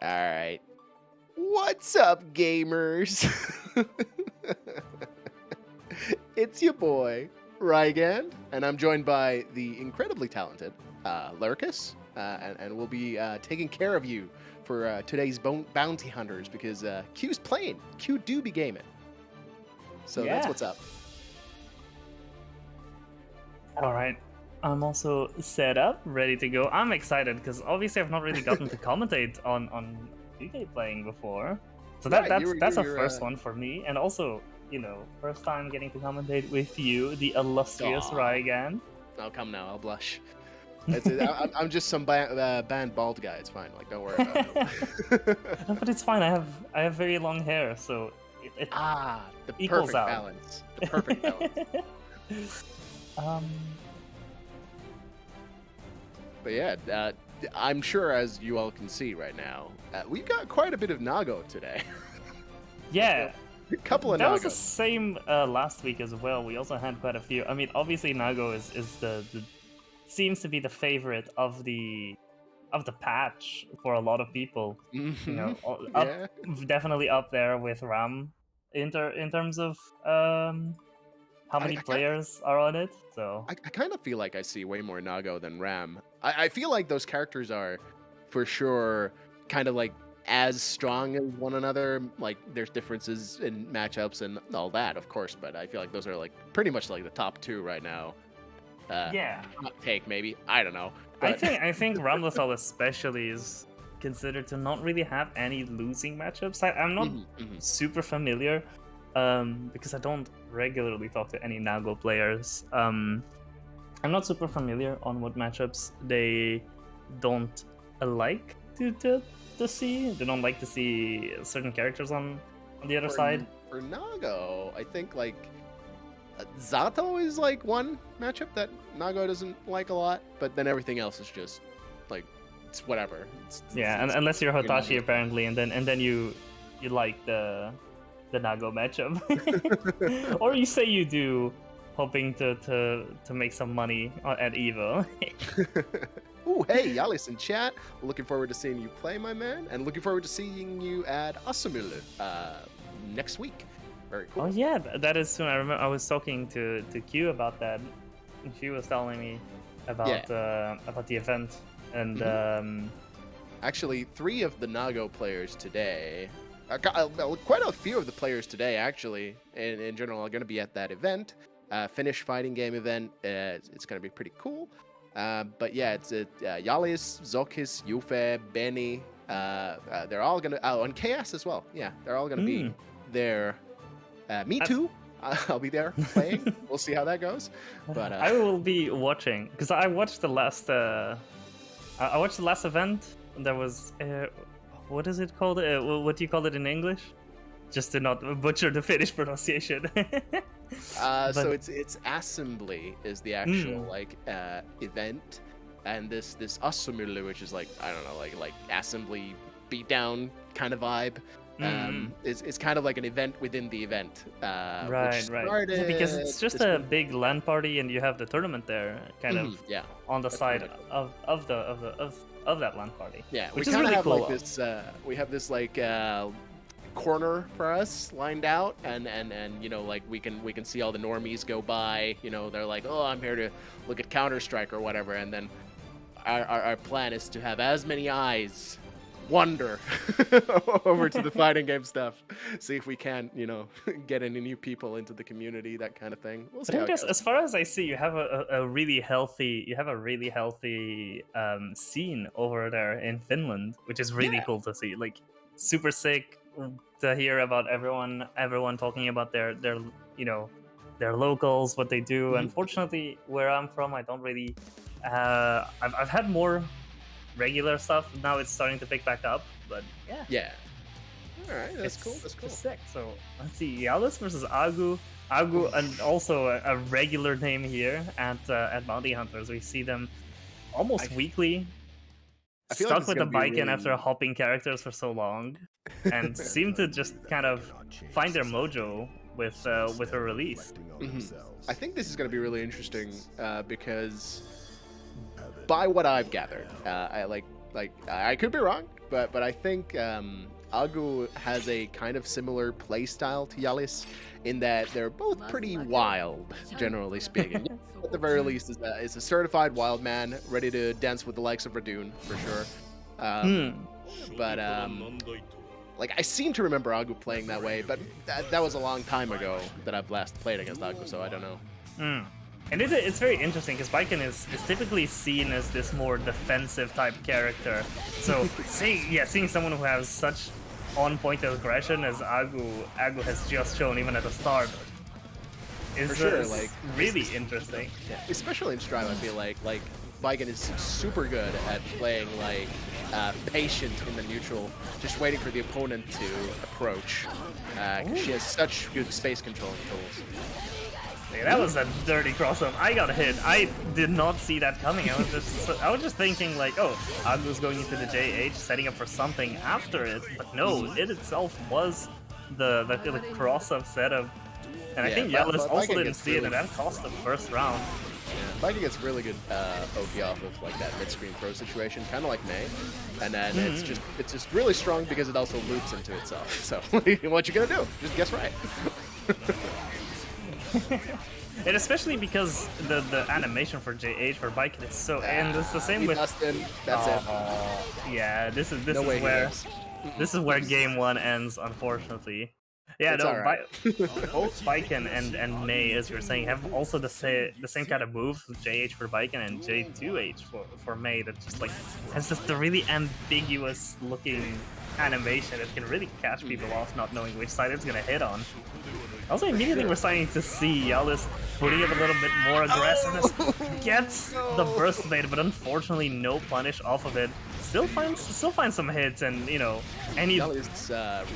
All right. What's up, gamers? It's your boy, Rygand, and I'm joined by the incredibly talented Lerkuss, and we'll be taking care of you for today's bounty hunters because Q's playing. Q do be gaming. So that's what's up. All right. I'm also set up, ready to go. I'm excited because obviously I've not really gotten to commentate on kyuukei playing before. So that's a first one for me. And also, first time getting to commentate with you, the illustrious Rygand. Oh, come now, I'll blush. I'm just some band bald guy. It's fine. Like, don't worry about it. No, but it's fine. I have very long hair, so it the equals perfect out. balance. The perfect balance. But yeah, I'm sure as you all can see right now, we've got quite a bit of Nago today. Yeah. A couple of That Nago. was the same last week as well. We also had quite a few. I mean, obviously Nago is the seems to be the favorite of the patch for a lot of people. Mm-hmm. Definitely up there with Ram in terms of how many players are on it. So I kind of feel like I see way more Nago than Ram. I feel like those characters are, for sure, kind of like as strong as one another. Like there's differences in matchups and all that, of course, but I feel like those are like pretty much like the top two right now. yeah, hot take maybe. I don't know. But... I think Ramlethal especially is considered to not really have any losing matchups. I'm not super familiar because I don't regularly talk to any Nago players. I'm not super familiar on what matchups they don't like to see. They don't like to see certain characters on the other side. For Nago, I think like Zato is like one matchup that Nago doesn't like a lot, but then everything else is just like it's whatever. It's unless you're Hotashi apparently, and then you like the Nago matchup, or you say you do, hoping to make some money at Evo. Ooh, hey, Jalis in chat. Looking forward to seeing you play, my man, and looking forward to seeing you at Asumulu next week. Very cool. Oh yeah, that is soon. I remember I was talking to Q about that, and she was telling me about the event. And actually, 3 of the Nago players today, quite a few of the players today, actually, in general, are going to be at that event. Finnish fighting game event. It's going to be pretty cool. But yeah, it's Jalis, ZoKHiZ, Jufee, Benny. They're all going to... Oh, and Chaos as well. Yeah, they're all going to be there. Me too. I'll be there playing. We'll see how that goes. But I will be watching because I watched the last. I watched the last event. There was what is it called? What do you call it in English? Just to not butcher the Finnish pronunciation. So it's assembly is the actual event, and this Asumulu, which is like I don't know, like assembly beatdown kind of vibe. It's kind of like an event within the event. Right. Yeah, because it's just a big LAN party, and you have the tournament there, kind of on the side of that LAN party. Yeah, which we is kind of really have cool. like this. We have this like corner for us lined out, and like we can see all the normies go by. They're like, oh, I'm here to look at Counter-Strike or whatever, and then our plan is to have as many eyes wander over to the fighting game stuff, see if we can get any new people into the community, that kind of thing. We'll see how it goes. As far as I see, you have a really healthy scene over there in Finland, which is really cool to see. Like super sick to hear about everyone talking about their locals, what they do. Unfortunately, where I'm from, I don't really I've had more regular stuff. Now it's starting to pick back up, but yeah. All right, that's cool. It's sick. So let's see, Jalis versus Aggu, and also a regular name here at Bounty Hunters. We see them almost weekly. Stuck with the Baiken after hopping characters for so long, and seem to just kind of find their mojo with her release. I think this is going to be really interesting because by what I've gathered, Like, I could be wrong, but I think Aggu has a kind of similar play style to Jalis in that they're both pretty wild, generally speaking. At the very least, is a certified wild man, ready to dance with the likes of Radune, for sure. But like, I seem to remember Aggu playing that way, but that was a long time ago that I've last played against Aggu, so I don't know. And it's very interesting because Baiken is typically seen as this more defensive type character. So seeing someone who has such on-point aggression as Aggu has just shown even at the start is For sure, like, really interesting. Yeah. Especially in Strive, I feel like Baiken is super good at playing like patient in the neutral, just waiting for the opponent to approach. She has such good space controlling tools. Yeah, that was a dirty cross-up. I got hit. I did not see that coming. I was just thinking like, oh, Aggu's going into the JH, setting up for something after it. But no, it itself was the cross-up setup. And I think Jalis also didn't see it, and that cost the first round. Yeah, Baiken gets really good OP off of like that mid-screen throw situation, kind of like Mei, and then it's just really strong because it also loops into itself. So what you gonna do? Just guess right. And especially because the animation for JH for Baiken is so, and it's the same with Dustin. That's it. Yeah, this is where game 1 ends, unfortunately. Yeah, it's no, right. Both Baiken and Mei, as you're saying, have also the same kind of move, JH for Baiken and J2H for Mei, that just like has just the really ambiguous looking animation that can really catch people off not knowing which side it's gonna hit on. Also, immediately we're starting to see Jalis putting it a little bit more aggressiveness. Gets the burst bait, but unfortunately no punish off of it. Still finds some hits, and you know, Jalis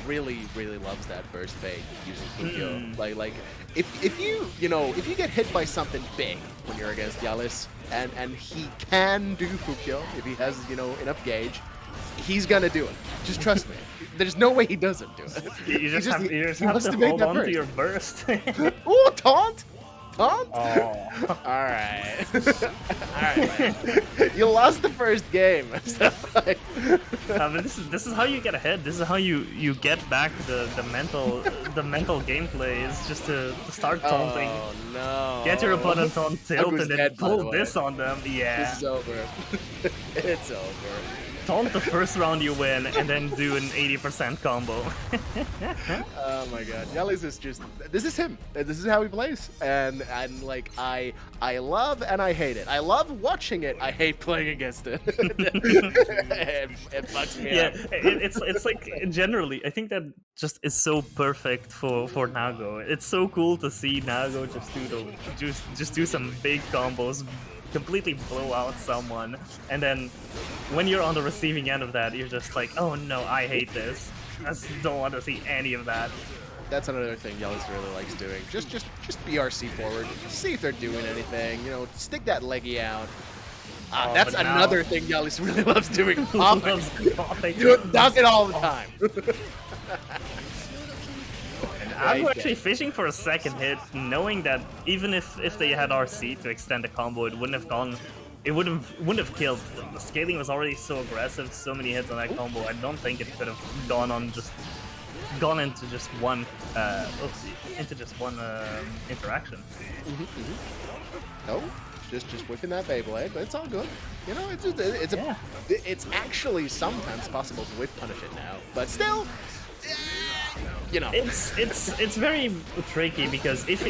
really loves that burst bait using Fukyo. Like if you get hit by something big when you're against Jalis, and he can do Fukyo if he has enough gauge, he's gonna do it. Just trust me. There's no way he doesn't do it. You just have to hold on to your burst. Ooh, taunt! Taunt? Oh. Alright. Alright, man. You lost the first game. So, like... but this is how you get ahead. This is how you get back the mental gameplay, is just to start taunting. Oh no. Get your opponent on tilt and then dead, pull this on them. Yeah. This is over. It's over. Taunt the first round you win, and then do an 80% combo. Oh my god, Jalis is just, this is him. This is how he plays, and like I love and I hate it. I love watching it. I hate playing against it. It fucks me up. It's like generally, I think that just is so perfect for Nago. It's so cool to see Nago just do some big combos, completely blow out someone, and then when you're on the receiving end of that, you're just like, oh no, I hate this. I just don't want to see any of that. That's another thing Jalis really likes doing. Just BRC forward. See if they're doing anything. Stick that leggy out. That's another thing Jalis really loves doing. Popping. Does it all the time. I'm actually fishing for a second hit, knowing that even if they had RC to extend the combo, it wouldn't have gone. It wouldn't have killed. The scaling was already so aggressive, so many hits on that combo. I don't think it could have gone into just one interaction. Oh, just whipping that Beyblade, but it's all good. It's actually sometimes possible to whip punish it now, but still. It's very tricky, because if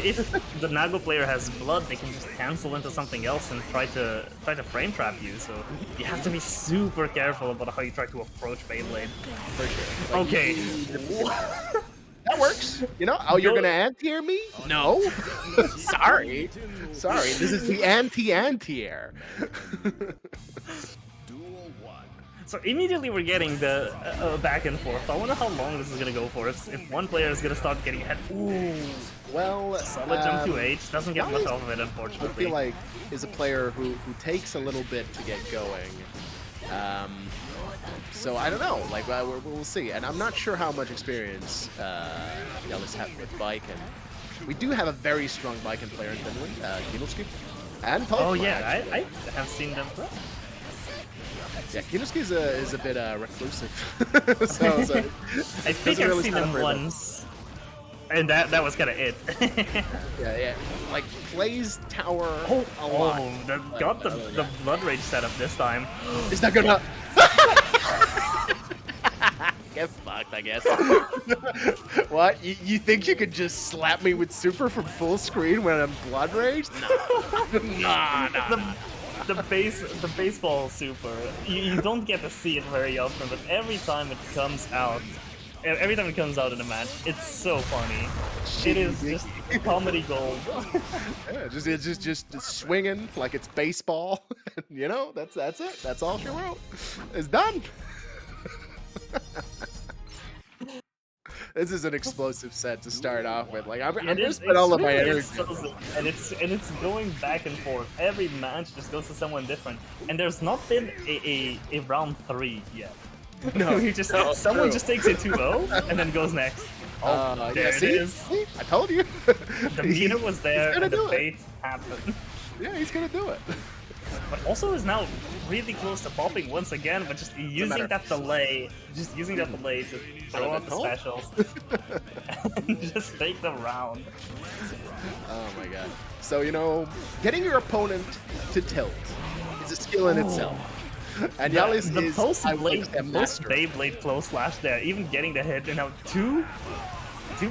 the Nago player has blood, they can just cancel into something else and try to frame trap you. So you have to be super careful about how you try to approach Beyblade. For sure. Like, okay. That works. You're gonna anti-air me? No. Sorry. This is the anti-air. So immediately we're getting the back and forth. I wonder how long this is gonna go for. If one player is gonna start getting ahead. Ooh. Well, solid jump to H doesn't get much off of it, unfortunately. I feel like is a player who takes a little bit to get going. So I don't know. Like we'll see. And I'm not sure how much experience Jalis has with Baiken. We do have a very strong Baiken player in Finland, Kinuski, and Polk. Oh yeah, I have seen them play. Yeah, kyuukei is a bit reclusive. so I think I've seen him once, and that was kind of it. yeah, like plays tower a lot. Oh, got the blood rage setup this time. Is that gonna? Get fucked, I guess. What? You think you could just slap me with super from full screen when I'm blood rage? Nah. The baseball super. You don't get to see it very often, but every time it comes out in a match, it's so funny. It is just comedy gold. Yeah, just swinging like it's baseball. You know, that's it. That's all she wrote. It's done. This is an explosive set to start off with. Like I'm gonna spend all of my energy. And it's going back and forth. Every match just goes to someone different. And there's not been a round 3 yet. No, someone just takes a 2-0 and then goes next. Oh, there it is. See? I told you. The meter was there and the bait happened. Yeah, he's gonna do it. But also is now really close to popping once again, but just using that delay, to throw out the specials and just take the round. Oh my god. So, you know, getting your opponent to tilt is a skill in itself. And Jalis is the post Beyblade close slash there, even getting the hit, and now two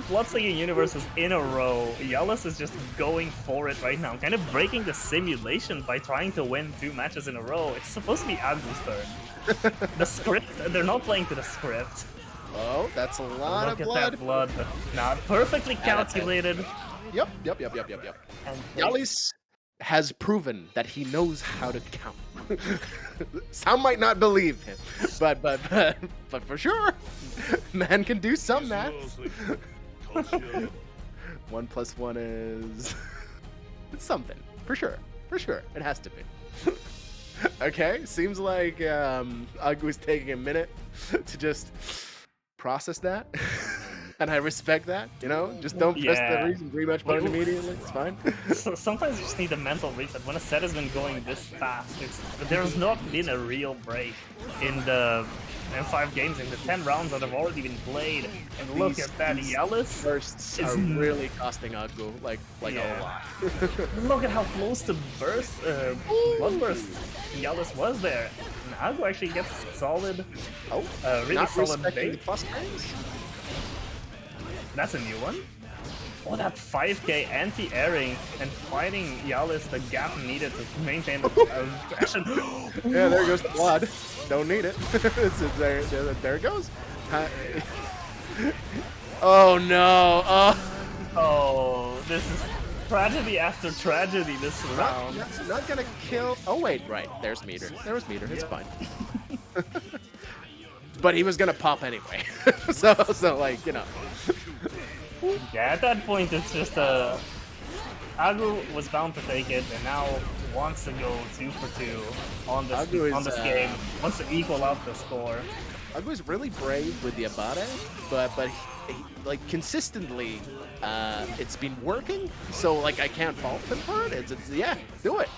Bloodslinging universes in a row. Jalis is just going for it right now, kind of breaking the simulation by trying to win 2 matches in a row. It's supposed to be AgguBaggu's turn. The script, they're not playing to the script. Oh, that's a lot of blood. Look at that blood, but not perfectly calculated. Yep. And Jalis has proven that he knows how to count. Some might not believe him, but for sure, man can do some maths. 1 + 1 is it's something for sure. It has to be. Okay, seems like Aggu is taking a minute to just process that. And I respect that, you know? Just don't press the rematch button immediately, it's fine. So sometimes you just need a mental reset. When a set has been going this fast, there's not been a real break in the 5 games, in the 10 rounds that have already been played. And look at that, Jalis bursts are really costing Aggu, like a lot. Look at how close to blood burst Jalis was there. And Aggu actually gets solid, really not solid respecting bait. the plus frames? That's a new one. Oh, that 5k anti-airing and fighting Jalis the gap needed to maintain the aggression. Yeah, there goes the blood. Don't need it. There it goes. Oh no. Oh, this is tragedy after tragedy this round. Not gonna kill. Oh wait, right. There's meter. There was meter. It's fine. But he was gonna pop anyway. so like, you know. Yeah, at that point it's just Aggu was bound to take it and now wants to go 2 for 2 on this game. Wants to equal out the score. Aggu is really brave with the Abate, but he, like consistently it's been working. So like I can't fault him for it. It's yeah, do it.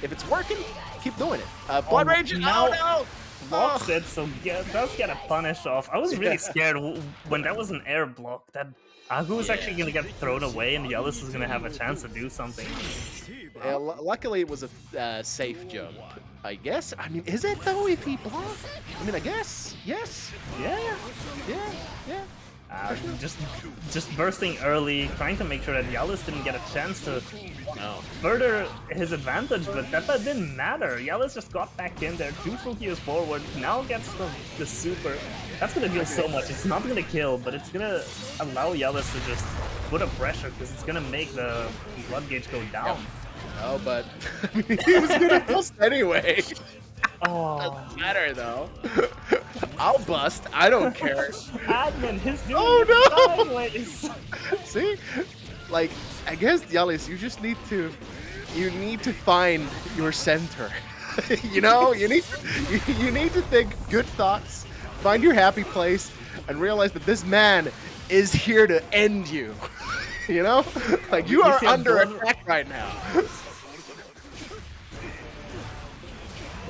If it's working, keep doing it. Blood Rage. Now, no. Blocked it, so does get a punish off. I was really scared when that was an air block that Aggu was actually going to get thrown away and Jalis was going to have a chance to do something. Yeah, luckily it was a safe jump, I guess. I mean, is it though if he blocked? I mean, I guess. Yes. Yeah. Just bursting early, trying to make sure that Jalis didn't get a chance to further his advantage, but that didn't matter. Jalis just got back in there, 2 full Qs forward, now gets the super. That's gonna deal so much. It's not gonna kill, but it's gonna allow Jalis to just put a pressure because it's gonna make the blood gauge go down. Oh, but he was gonna bust anyway. Oh. Doesn't matter though. I'll bust. I don't care. Admin, his dude. Oh no! Sideways. See, like I guess Jalis, you just need to find your center. You know, you need to think good thoughts, find your happy place, and realize that this man is here to end you. You know, like you are under attack right now.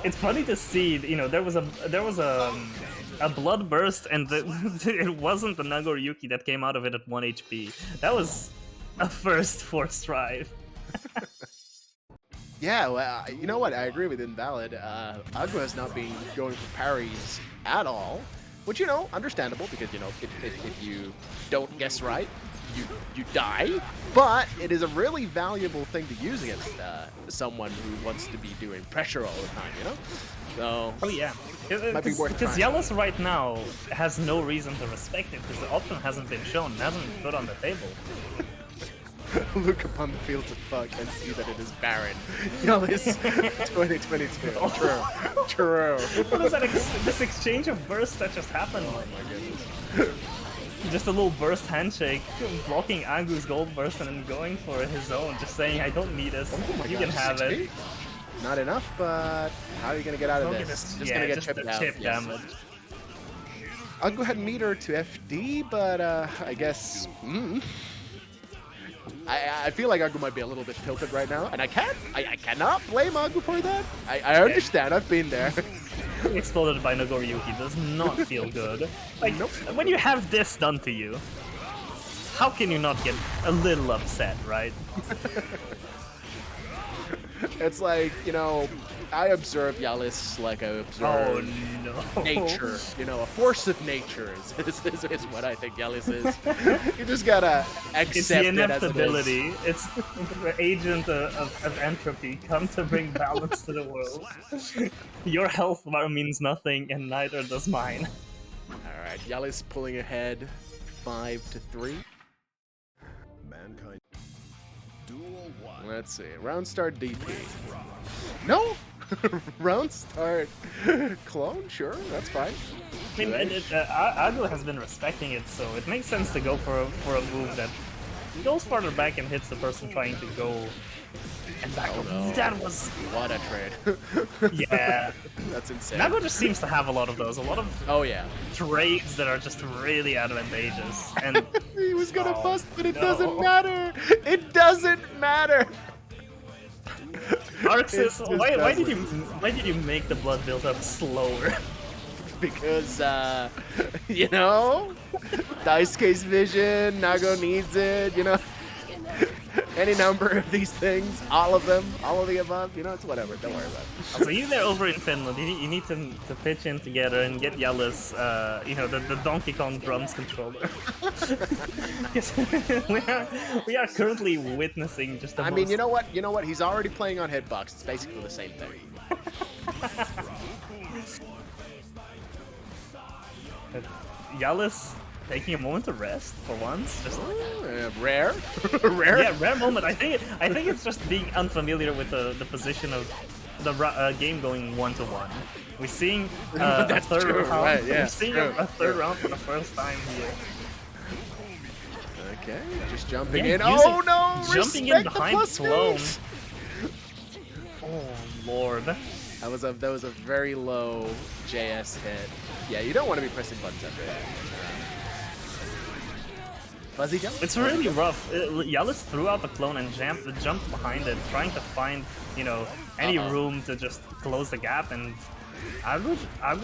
it's funny to see. You know, there was a blood burst, and it wasn't the Nagoriyuki that came out of it at 1 HP. That was a first for Strive. Yeah, well, you know what? I agree with Invalid. Aggu has not been going for parries at all, which, you know, understandable because, you know, if you don't guess right, you die. But it is a really valuable thing to use against someone who wants to be doing pressure all the time, you know? So, oh yeah, might be worth because trying. Jalis right now has no reason to respect it because the option hasn't been shown, hasn't been put on the table. Look upon the fields of fuck and see that it is barren. Jalis 2022. True. True. What is that? This exchange of bursts that just happened? Oh my goodness. Just a little burst handshake, blocking Aggu's gold burst and then going for his own, just saying, I don't need this, you can have it. Not enough, but how are you going to get out of this? Just going to get chipped out. Chip damage. Aggu had meter to FD, but I guess... I feel like Aggu might be a little bit tilted right now, and I cannot blame Aggu for that. I understand, I've been there. Exploded by Nagoriyuki does not feel good. Like, Nope. When you have this done to you, how can you not get a little upset, right? It's like, you know, I observe Jalis like I observe nature. You know, a force of nature is what I think Jalis is. You just gotta accept It's the it inevitability. as it is. It's the agent of entropy come to bring balance to the world. Your health bar means nothing, and neither does mine. Alright, Jalis pulling ahead 5-3. Mankind. Let's see. Round start DP. No! Round start clone? Sure, that's fine. I mean, Aggu has been respecting it, so it makes sense to go for a move that goes farther back and hits the person trying to go and back. Oh, no. That was... What a trade. Yeah. That's insane. Aggu just seems to have a lot of those. A lot of Oh, yeah. trades that are just really advantageous. And He was gonna Oh, bust, but it no. doesn't matter! It doesn't matter! Arxis, It's why just did you make the blood build up slower? Because, you know, dice case vision, Nago needs it, you know, any number of these things, all of them, all of the above, you know, it's whatever, don't worry about it. So you there over in Finland, you need to pitch in together and get Jalis, you know, the Donkey Kong drums controller. Because we are currently witnessing just the I mean, you know what, he's already playing on hitbox, it's basically the same thing. Jalis taking a moment to rest for once, just Rare? Rare? yeah, rare moment. I think it's just being unfamiliar with the position of the game going 1-to-1. We're seeing a third true, round. right, yeah, We're seeing a third round for the first time here. Okay, just jumping Yeah, in. using- Oh no! jumping in Respect the behind plus clone. moves. Oh lord. That was a very low JS hit. Yeah, you don't want to be pressing buttons after that. Fuzzy jump? It's really rough. Jalis threw out the clone and jumped behind it, trying to find, you know, any room to just close the gap, and Aggu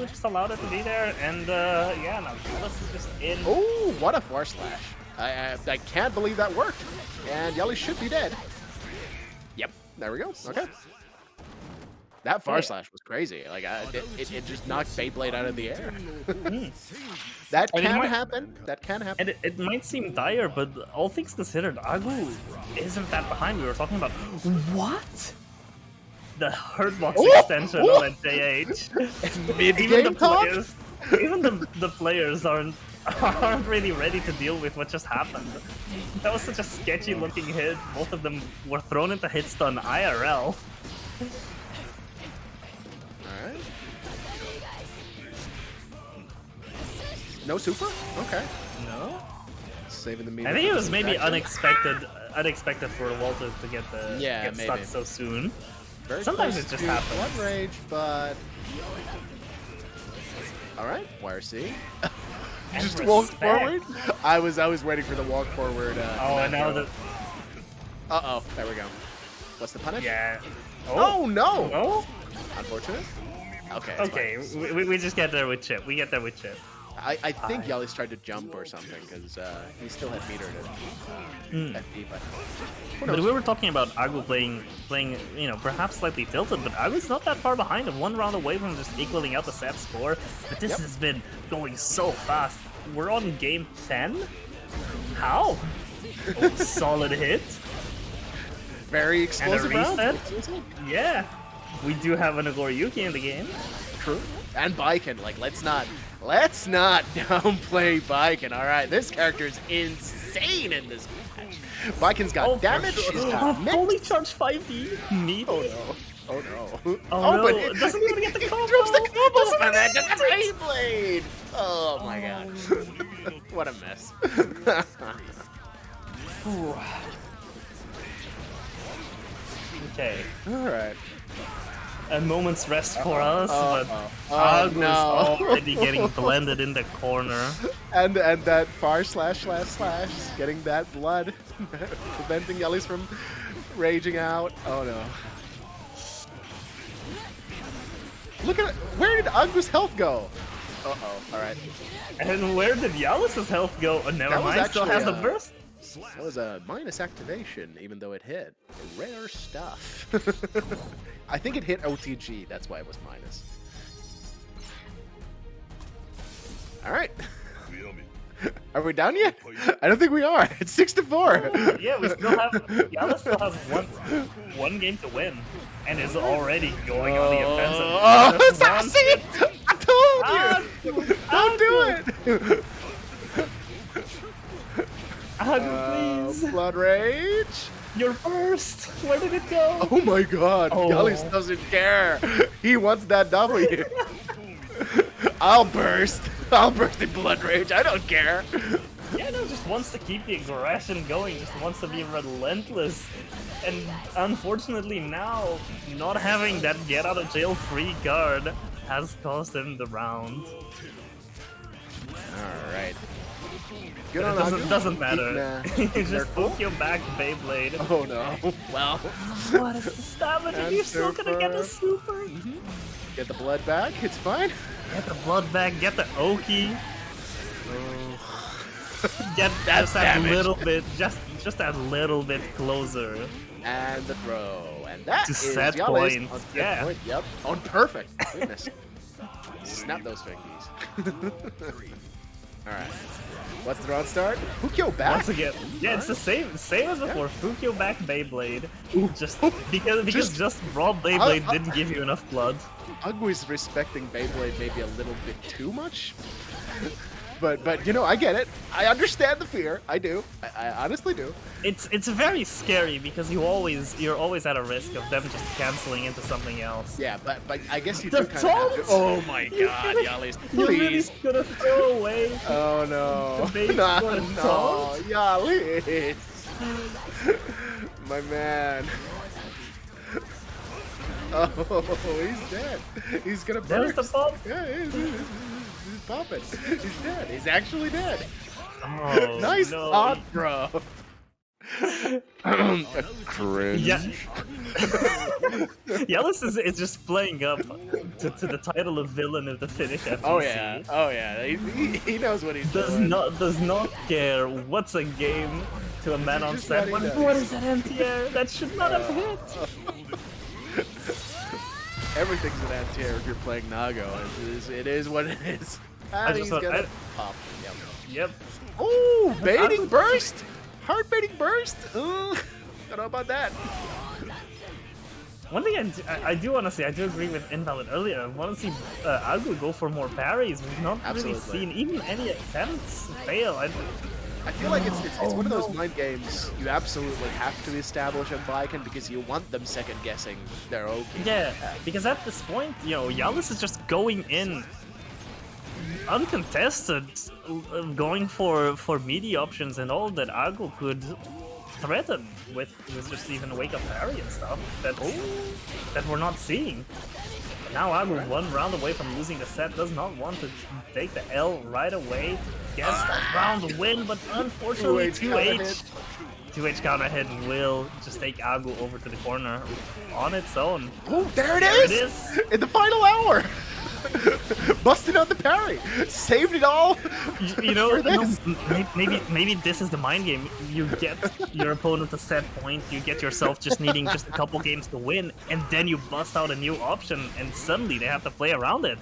just allowed it to be there, and yeah, now Jalis is just in. Oh, what a force slash. I can't believe that worked. And Jalis should be dead. Yep, there we go. Okay. That far slash was crazy. Like, it just knocked Beyblade out of the air. That And it can might- happen. That can happen. And it might seem dire, but all things considered, Aggu isn't that behind. We were talking about what? The hurtbox extension on a JH. Mid-game talk? Even the players aren't really ready to deal with what just happened. That was such a sketchy looking hit. Both of them were thrown into hit stun IRL. Alright. No super? Okay. No? Saving the meter. I think it for was the maybe distraction. unexpected for Walter to get stuck maybe. so soon. Very Sometimes close it just to happens. Blood rage, but alright, YRC. And Just walk respect. forward. I was waiting for the walk forward. Oh, and now the Uh oh, there we go. What's the punish? yeah. Oh no! No? Unfortunate. Okay. Okay, we just get there with chip. We get there with chip. I think Jalis tried to jump or something because he still had meter to FD, but who knows? But we were talking about Aggu playing, you know, perhaps slightly tilted, but Aggu's not that far behind him. 1 round away from just equaling out the set score. But this has been going so fast. We're on game 10? How? Oh, solid hit. Very explosive and a round. reset. Yeah. We do have an Kyuukei in the game. True. And Baiken, like, let's not downplay Baiken. All right, this character is insane in this match. Baiken's got damage. Sure. She's got mix. Fully charged 5D. Neat. Oh no. Oh no. Oh, no. But it doesn't even get the combo. drops the combo and then just Beyblade. Oh my god. What a mess. Okay. All right. A moment's rest for us, but Oh, Aggu's no. already getting blended in the corner. And that far slash, getting that blood, preventing Jalis from raging out. Oh no. Look at it. Where did Aggu's health go? Uh-oh. All right. And where did Jalis' health go? Oh, never That was mind. Still actually, has the burst. That was a minus activation, even though it hit. Rare stuff. I think it hit OTG. That's why it was minus. All right. Are we done yet? I don't think we are. It's 6-4. Yeah, we still have. Jalis still has one game to win, and is already going on the offensive. Oh, Just stop one- saying! I told you! Don't do it! Aggu, please. Blood Rage. Your burst. Where did it go? Oh my god. Oh. Jalis doesn't care. He wants that W. I'll burst. I'll burst in Blood Rage. I don't care. Yeah, no, just wants to keep the aggression going. Just wants to be relentless. And unfortunately now, not having that get out of jail free card has cost him the round. Alright. But it doesn't matter. Nah. It's just poke your back, Beyblade. Oh no. Well. What is the stamina? And You're still gonna get a super. super. Get the blood back. It's fine. Get the blood back, get the Oki. Get That's just that damage. little bit, just that little bit closer. And the throw. And that To is set Jalis points, on set yeah. point. Yep. On perfect. Goodness. Snap those fingies. Alright. What's the round start? Fukyo back? Once again, yeah, it's the same as before. Fukyo back Beyblade. Just because just raw Beyblade didn't give you enough blood. Aggu is respecting Beyblade maybe a little bit too much. But you know, I get it. I understand the fear. I do. I honestly do. It's very scary because you're always at a risk of them just canceling into something else. Yeah, but I guess you The do kind of have to. taunt! Oh my god, Jalis, You're really please. gonna throw away. Oh no. The base No, for a no, taunt? Jalis. My man. Oh, he's dead. He's gonna There's burst. the pop. Yeah, he's popping. He's dead. He's actually dead. Oh, Nice no. thought, bro. Cringe. Yeah. Jalis is just playing up to the title of villain of the Finnish FTC. Oh yeah. Oh yeah. He knows what he's doing. Does not care what's a game to a man on Just set. letting that- What is that anti-air? That should not have hit. Everything's an anti-air if you're playing Nago. It is what it is. I And just he's thought- gonna pop. Yep. Yep. Ooh, baiting burst. Heart baiting burst. Don't know about that. One thing I do want to say, I do agree with Invalid earlier. I want to see Aggu go for more parries. We've not really Absolutely. seen even any attempts fail. I feel like it's one of those mind games you absolutely have to establish on Baiken because you want them second guessing their Oki. Yeah, because at this point, you know, Jalis is just going in uncontested, going for media options and all that Aggu could threaten with just even wake up parry and stuff that we're not seeing. But now Aggu 1 round away from losing the set, does not want to take the L right away. Gets that round win, but unfortunately 2H. 2H counter hit will just take Aggu over to the corner on its own. Oh, there it There is! In the final hour! Busted out the parry! Saved it all! You know, for this. maybe this is the mind game. You get your opponent to set point, you get yourself just needing just a couple games to win, and then you bust out a new option, and suddenly they have to play around it.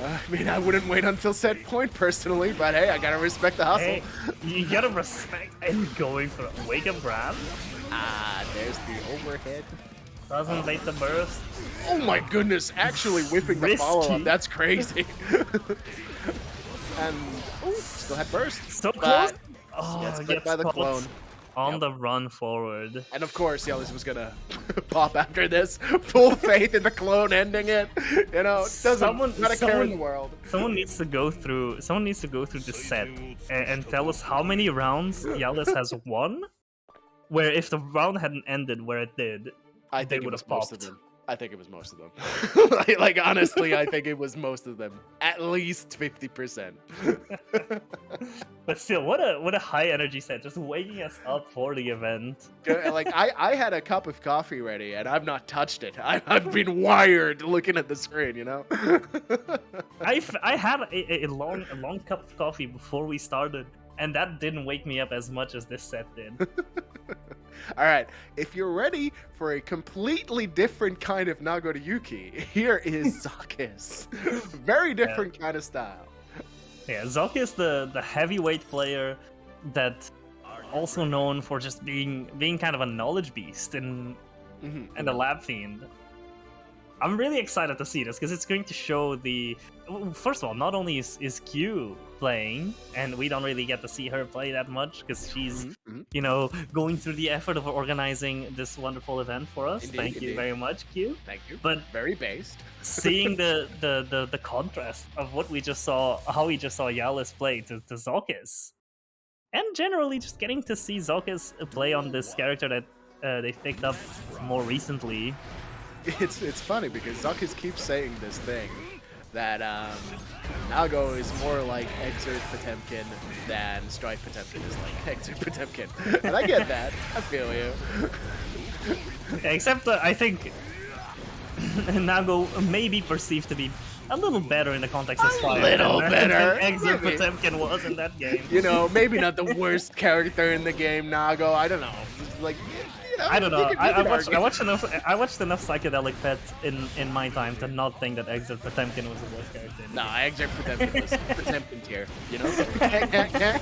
I mean, I wouldn't wait until set point personally, but hey, I gotta respect the hustle. Hey, you gotta respect and going for a wake-up grab. Ah, there's the overhead. Doesn't bait the burst. Oh my goodness, actually whipping the Risky. follow-up. That's crazy. And ooh, still had burst. So but close. Oh, gets gets clipped by the caught clone. on the run forward. And of course, Jalis was gonna pop after this. Full faith in the clone ending it. You know, not a care in the world. Someone needs to go through this set and tell us how many rounds Jalis has won. Where if the round hadn't ended where it did, I they think it would was have most of popped. them. I think it was most of them. like honestly, I think it was most of them. At least 50%. But still, what a high energy set, just waking us up for the event. Like I had a cup of coffee ready and I've not touched it. I've been wired looking at the screen, you know. I had a long cup of coffee before we started, and that didn't wake me up as much as this set did. All right, if you're ready for a completely different kind of Nago to Yuki, here is ZoKHiZ. Very different kind of style. Yeah, ZoKHiZ the heavyweight player that also known for just being kind of a knowledge beast and a lab fiend. I'm really excited to see this because it's going to show the. First of all, not only is Q playing, and we don't really get to see her play that much because she's, you know, going through the effort of organizing this wonderful event for us. Thank you very much, Q. Thank you. But very based. Seeing the contrast of what we just saw, how we just saw Jalis play to ZoKHiZ, and generally just getting to see ZoKHiZ play on this character that they picked up more recently. It's funny because ZoKHiZ keeps saying this thing that Nago is more like Exert Potemkin than Strife Potemkin is like Exert Potemkin. And I get that. I feel you. Except I think Nago may be perceived to be a little better in the context of Strife. A little better. Than Exert Potemkin was in that game. You know, maybe not the worst character in the game, Nago. I don't know. Like, I don't know. I watched enough psychedelic pets in my time to not think that Exert Potemkin was the worst character. Nah, Exert Potemkin was Potemkin tier. You know,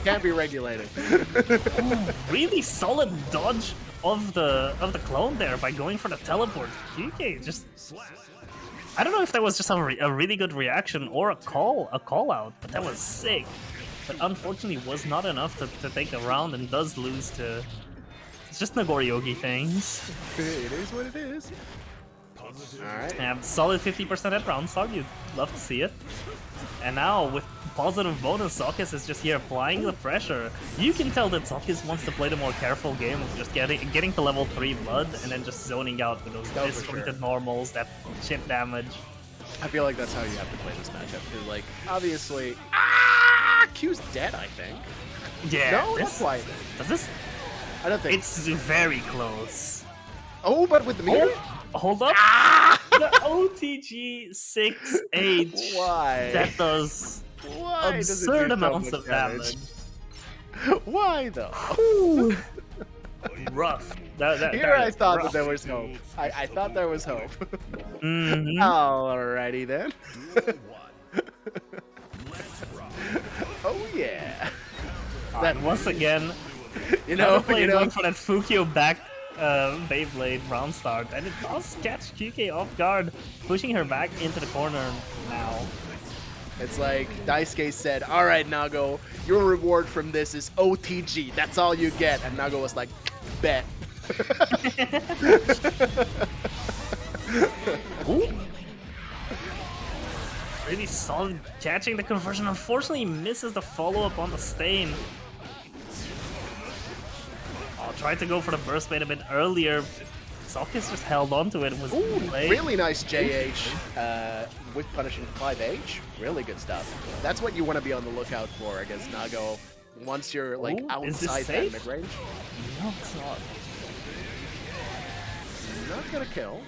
can't be regulated. Ooh, really solid dodge of the clone there by going for the teleport. kyuukei just. I don't know if that was just a really good reaction or a call out, but that was sick. But unfortunately, was not enough to take the round and does lose to. It's just Nagoryogi things. It is what it is. Alright. Yeah, solid 50% at round start, you'd love to see it. And now, with positive bonus, ZoKHiZ is just here applying the pressure. You can tell that ZoKHiZ wants to play the more careful game of just getting to level 3 blood and then just zoning out with those disjointed normals, that chip damage. I feel like that's how you have to play this matchup, because, like, obviously... Q's dead, I think. Yeah. No, not quite. Does this... I don't think... It's very close. Oh, but with the meter? Oh, hold up. The OTG 6H. Why? That does absurd amounts of damage. Why, though? Rough. Here I thought that there was hope. I thought there was hope. Alrighty then. Oh yeah. That once again, going for that Fukio back Beyblade round start, and it does catch kyuukei off guard, pushing her back into the corner now. It's like Daisuke said, "Alright, Nago, your reward from this is OTG. That's all you get." And Nago was like, "Bet." Ooh. Really solid catching the conversion. Unfortunately, misses the follow-up on the stain. Oh, tried to go for the burst bait a bit earlier. ZoKHiZ just held on to it and was really nice JH with punishing 5H. Really good stuff. That's what you want to be on the lookout for against Nago once you're like outside that mid-range. No, it's not. Not gonna kill.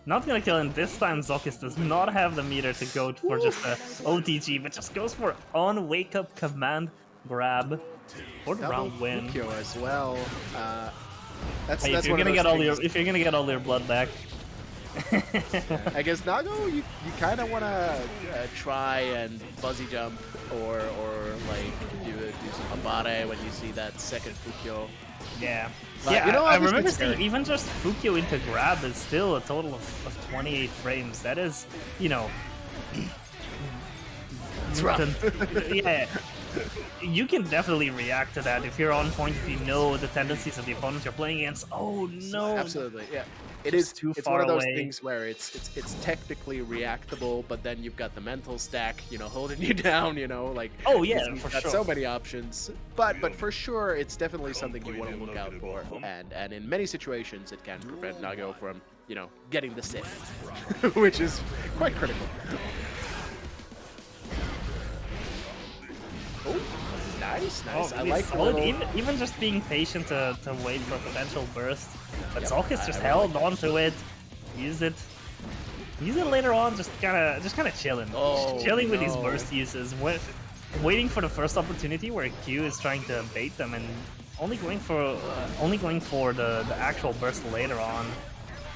Not gonna kill, and this time ZoKHiZ does not have the meter to go for just a OTG, but just goes for on wake up command grab for the round win. Fukyo as well. That's if you're gonna get all your blood back. I guess Nago, you kind of want to try and fuzzy jump or like do some abare when you see that second Fukyo. Yeah. But, yeah, you know, I remember seeing even just Fukyo into grab is still a total of 28 frames. That is, you know... It's rough. Yeah. You can definitely react to that if you're on point, if you know the tendencies of the opponents you're playing against. Oh, no! Absolutely, yeah. It's far one of those away. things where it's technically reactable, but then you've got the mental stack, you know, holding you down, you know, like oh yeah, you've for got sure. so many options. But for sure, it's definitely something you want to look out for, and in many situations, it can prevent Nago from, you know, getting the sit, which is quite critical. Oh, nice. Oh, I like solid. little... Even just being patient to wait for a potential burst. But Yep, ZoKHiZ just held onto it, used it later on, just kind of chilling, Oh, chilling with these no. burst uses, waiting for the first opportunity where Q is trying to bait them, and only going for the actual burst later on.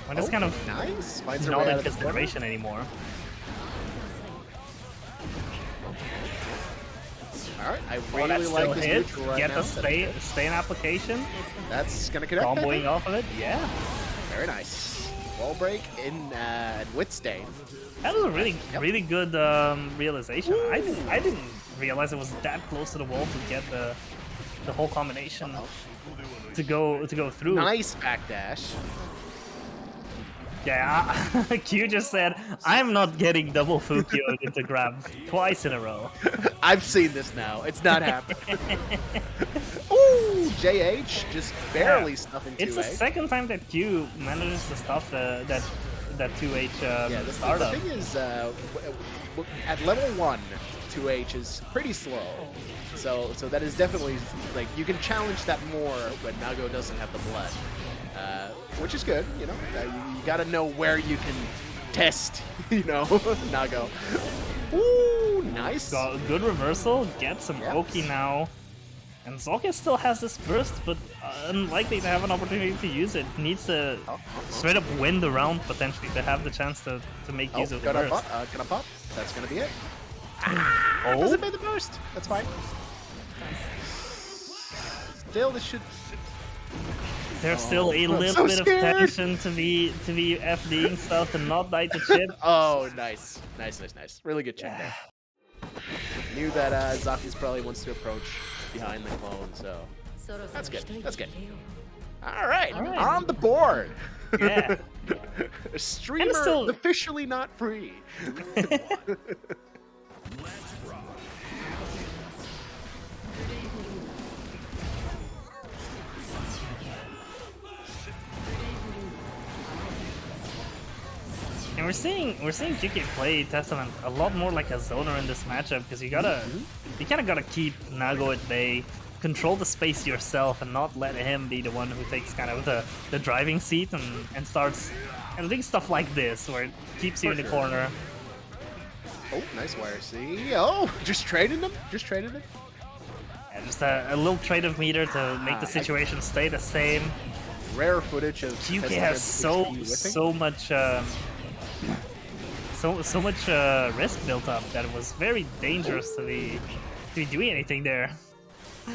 When it's kind of nice. Finds her not way in out of the corner. consideration anymore. Alright, I Well, that really still like this hit. neutral right Get now. the stay in application. That's gonna connect. I Comboing think. off of it. Yeah. Very nice. Wall break in with stay. That was a really good realization. I didn't realize it was that close to the wall to get the whole combination to go through. Nice backdash. Yeah, Q just said, "I'm not getting double Fukyo into grab twice in a row." I've seen this now. It's not happening. Ooh, JH just barely stuffing 2H. It's the second time that Q manages to stuff that 2H Yeah, the startup. thing is, at level 1, 2H is pretty slow. So that is definitely, like, you can challenge that more when Nago doesn't have the blood. Which is good, you know. You gotta know where you can test, you know, Nago. Ooh, nice. Got a good reversal, get some Oki now. And ZoKHiZ still has this burst, but unlikely to have an opportunity to use it. Needs to straight up win the round, potentially, to have the chance to make use of the gonna burst. gonna pop. That's gonna be it. Oh, Doesn't make the burst. That's fine. Still, this should... There's still a I'm little so bit scared. of tension to be FDing stuff and not die to chip. Oh, nice. Nice. Really good check there. Knew that ZoKHiZ probably wants to approach behind the clone, so that's good. That's good. All right. On the board. Yeah. A streamer still- officially not free. And we're seeing GK play Testament a lot more like a zoner in this matchup, because you kind of gotta keep Nago at bay, control the space yourself, and not let him be the one who takes kind of the driving seat and starts and doing stuff like this, where it keeps you in the corner. Oh, nice wire C. Oh, just traded him. And just a little trade of meter to make the situation stay the same. Rare footage of GK Testament has so whipping. much so much risk built up that it was very dangerous to be doing anything there. I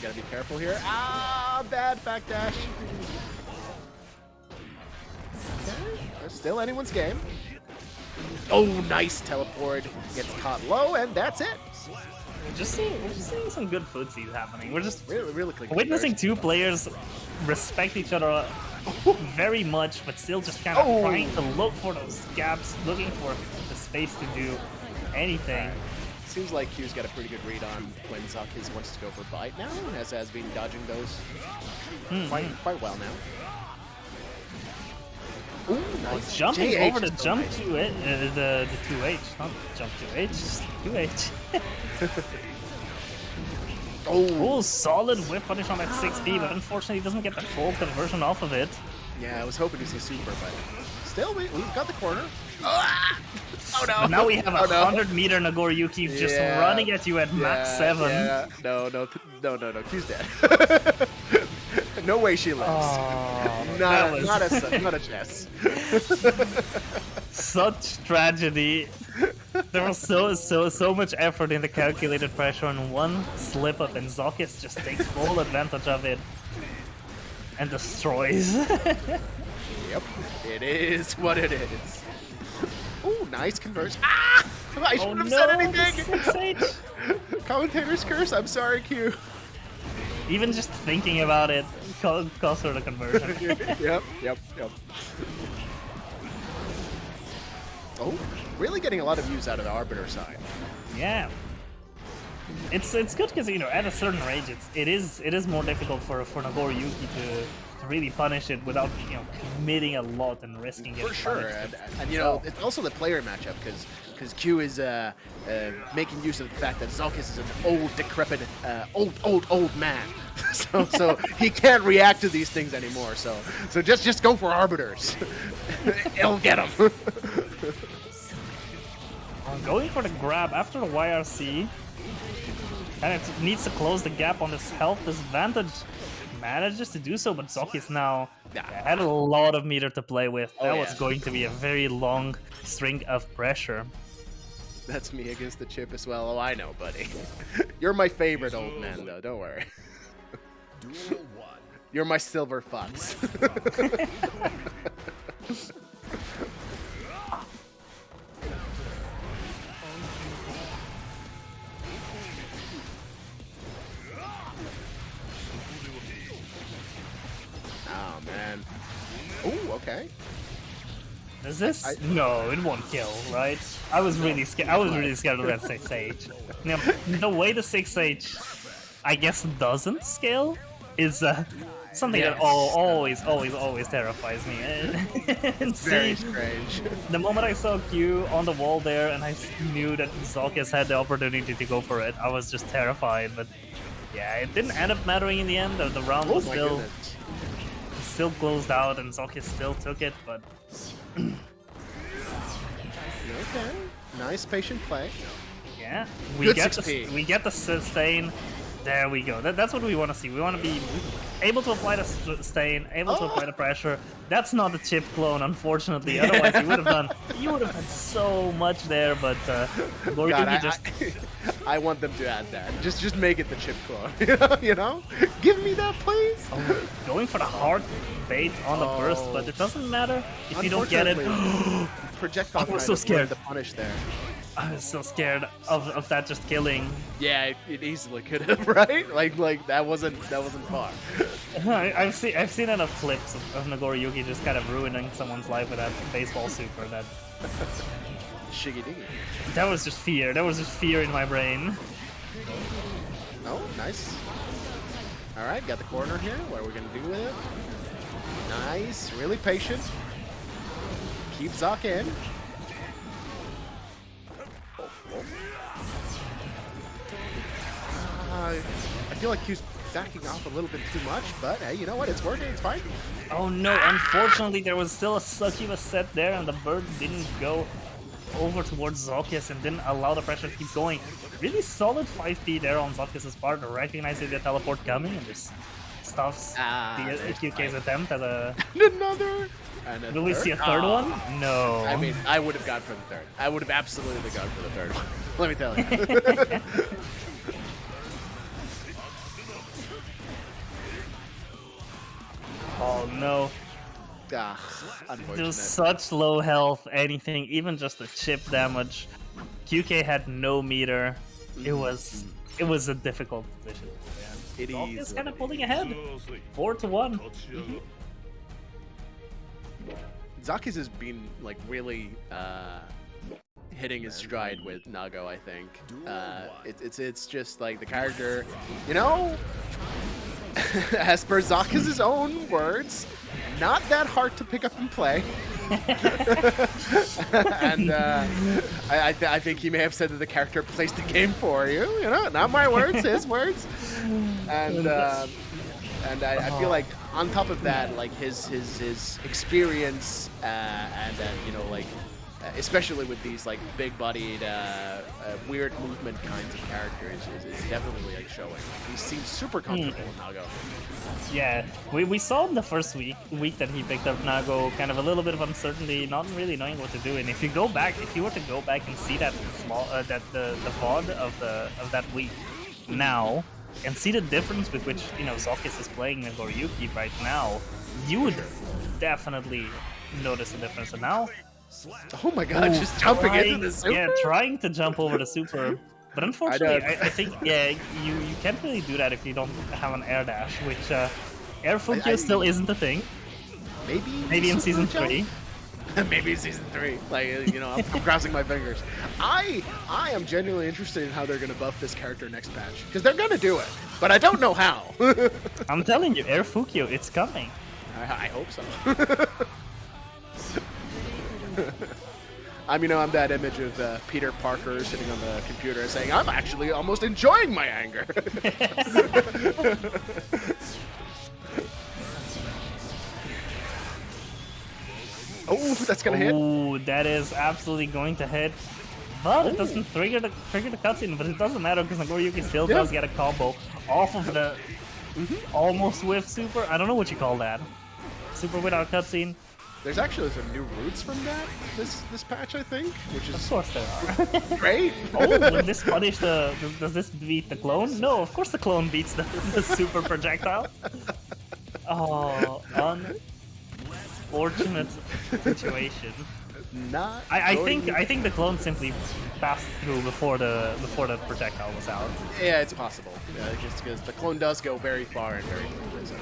gotta be careful here. Ah, bad backdash. Okay, there's still anyone's game. Oh, nice teleport. Gets caught low, and that's it. We're just seeing some good footsies happening. We're just Really clicking. witnessing two players respect each other very much, but still just kind of trying to look for those gaps, looking for the space to do anything. Seems like Q's got a pretty good read on when ZoKHiZ wants to go for bite now, and has been dodging those quite well now. Ooh, nice. Jumping JH over the is so jump nice. to it, the 2H, not jump 2H, just 2H. Oh, solid whip punish on that 6B, but unfortunately he doesn't get the full conversion off of it. Yeah, I was hoping to see super, but still, we've got the corner. Oh no! But now we have a 100-meter Nagoriyuki just running at you at max 7. Yeah. No, Q's dead. No way she lives. Oh, not a chess. Such tragedy. There was so much effort in the calculated pressure, and one slip up, and ZoKHiZ just takes full advantage of it and destroys. Yep, it is what it is. Ooh, nice conversion. Ah! I shouldn't have said anything. Commentators curse. I'm sorry, Q. Even just thinking about it cost her the conversion. Yep. Oh, really getting a lot of use out of the Arbiter side. Yeah. It's good because, you know, at a certain range it is more difficult for Nagoriyuki to really punish it without, you know, committing a lot and risking it. For sure, and you know, it's also the player matchup because Q is making use of the fact that ZoKHiZ is an old, decrepit, old man, so he can't react to these things anymore. So just go for Arbiters. It'll get him. Going for the grab after the YRC, and it needs to close the gap on this health disadvantage. Manages to do so, but ZoKHiZ now had a lot of meter to play with. That was going to be a very long string of pressure. That's me against the chip as well. Oh, I know, buddy. You're my favorite old man, though. Don't worry. You're my silver fox. Oh, man. Oh, okay. Is this? No, it won't kill, right? I was really scared. I was really scared of that 6H. Now, the way the 6H, I guess, doesn't scale is something that always terrifies me. It's very strange. The moment I saw Q on the wall there, and I knew that ZoKHiZ had the opportunity to go for it, I was just terrified. But yeah, it didn't end up mattering in the end. The round was still closed out, and ZoKHiZ still took it, but. Okay. Nice patient play. Yeah. We get the sustain. There we go. That's what we want to see. We want to be able to apply the sustain, able to apply the pressure. That's not the chip clone, unfortunately. Otherwise, you would have had so much there. But I want them to add that. Just make it the chip clone. You know? Give me that, please. Oh, going for the hard bait on the burst, but it doesn't matter if you don't get it. Projectile. I was so scared. The punish there. I was so scared of that just killing. Yeah, it easily could have, right? Like that wasn't far. I've seen enough clips of Nagoriyuki just kind of ruining someone's life with that baseball super. That Shiggy diggy. That was just fear. That was just fear in my brain. Oh, nice. All right, got the corner here. What are we gonna do with it? Nice, really patient. Keep Zoc in. I feel like Q's backing off a little bit too much, but hey, you know what? It's working. It's fine. Oh no! Unfortunately, there was still a Succuba set there, and the bird didn't go over towards ZoKHiZ and didn't allow the pressure to keep going. Really solid 5P there on ZoKHiZ's part, recognizing the teleport coming and just stuffs the kyuukei's attempt at a... Another! Will we see a third one? No. I mean, I would have gone for the third. I would have absolutely gone for the third one. Let me tell you. Oh no. Unfortunate. There was such low health, anything, even just the chip damage. kyuukei had no meter. It was a difficult position. It is kind of pulling ahead. 4-1. ZoKHiZ has been like really hitting his stride with Nago, I think. It's just like the character, you know, as per ZoKHiZ's own words, not that hard to pick up and play. And I think he may have said that the character plays the game for you. You know, not my words, his words. And I feel like on top of that, like his experience and you know, like especially with these like big-bodied, weird movement kinds of characters, is definitely like showing. He seems super comfortable with Nago. Yeah, we saw in the first week that he picked up Nago, kind of a little bit of uncertainty, not really knowing what to do. And if you go back, if you were to go back and see that the VOD of that week now, and see the difference with which, you know, ZoKHiZ is playing Nagoriyuki right now, you would definitely notice a difference. And now, oh my god, just jumping into the super? Yeah, trying to jump over the super. But unfortunately, I think, yeah, you can't really do that if you don't have an air dash, which Arefu still isn't a thing. Maybe in Season 3. Maybe in Season 3. Like, you know, I'm crossing my fingers. I am genuinely interested in how they're going to buff this character next patch. Because they're going to do it, but I don't know how. I'm telling you, Arefu, it's coming. I hope so. I'm that image of Peter Parker sitting on the computer saying, I'm actually almost enjoying my anger. Oh, that's gonna hit. Oh, that is absolutely going to hit. But it doesn't trigger the cutscene, but it doesn't matter because Nagoriyuki still does get a combo off of the almost whiff super. I don't know what you call that. Super without cutscene. There's actually some new roots from that this patch, I think, which is of course there are. Great. Oh, will this punish the? Does this beat the clone? No, of course the clone beats the super projectile. Oh, unfortunate situation. Not. I think the clone simply passed through before the projectile was out. Yeah, it's possible. Just because the clone does go very far and very quickly. So.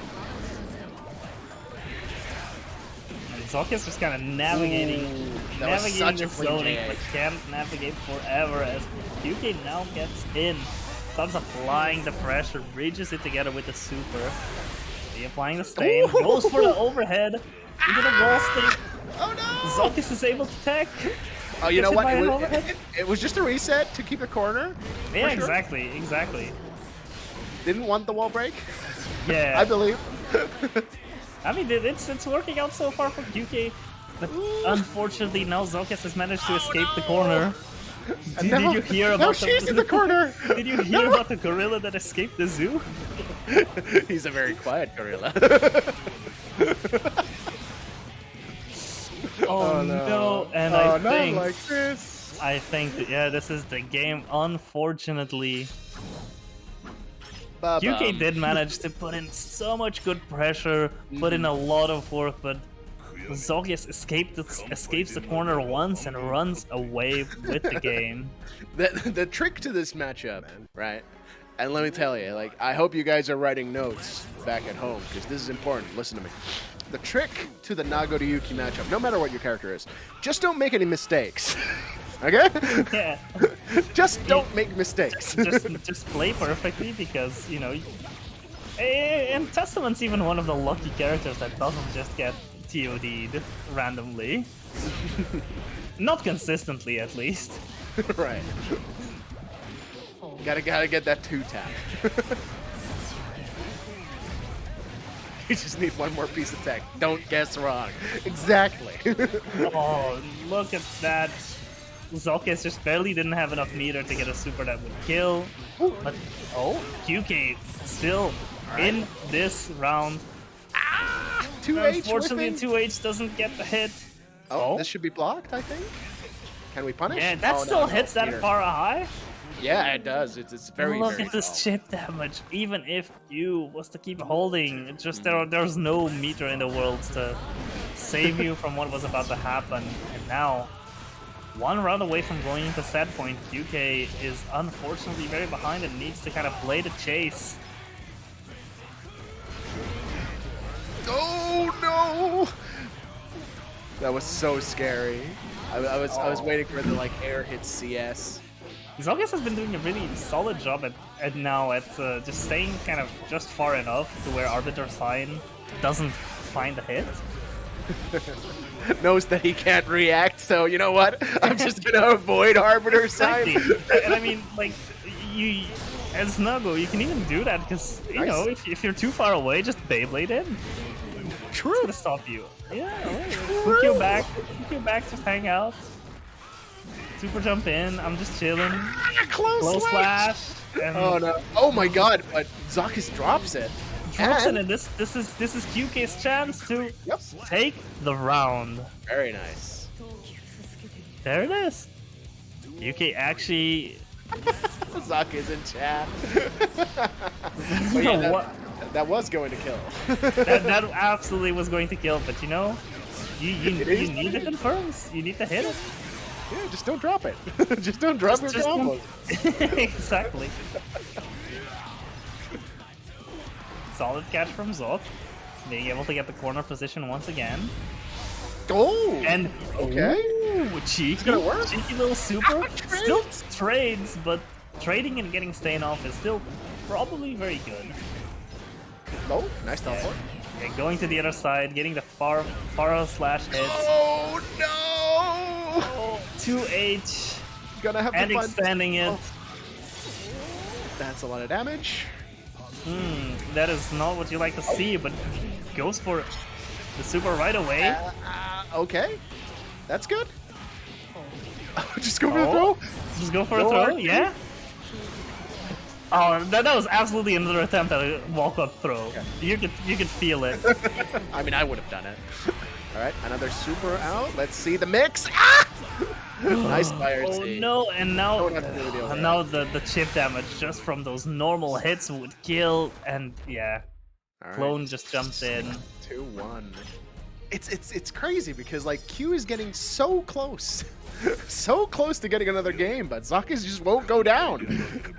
ZoKHiZ just kind of navigating this zoning, but can't navigate forever as kyuukei now gets in. Starts applying the pressure, bridges it together with the super. Applying the stain, goes for the overhead, into the wall stick. Oh no! ZoKHiZ is able to tech. Oh, you know what? It was just a reset to keep the corner. Yeah, exactly. Didn't want the wall break. Yeah. I believe. I mean, it's working out so far for kyuukei, but unfortunately now ZoKHiZ has managed to escape the corner. Did you hear about she's in the corner? Did you hear about the gorilla that escaped the zoo? He's a very quiet gorilla. Oh no! And I think not like this. I think that, yeah, this is the game. Unfortunately, kyuukei did manage to put in so much good pressure, put in a lot of work, but ZoKHiZ escapes the corner once and runs away with the game. The trick to this matchup, right? And let me tell you, like, I hope you guys are writing notes back at home, because this is important. Listen to me. The trick to the Nagoriyuki matchup, no matter what your character is, just don't make any mistakes. Okay? Yeah. Just don't make mistakes. just play perfectly, because, you know, and Testament's even one of the lucky characters that doesn't just get TOD'd randomly. Not consistently, at least. Right. Gotta get that 2-tap. You just need one more piece of tech. Don't guess wrong. Exactly. Oh, look at that. ZoKHiZ just barely didn't have enough meter to get a super that would kill. But, kyuukei still in this round. 2H. Unfortunately, 2H doesn't get the hit. Oh, this should be blocked, I think. Can we punish? Yeah, that still hits that far high. Yeah, it does. It's very, Look very at this chip damage. Even if you was to keep holding, it's just there's no meter in the world to save you from what was about to happen. And now, one round away from going into set point, kyuukei is unfortunately very behind and needs to kind of play the chase. Oh no! That was so scary. I was waiting for the like air hit CS. ZoKHiZ has been doing a really solid job at just staying kind of just far enough to where Arbiter Sign doesn't find a hit. Knows that he can't react, so you know what? I'm just gonna avoid Arbiter Sign. Exactly. And I mean, like, you as Snuggle, you can even do that because you know if you're too far away, just Beyblade in. True. It's gonna stop you. Yeah. Flick you back. Just hang out. Super jump in. I'm just chilling. Close slash. And oh no! Oh my God! But ZoKHiZ drops it. drops it, and this is kyuukei's chance to take the round. Very nice. There it is. kyuukei actually. ZoKHiZ in chat. That was going to kill. that absolutely was going to kill, but you know, you need the confirms. You need to hit it. Yeah, just don't drop it. Just don't drop your combos. Exactly. Solid catch from Zok. Being able to get the corner position once again. Oh! And okay. Ooh, cheeky. Gonna work. Cheeky little super. Still trades, but trading and getting Stain off is still probably very good. Oh, nice teleport. Yeah, going to the other side, getting the far slash hits. Oh no! 2H. Gonna have and to find extending it. That's a lot of damage. That is not what you like to see, but goes for the super right away. Okay, that's good. Just go for the throw. Just go for a throw, yeah. Oh, that was absolutely another attempt at a walk-up throw. Okay. You could feel it. I mean, I would have done it. All right, another super out. Let's see the mix. Ah! Nice fire. Oh no! And now, the chip damage just from those normal hits would kill. And yeah, Clone just jumps in. 2-1. It's crazy because like Q is getting so close. So close to getting another game, but ZoKHiZ just won't go down.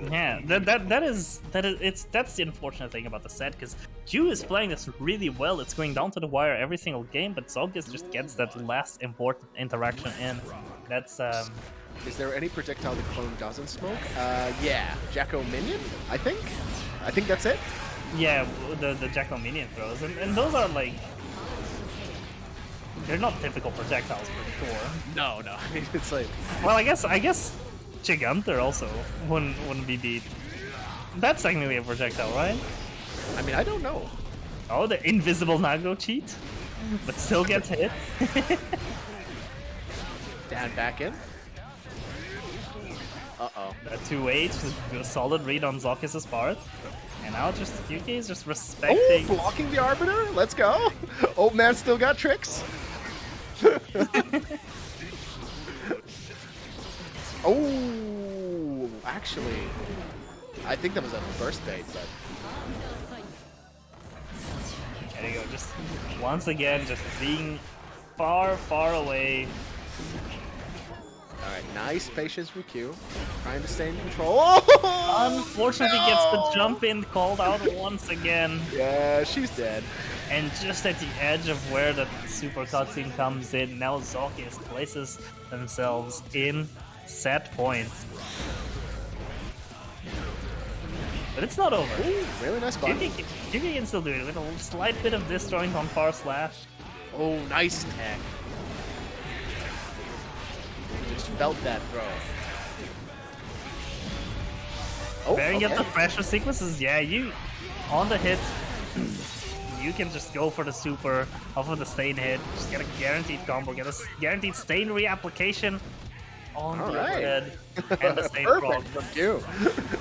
Yeah, that's the unfortunate thing about the set, because Q is playing this really well. It's going down to the wire every single game, but ZoKHiZ just gets that last important interaction in. That's Is there any projectile the Clone doesn't smoke? Yeah, Jacko Minion. I think that's it. Yeah, the Jacko Minion throws, and those are like. They're not typical projectiles for sure. No. I mean, it's like. Well, I guess Giganther also wouldn't be beat. That's technically a projectile, right? I mean, I don't know. Oh, the invisible Nago cheat, but still gets hit. Down back in. Uh-oh. A 2H, a solid read on ZoKHiZ's part. And now just kyuukei is just respecting. Oh, blocking the Arbiter. Let's go. Old man still got tricks. Oh, actually, I think that was a burst bait, but. There you go. Just once again, just being far away. Alright, nice patience from Q. Trying to stay in control. Oh, unfortunately gets the jump in called out once again. Yeah, she's dead. And just at the edge of where the super cutscene comes in, now ZoKHiZ places themselves in set point. But it's not over. Ooh, really nice button. kyuukei can still do it with a slight bit of disjoint on far slash. Oh, nice tech. Just felt that throw. Oh, Bearing up the pressure sequences, yeah, you on the hit, you can just go for the super off of the stain hit, just get a guaranteed combo, get a guaranteed stain reapplication on the overhead and the stain proc. From you.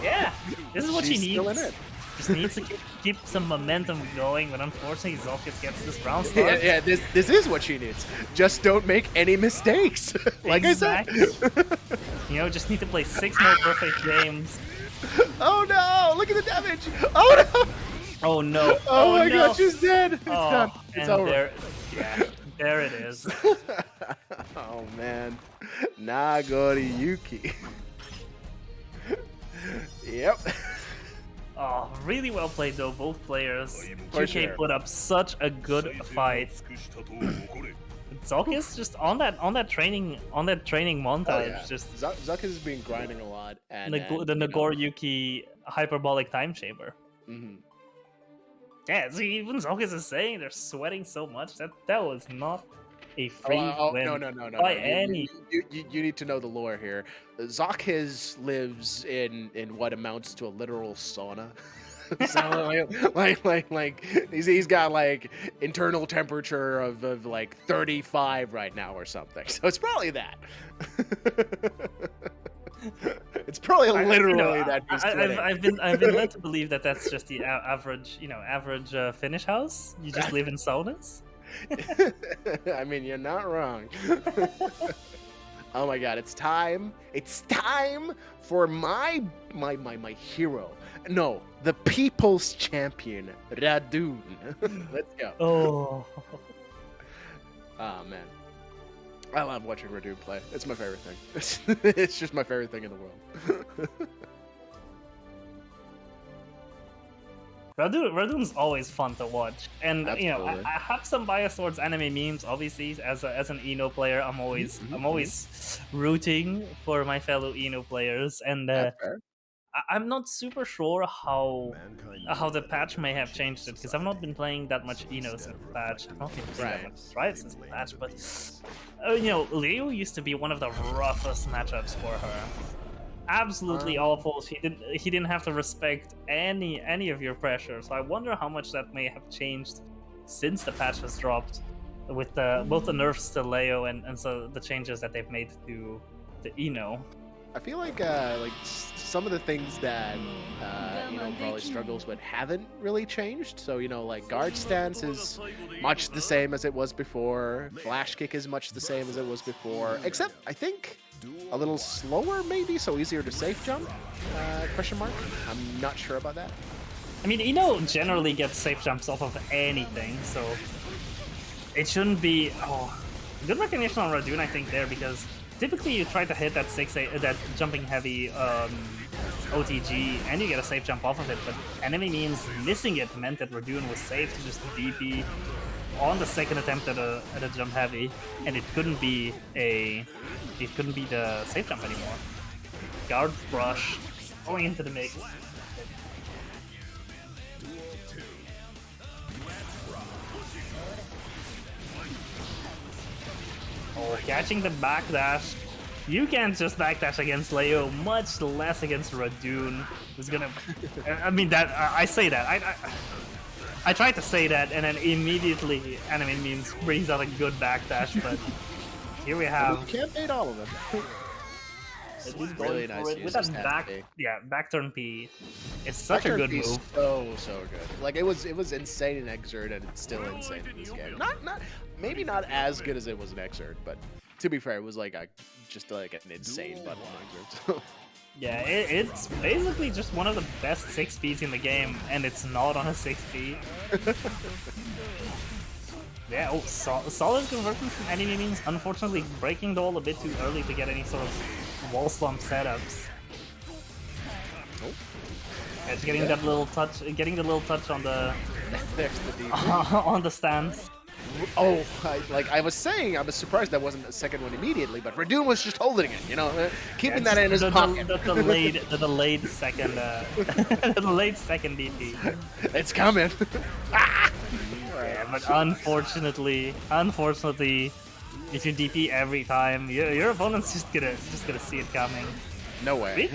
Yeah, this is what she needs. Still in it. Just needs to keep some momentum going, but unfortunately ZoKHiZ gets this round start. Yeah, this is what she needs. Just don't make any mistakes. Like exactly. I said. You know, just need to play 6 more perfect games. Oh no! Look at the damage! Oh no! Oh no! Oh my no. god, she's dead! It's done. It's over. There it is. Oh man. Nagoriyuki. Yep. Oh, really well played though, both players. For kyuukei sure. put up such a good fight. ZoKHiZ just on that training montage, just ZoKHiZ has been grinding a lot, and the Nagoriyuki hyperbolic time chamber. Yeah, see, even ZoKHiZ is saying they're sweating so much that was not a free win No. by any. You need to know the lore here. ZoKHiZ lives in what amounts to a literal sauna. So like he's got like internal temperature of like 35 right now or something. So it's probably that. It's probably literally that. I've been led to believe that that's just the average finish house. You just live in saunas. I mean, you're not wrong. Oh my god, it's time. It's time for my hero. No, the people's champion, Radune. Let's go. Oh. Oh man. I love watching Radune play. It's my favorite thing. It's just my favorite thing in the world. Radune's always fun to watch, and Absolutely. you know I have some bias towards anime memes. Obviously, as an Ino player, I'm always rooting for my fellow Ino players, and I'm not super sure how the patch may have changed it, because I've not been playing that much Ino since the patch. I've not been playing that much Stride since the patch, but you know, Leo used to be one of the roughest matchups for her. Absolutely awful. He didn't have to respect any of your pressure. So I wonder how much that may have changed since the patch has dropped, with both the nerfs to Leo and so the changes that they've made to Ino. I feel like some of the things that probably struggles with haven't really changed. So like guard stance is much the same as it was before. Flash kick is much the same as it was before, except I think a little slower maybe, so easier to safe jump? Question mark. I'm not sure about that. I mean, Ino generally gets safe jumps off of anything, so it shouldn't be. Oh, good recognition on Radune, I think, there, because typically you try to hit that that jumping heavy OTG and you get a safe jump off of it, but enemy means missing it meant that Radune was safe to just DP on the second attempt at a jump heavy, and it couldn't be the safe jump anymore. Guard brush going into the mix. Oh, catching the backdash. You can't just backdash against Leo, much less against Radune, who's gonna. I mean, that I say that. I tried to say that, and then immediately anime memes brings out a good backdash, but here we have. You can't beat all of them. It's really nice with that back turn P. It's such a good move. So good. Like it was insane in Exert, and it's still insane in this game. Maybe not as good as it was in Exert, but to be fair, it was like just like an insane button in Exert. Yeah, it's basically just one of the best 6Ps in the game, and it's not on a 6P. Yeah, solid conversion from enemy means, unfortunately breaking the wall a bit too early to get any sort of wall slump setups. It's getting that little touch, on the There's the DP. on the stance. Oh, I was saying, I was surprised that wasn't a second one immediately, but Radune was just holding it, keeping that in his pocket. The delayed second, the delayed second DP. It's coming. Yeah, but unfortunately, if you DP every time, your opponent's just gonna see it coming. No way.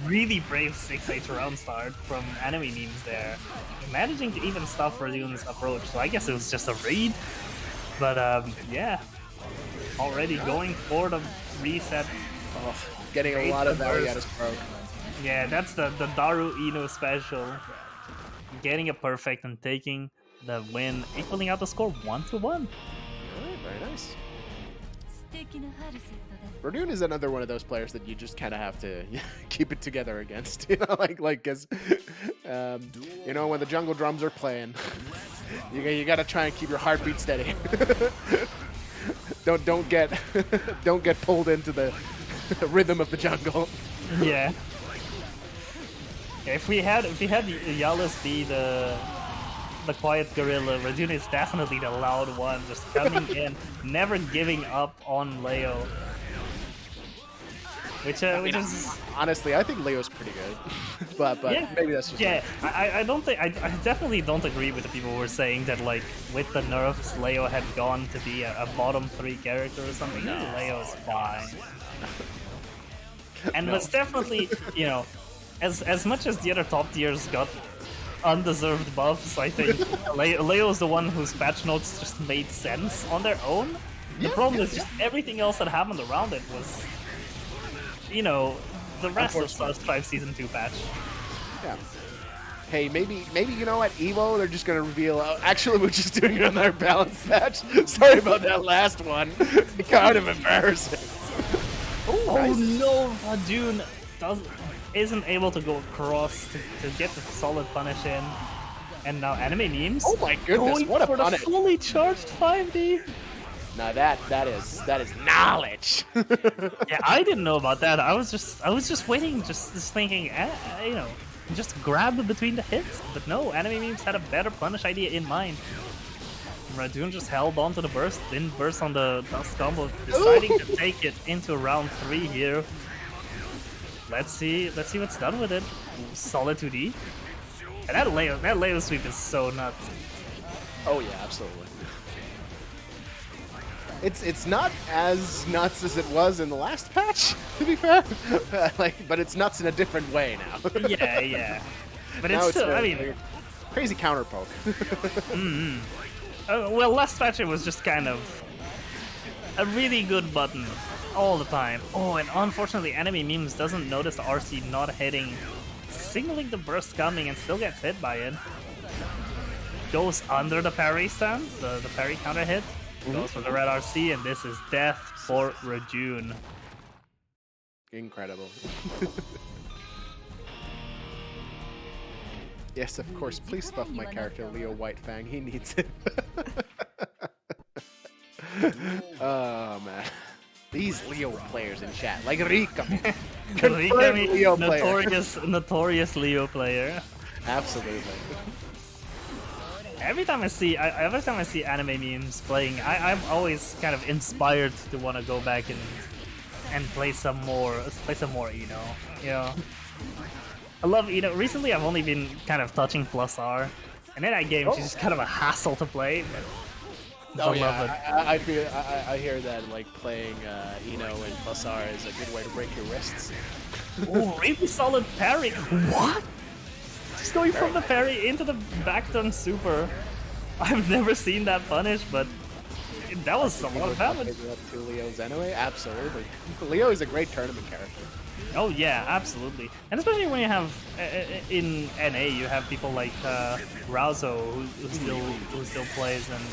Really brave 6-8 round start from enemy memes there. Managing to even stop Radune's approach, so I guess it was just a read. But yeah, already going for the reset. Oh, getting a lot of value out of his pro. Yeah, that's the Daru Ino special. Getting a perfect and taking the win, equaling out the score 1-1. Alright, very nice. Radune is another one of those players that you just kind of have to keep it together against, because when the jungle drums are playing, you got to try and keep your heartbeat steady. don't get pulled into the rhythm of the jungle. Yeah. If we had Jalis be the quiet gorilla, Radune is definitely the loud one, just coming in, never giving up on Leo. which is honestly, I think Leo's pretty good, but yeah, maybe that's just yeah. I don't think I definitely don't agree with the people who were saying that like with the nerfs Leo had gone to be a bottom 3 character or something. No. Leo's fine, and was definitely as much as the other top tiers got undeserved buffs, I think Leo's the one whose patch notes just made sense on their own. The problem is just everything else that happened around it was, the rest of Stars 5 Season 2 patch. Yeah. Hey, maybe you know what, Evo, they're just gonna reveal. Actually, we're just doing another balance patch. Sorry about that last one. Kind of embarrassing. Oh nice. No, Radune isn't able to go across to get the solid punish in, and now anime memes. Oh my goodness! Going what a for punish! The fully charged 5D. Now that is knowledge. Yeah, I didn't know about that. I was just waiting, just thinking, just grab between the hits. But no, anime memes had a better punish idea in mind. Radune just held on to the burst, didn't burst on the dust combo, deciding to take it into round 3 here. Let's see what's done with it. Solid 2D. And that Leo sweep is so nuts. Oh yeah, absolutely. It's not as nuts as it was in the last patch, to be fair. But it's nuts in a different way now. Yeah. But it's still, crazy counter poke. Well, last patch it was just kind of a really good button all the time. Oh, and unfortunately, enemy memes doesn't notice the RC not hitting, signaling the burst coming, and still gets hit by it. Goes under the parry stand, the parry counter hit. Goes for the red RC, and this is death for Radune. Incredible. Yes, of course. Please buff my character, Leo Whitefang. He needs it. Oh man, these Leo players in chat, like Rygand. Rygand, notorious Leo player. Absolutely. Every time I see anime memes playing, I'm always kind of inspired to want to go back and play some more, I love, recently I've only been kind of touching Plus R, and then that game is just kind of a hassle to play. But I love it. I hear that like playing and Plus R is a good way to break your wrists. Oh, really solid parry. What? Just going from the parry into the back turn super. I've never seen that punish, but that was a lot of damage. To Leo's anyway, absolutely. Leo is a great tournament character. Oh yeah, absolutely. And especially when you have in NA, you have people like Rauzo who still plays, and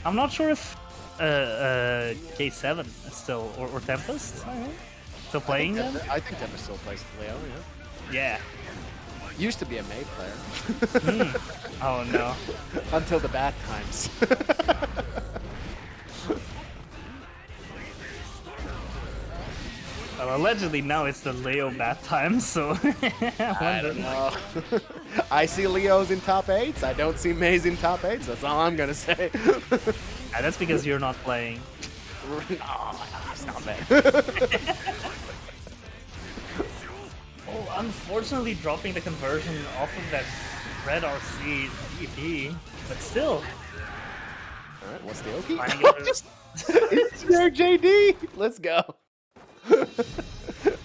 I'm not sure if K7 is still or Tempest still playing them. I think Tempest still plays Leo. Yeah. Used to be a May player. Oh no. Until the bad times. Well, allegedly now it's the Leo bad times, so I don't know. I see Leos in top 8s. I don't see Mays in top 8s. That's all I'm gonna say. That's because you're not playing. Stop it. Oh, unfortunately dropping the conversion off of that red RC EP, but still. Alright, what's the Oki? It's your JD! Let's go.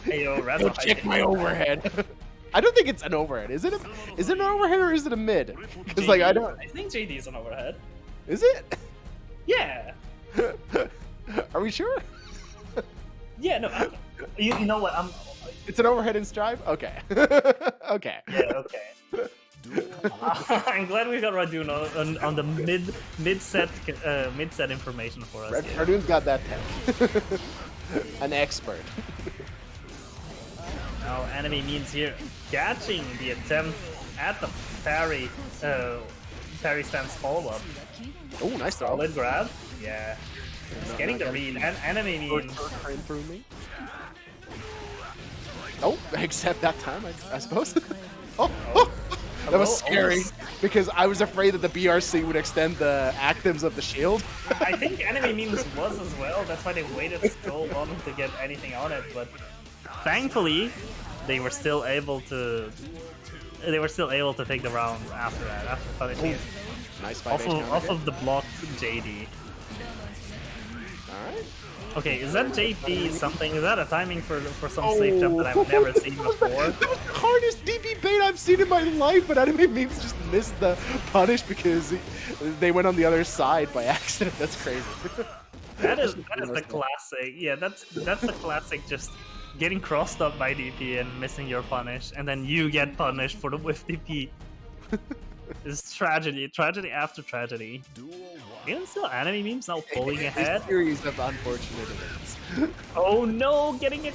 Hey yo, Go check my overhead. I don't think it's an overhead. Is it an overhead or is it a mid? Because like I think JD is an overhead. Is it? Yeah. Are we sure? Yeah, no. You know what? It's an overhead in Strive? Okay. Okay. Yeah, okay. I'm glad we got Radune on the mid-set information for us. Radune's got that 10. An expert. Now enemy means here catching the attempt at the parry stance follow-up. Oh, nice throw. Solid grab. Yeah. Just getting the read. And enemy means oh, except that time, I suppose. Oh, that was scary. because I was afraid that the BRC would extend the actives of the shield. I think enemy memes was as well. That's why they waited so long to get anything on it. But thankfully, they were still able to. They were still able to take the round after that. After punishing it Nice off of the blocked JD. All right. Okay, is that JP something? Is that a timing for some safe jump that I've never seen before? That was the hardest DP bait I've seen in my life, but anime memes just missed the punish because they went on the other side by accident. That's crazy. That is the classic. Yeah, that's the classic. Just getting crossed up by DP and missing your punish, and then you get punished for the whiff DP. It's tragedy after tragedy. Even still, anime memes now pulling ahead. A series of unfortunate events. Oh no, getting a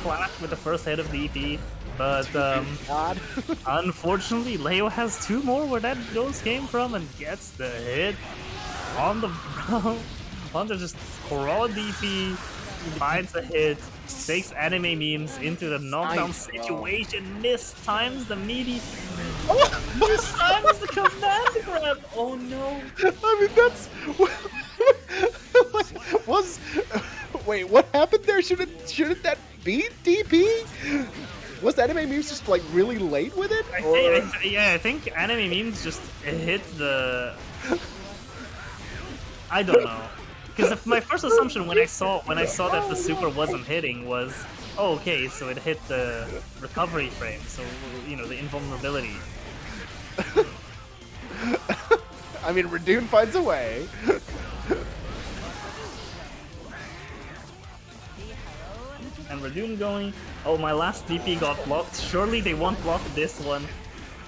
clash with the first hit of DP, but unfortunately, Leo has 2 more where that ghost came from and gets the hit on the ground. Hunter just raw DP, finds a hit, takes anime memes into the knockdown situation, mistimes the meaty, mistimes the command grab. Oh no! I mean that's wait, what happened there? Shouldn't that be DP? Was anime memes just like really late with it? I think anime memes just hit the. I don't know. Because my first assumption when I saw that the super wasn't hitting was, oh, okay, so it hit the recovery frame, so you know the invulnerability. I mean, Radune finds a way. And Radune going, oh, my last DP got blocked. Surely they won't block this one.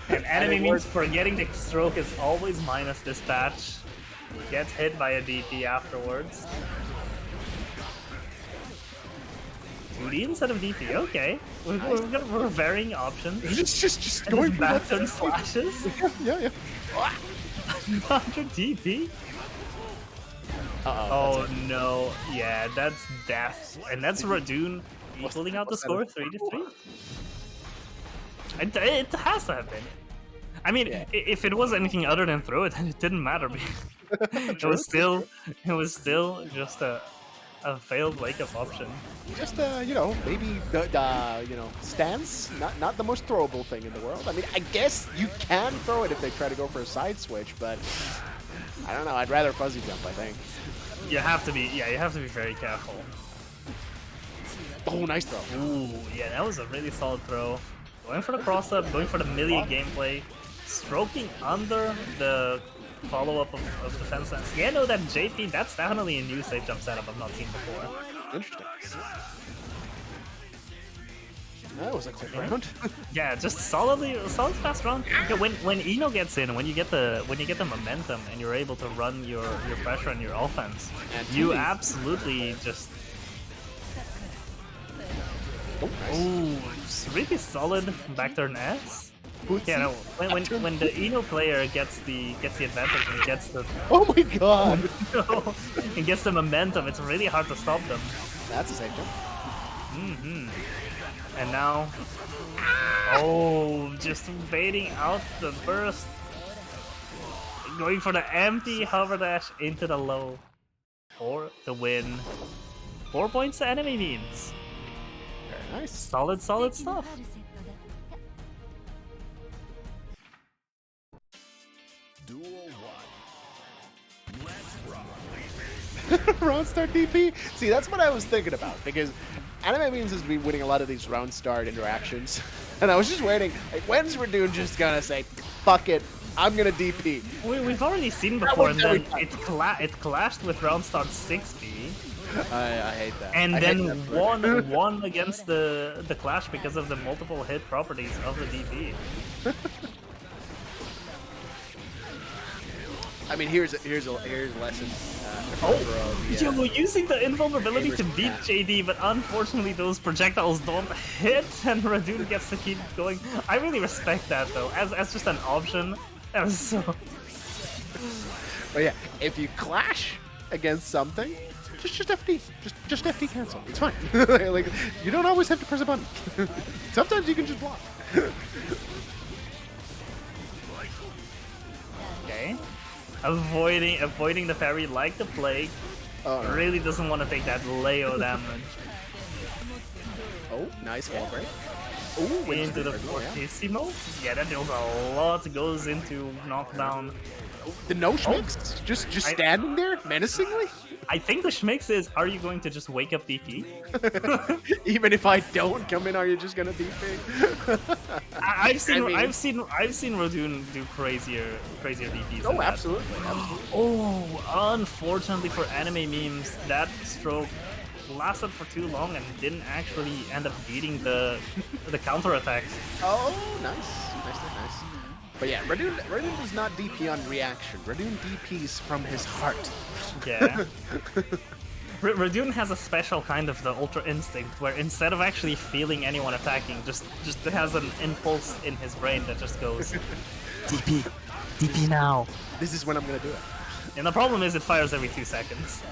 And anime means forgetting the stroke is always minus dispatch. Gets hit by a DP afterwards. 2D instead of DP, okay. We're varying options. Just going for back turn slashes. Yeah. 100 DP? Oh no, yeah, that's death. And that's Radune equaling out the score 3-3. It has to have been. I mean, if it was anything other than throw it, then it didn't matter. It was still just a failed wake up option. Just maybe stance, not the most throwable thing in the world. I mean, I guess you can throw it if they try to go for a side switch, but I don't know. I'd rather fuzzy jump, I think. You have to be very careful. Oh, nice throw. Ooh, yeah, that was a really solid throw. Going for the cross up, going for the melee gameplay, stroking under the follow-up of defense stance. Yeah, no, that JP, that's definitely a new safe jump setup I've not seen before. Interesting. That was a quick round. Yeah, just solid fast round. Yeah, when Eno gets in, when you get the momentum and you're able to run your pressure and your offense, you absolutely just. Ooh, it's really solid back turn S. Yeah, no, when the Eno player gets the advantage and gets the oh my god, no, and gets the momentum, it's really hard to stop them. That's a safe jump. And now, oh, just baiting out the burst, going for the empty hover dash into the low for the win. 4 points to enemy memes. Very nice. Solid stuff. Round start DP? See, that's what I was thinking about, because anime memes has been winning a lot of these round start interactions. And I was just waiting, like, when's Radune just gonna say, fuck it, I'm gonna DP? We've already seen before, and then it clashed with round start 6B. I hate that. And then won against the clash because of the multiple hit properties of the DP. I mean, here's a lesson. You're using the invulnerability to beat JD, but unfortunately those projectiles don't hit, and Radune gets to keep going. I really respect that though, as just an option. That was so. But yeah, if you clash against something, just FD, just FD cancel. It's fine. Like, you don't always have to press a button. Sometimes you can just block. avoiding the parry like the plague. Oh, no. Really doesn't want to take that Leo damage. Oh, nice wall break. Ooh, Into the Fortissimo. Yeah, that deals a lot. Goes into knockdown. The no schmicks just standing there menacingly. I think the schmicks is, are you going to just wake up DP? Even if I don't come in, are you just gonna DP? I've seen Radune do crazier DPs. Oh, absolutely. Oh, unfortunately for anime memes, that stroke lasted for too long and didn't actually end up beating the counter attacks. Oh, nice. But yeah, Radune does not DP on reaction. Radune DPs from his heart. Yeah. Radune has a special kind of the Ultra Instinct, where instead of actually feeling anyone attacking, just has an impulse in his brain that just goes, DP now. This is when I'm gonna do it. And the problem is it fires every 2 seconds.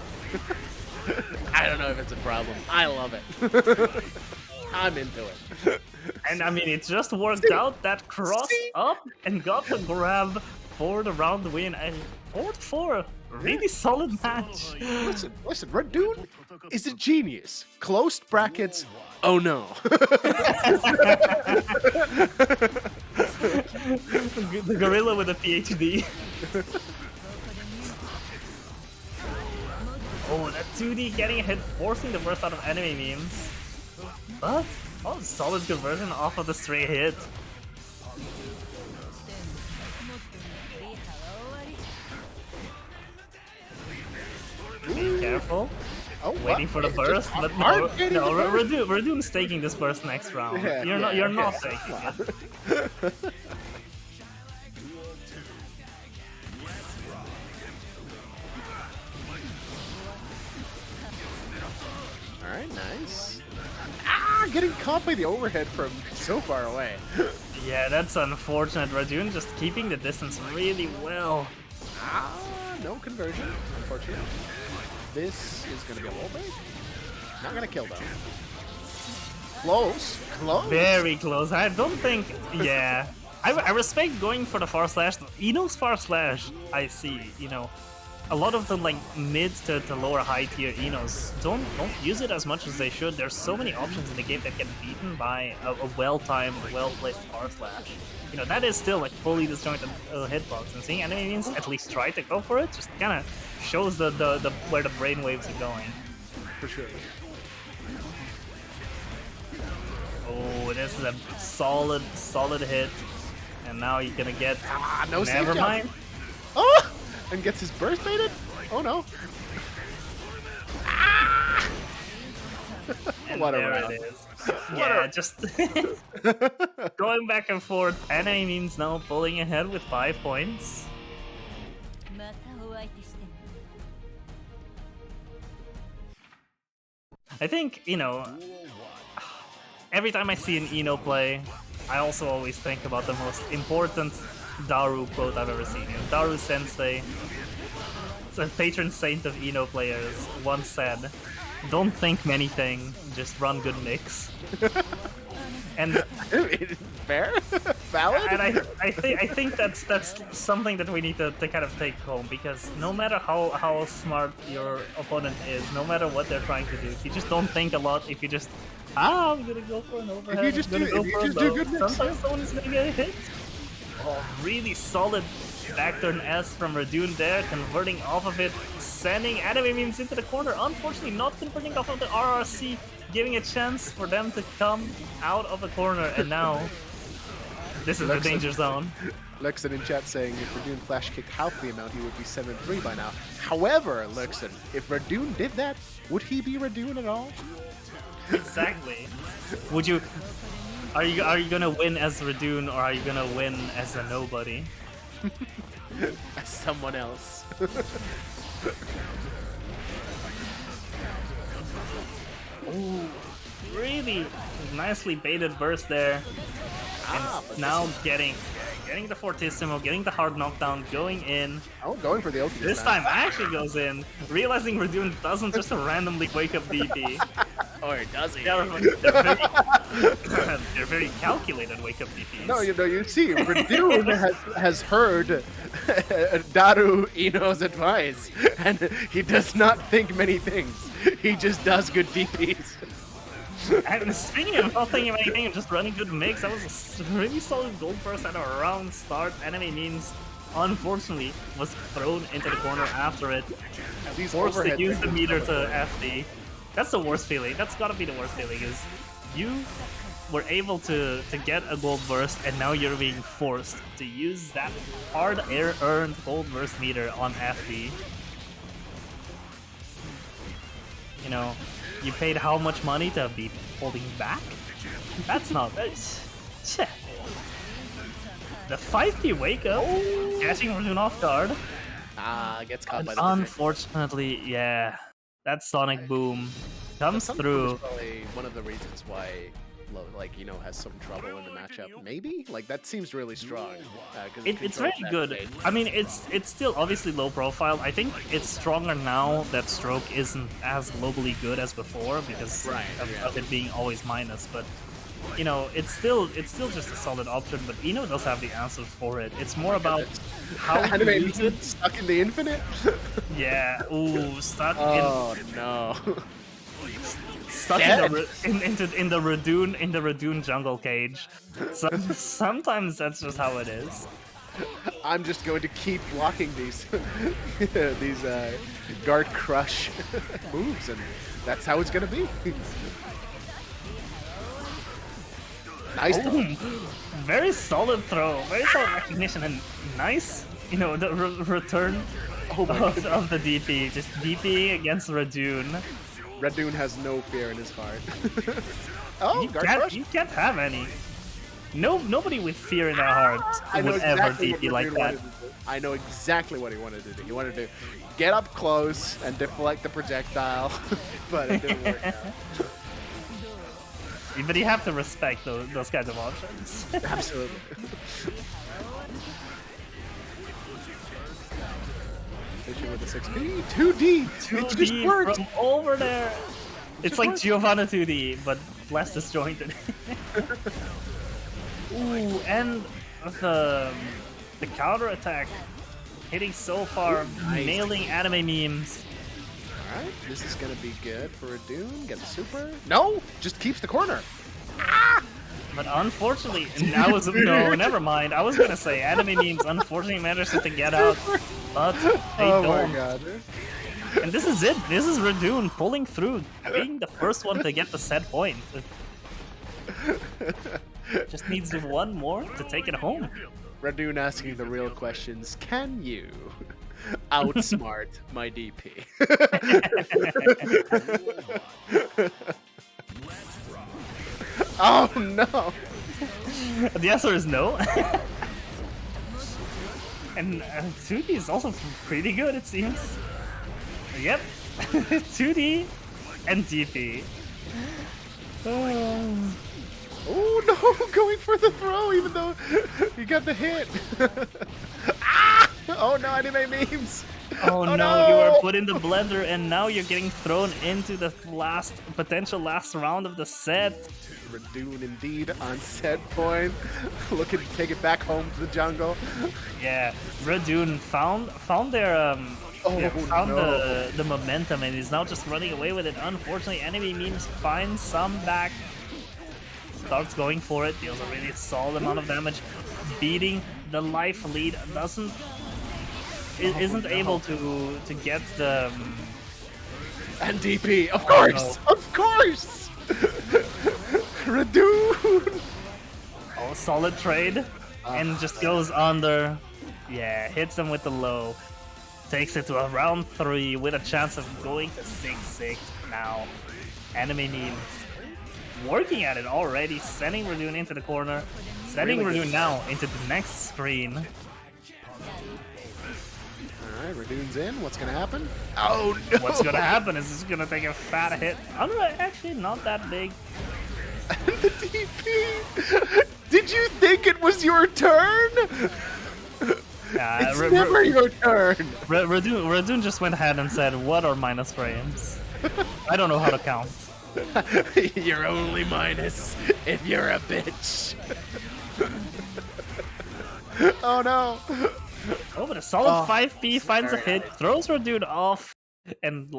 I don't know if it's a problem. I love it. I'm into it. And I mean, it just worked out. That crossed up and got the grab for the round win. And 4-4, really solid match. Listen, Radune is a genius. Closed brackets. Oh no. The gorilla with a PhD. Oh, that 2D getting a hit, forcing the burst out of enemy memes. But, oh, solid conversion off of the stray hit. Be careful. Oh, Waiting for the burst, but no, Radune's taking this burst next round. Yeah, You're not taking it. Alright, nice. Ah, getting caught by the overhead from so far away. Yeah, that's unfortunate. Radune just keeping the distance really well. Ah, no conversion, unfortunately. This is gonna be a wall break. Not gonna kill though. Close. Very close. I don't think. Yeah, I respect going for the far slash. Ino's far slash. I see. A lot of the mid to lower high tier Inos don't use it as much as they should. There's so many options in the game that get beaten by a well-timed, well-placed far slash. That is still fully disjointed hitbox, and seeing enemy means at least try to go for it just kind of shows the where the brainwaves are going. For sure. Oh, this is a solid hit, and now you're gonna get. No. Never mind. Oh, and gets his burst baited. Oh no. Ah! And What a there round. it is. Yeah, just going back and forth. Anime means now pulling ahead with 5 points. I think, every time I see an Ino play, I also always think about the most important Daru quote I've ever seen. Daru Sensei, the patron saint of Ino players, once said, "Don't think many things, just run good mix." And fair, valid. And I think that's something that we need to kind of take home, because no matter how smart your opponent is, no matter what they're trying to do, if you just don't think a lot, if you just I'm gonna go for an overhead, If you just do good mix, sometimes someone is gonna get hit. Oh, really solid backturn S from Radune there, converting off of it, sending enemy memes into the corner. Unfortunately, not converting off of the RRC, giving a chance for them to come out of the corner, and now this is the danger zone. Loekkson in chat saying if Radune flash kicked half the amount, he would be 7-3 by now. However, Loekkson, if Radune did that, would he be Radune at all? Exactly. Would you? Are you gonna win as Radune, or are you gonna win as a nobody? As someone else. Ooh, really nicely baited burst there. And now getting the Fortissimo, getting the hard knockdown, going in. Oh, going for the ulti This time actually goes in, realizing Radune doesn't just randomly wake up DP. Or does he? They're very calculated wake-up DPs. No, you see, Radune has heard Daru Ino's advice, and he does not think many things. He just does good DPs. And speaking of not thinking of anything and just running good mix, that was a really solid gold burst at a round start. Enemy means, unfortunately, was thrown into the corner after it. Forced to use the meter to FD. That's the worst feeling. That's gotta be the worst feeling, is you were able to get a gold burst and now you're being forced to use that hard-earned gold burst meter on FD. You know, you paid how much money to be holding back? That's not... Shit. The 5P wake up, catching Radune off guard. Gets caught by the Unfortunately, yeah. That Sonic Boom comes through. Probably one of the reasons why, has some trouble in the matchup. Maybe? Like, that seems really strong. It's very good. I mean, it's still obviously low profile. I think it's stronger now that Stroke isn't as globally good as before because of it being always minus. But you know, it's still just a solid option. But Ino does have the answers for it. It's more about how you use it. Stuck in the infinite. Yeah. Ooh, stuck. Oh no. Stuck in the Radune jungle cage. Sometimes that's just how it is. I'm just going to keep blocking these guard crush moves, and that's how it's gonna be. Nice. Very solid throw, very solid recognition, and nice. You know, the return of the DP, just DP against Radune. Radune has no fear in his heart. You can't have any. Nobody with fear in their heart would ever DP like that. I know exactly what he wanted to do. He wanted to get up close and deflect the projectile, but it didn't work out. But you have to respect those kinds of options. Absolutely. Fishing with the 6P, 2D, 2D it just worked from over there. It's like Giovanna 2D, but less disjointed. Ooh, and the counter attack hitting so far, nailing anime memes. Alright, this is gonna be good for Radune. Get the super. No! Just keeps the corner. But unfortunately, no, never mind. I was gonna say anime memes unfortunately manages to get out, but they don't. My god. And this is it. This is Radune pulling through, being the first one to get the set point. Just needs one more to take it home. Radune asking the real questions. Can you outsmart my DP? Oh no! The answer is no. And 2D is also pretty good, it seems. Yep, 2D and DP. Oh no! Going for the throw, even though he got the hit. Ah! Oh no! Anime memes. Oh no! You were put in the blender, and now you're getting thrown into the potential last round of the set. Radune indeed on set point, looking to take it back home to the jungle. Yeah, Radune found their the momentum and is now just running away with it. Unfortunately, enemy memes finds some back. Starts going for it, deals a really solid amount of damage, beating the life lead. Isn't able to get the and DP, of course, of course. Radune. Oh, solid trade, and just goes under. Yeah, hits him with the low. Takes it to a round 3 with a chance of going to 6-6 now. Enemy memes working at it already, sending Radune into the corner, sending Radune now into the next screen. Alright, Radune's in. What's gonna happen? Oh no! What's gonna happen is it's gonna take a fat hit. Actually, not that big. The DP! Did you think it was your turn? It's never your turn! Radune just went ahead and said, what are minus frames? I don't know how to count. You're only minus if you're a bitch. Oh no! Oh, but a solid Oh, 5B finds a very hit, throws Radune off, and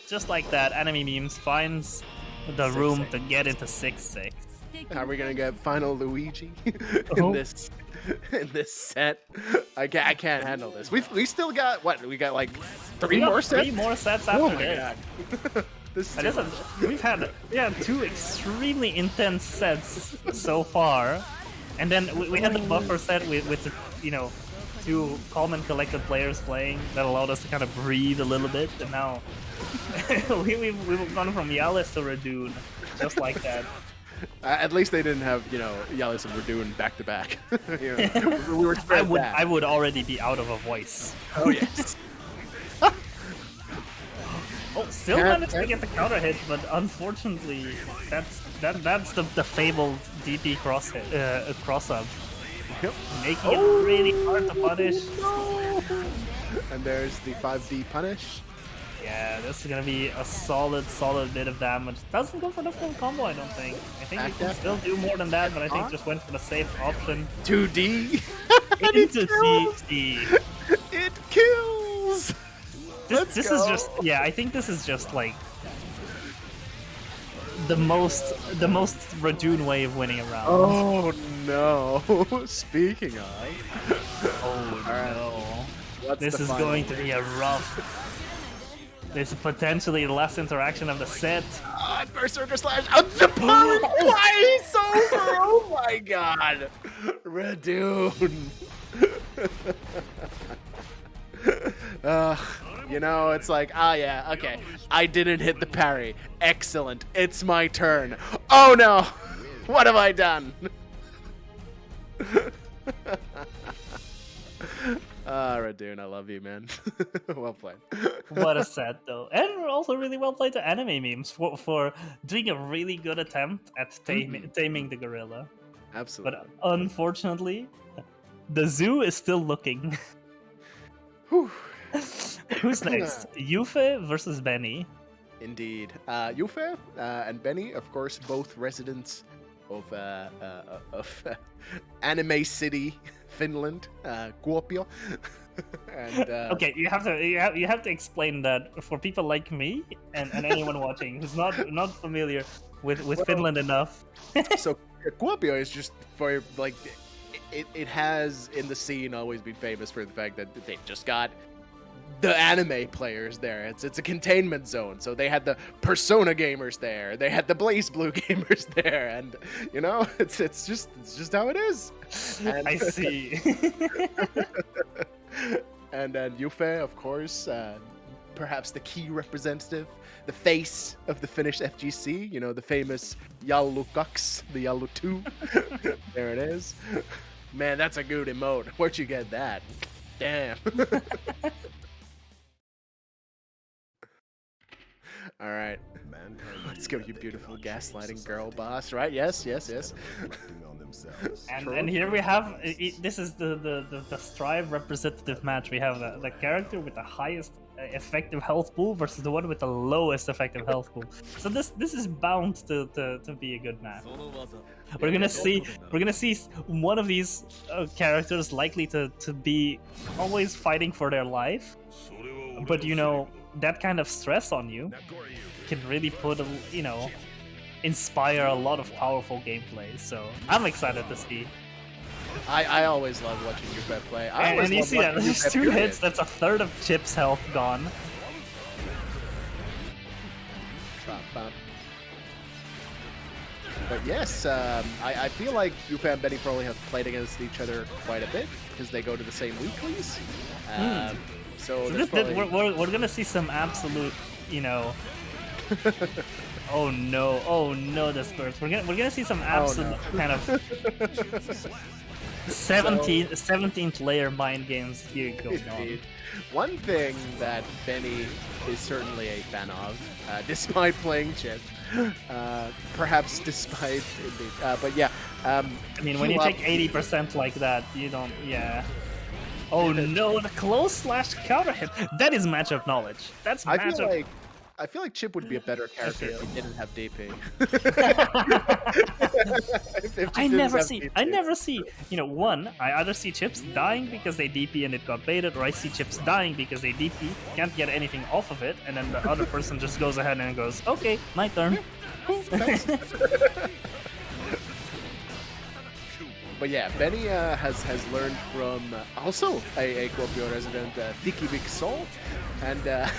just like that, Enemy Memes finds the 6-6. room to get into 6-6. Are we gonna get final Luigi in Oh. this set? I can't handle this. We still got what? We got like three We got more sets. 3 more sets after Oh my this. god! This And is this we've had 2 extremely intense sets so far, and then we had the buffer set with you know, 2 calm and collected players playing that allowed us to kind of breathe a little bit, and now we've gone from Jalis to Radune just like that. At least they didn't have, you know, Jalis and Radune back to back. You know, we were I would already be out of a voice. Oh yes. Oh, still managed to get the counter hit, but unfortunately, that's the fabled DP cross up, Yep. making it really hard to punish. No. And there's the 5D punish. Yeah, this is gonna be a solid bit of damage. Doesn't go for the full combo, I don't think. I think you can still do more than that, but I think just went for the safe option. 2D. Into TT. It kills. This is just, yeah, I think this is just like the most Radune way of winning a round. Oh no! Speaking of, Oh no! what's This the is final? going to be a rough. There's potentially the last interaction of the set. Berserker slash the power twice over. Oh my god, Radune. You know, it's like, yeah, okay. I didn't hit the parry. Excellent. It's my turn. Oh no! What have I done? Radune, I love you, man. Well played. What a set, though. And also really well played to Anime Memes for doing a really good attempt at taming the gorilla. Absolutely. But unfortunately, the zoo is still looking. Whew. Who's next? Jufee versus Benny. Indeed. Jufee and Benny, of course, both residents of Anime City, Finland, Kuopio. And, Okay, you have to explain that for people like me and anyone watching who's not familiar with Finland enough. So Kuopio is just for like it has in the scene always been famous for the fact that they've just got the anime players there. It's a containment zone. So they had the Persona gamers there. They had the Blaze Blue gamers there, and you know, it's just how it is. And, I see. And then Jufee, of course, perhaps the key representative, the face of the Finnish FGC. You know, the famous Lerkuss, the Jallu 2. There it is. Man, that's a good emote. Where'd you get that? Damn. All right. Let's go, you beautiful gaslighting girl boss, right? Yes. And here we have, this is the Strive representative match. We have the character with the highest effective health pool versus the one with the lowest effective health pool. So this is bound to be a good match. We're gonna see one of these characters likely to be always fighting for their life, but you know, that kind of stress on you can really inspire a lot of powerful gameplay. So I'm excited to see. I always love watching Jufee play. And you see that there's 2 hits. That's a third of Chip's health gone. But yes, I feel like Jufee and Benny probably have played against each other quite a bit because they go to the same weeklies. So we're gonna see some absolute, you know. Oh no, the Spurs. We're gonna see some absolute kind of 17th layer mind games here going on. One thing that Benny is certainly a fan of, despite playing Chip, perhaps despite, but yeah. I mean, when you take 80% like that, you don't, yeah. Oh no, the close slash counter hit. That is matchup knowledge. That's matchup. I feel like Chip would be a better character if he didn't have DP. I never see. You know, I either see Chips dying because they DP and it got baited, or I see Chips dying because they DP, can't get anything off of it, and then the other person just goes ahead and goes, okay, my turn. Cool, thanks. But yeah, Benny has learned from also a Kuopio resident, Tiki Big Soul, and that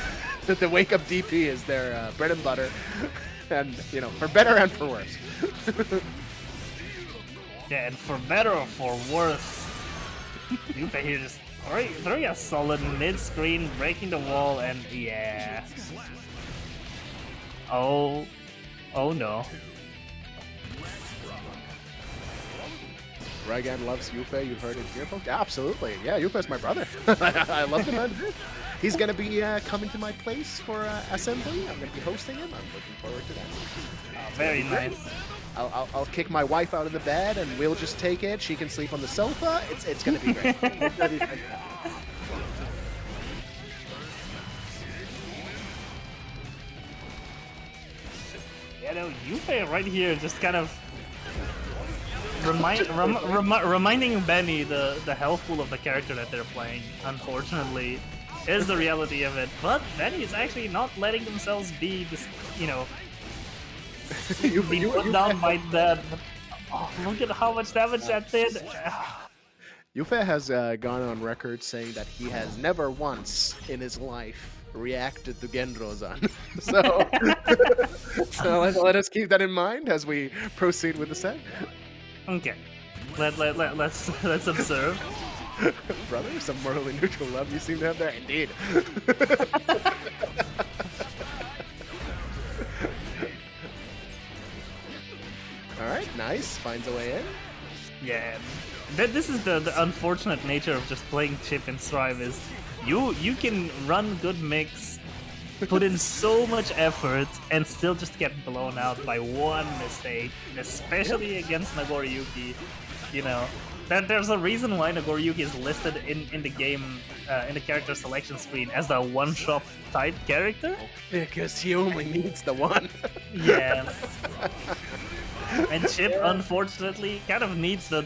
the wake up DP is their bread and butter, and you know, for better and for worse. Yeah, and for better or for worse, Jufee here just throwing a solid mid screen, breaking the wall, and yeah. Oh no. Rygand loves Jufee, you've heard it here, folks? Yeah, absolutely. Yeah, Jufee's my brother. I love him. He's going to be coming to my place for assembly. I'm going to be hosting him. I'm looking forward to that. Oh, very nice. I'll kick my wife out of the bed and we'll just take it. She can sleep on the sofa. It's going to be great. It's gonna be fantastic. Yeah, no, Jufee right here just kind of reminding Benny the health pool of the character that they're playing, unfortunately, is the reality of it. But Benny is actually not letting themselves be, you know, be put down by that. Oh, look at how much damage that did. Jufee has gone on record saying that he has never once in his life reacted to Genro-san. So let us keep that in mind as we proceed with the set. Okay, let's observe. Brother, some morally neutral love you seem to have there. Indeed. All right, nice. Finds a way in. Yeah, this is the unfortunate nature of just playing Chip and Strive is you can run good mix, put in so much effort, and still just get blown out by one mistake, especially against Nagoriyuki. You know, that there's a reason why Nagoriyuki is listed in the game, in the character selection screen as the one-shot type character. Because he only needs the one. Yeah. And Chip, unfortunately, kind of needs the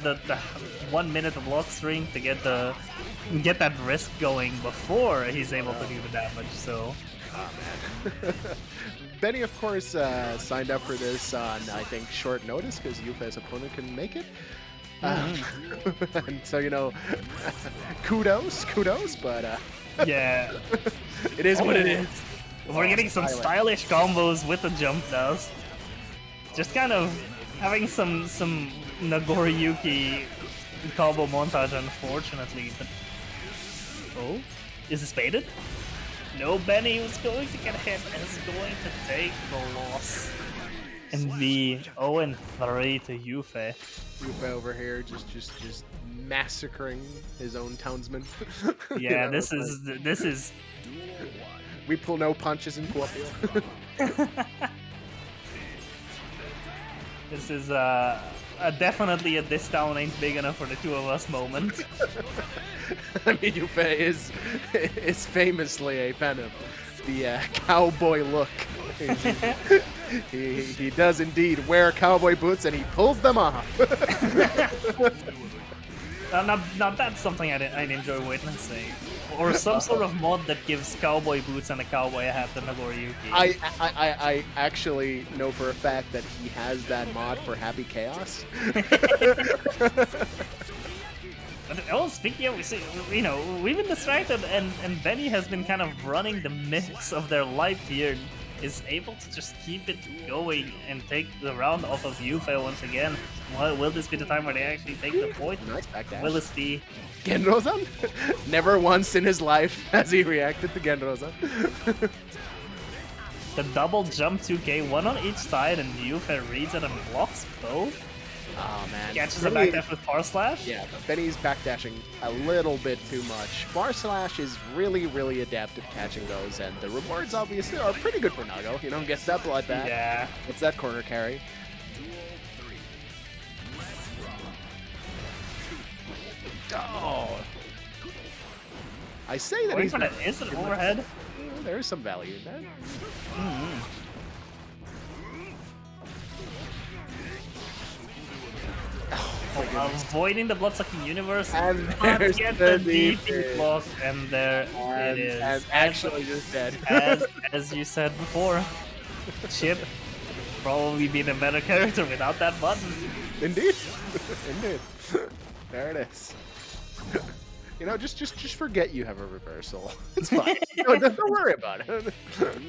1 minute of lock string to get that risk going before he's able to do the damage. So. Oh, man. Benny, of course, signed up for this on, I think, short notice because Jufee's opponent couldn't make it. And so, you know, kudos, but yeah, it is what it is. We're getting some stylish combos with the jump dust. Just kind of having some Nagoriyuki combo montage, unfortunately. But oh, is this baited? No, Benny was going to get hit and is going to take the loss. And the 0-3 to Jufee. Jufee over here just massacring his own townsmen. Yeah, you know, this is. We pull no punches in Kuopio. This is definitely a "this town ain't big enough for the two of us" moment. I mean, Jufee is famously a fan of the cowboy look. He does indeed wear cowboy boots, and he pulls them off. Now that's something I'd enjoy witnessing. Or some sort of mod that gives cowboy boots and a cowboy hat to Nagoriyuki. I actually know for a fact that he has that mod for Happy Chaos. Oh, speaking of, you know, we've been distracted, and Benny has been kind of running the mix of their life here. Is able to just keep it going and take the round off of Jufee once again. Will this be the time where they actually take the point? Nice backdash. Will this be Genro-san? Never once in his life has he reacted to Genro-san. the double jump 2K, one on each side, and Jufee reads it and blocks both? Oh man. Catches a backdash with Far Slash? Yeah, but Benny's backdashing a little bit too much. Far Slash is really adept at catching those, and the rewards obviously are pretty good for Nago. You know, gets that bloodbath. Yeah. Gets that corner carry. Oh. I say that he's an instant overhead. there is some value in that. Mm-hmm. Avoiding the blood-sucking universe, And but there's get the the DP. DP block, and there it is. And actually just dead. As you said before, Chip probably been a better character without that button. Indeed. Indeed. There it is. You know, just forget you have a reversal. It's fine. Don't worry about it.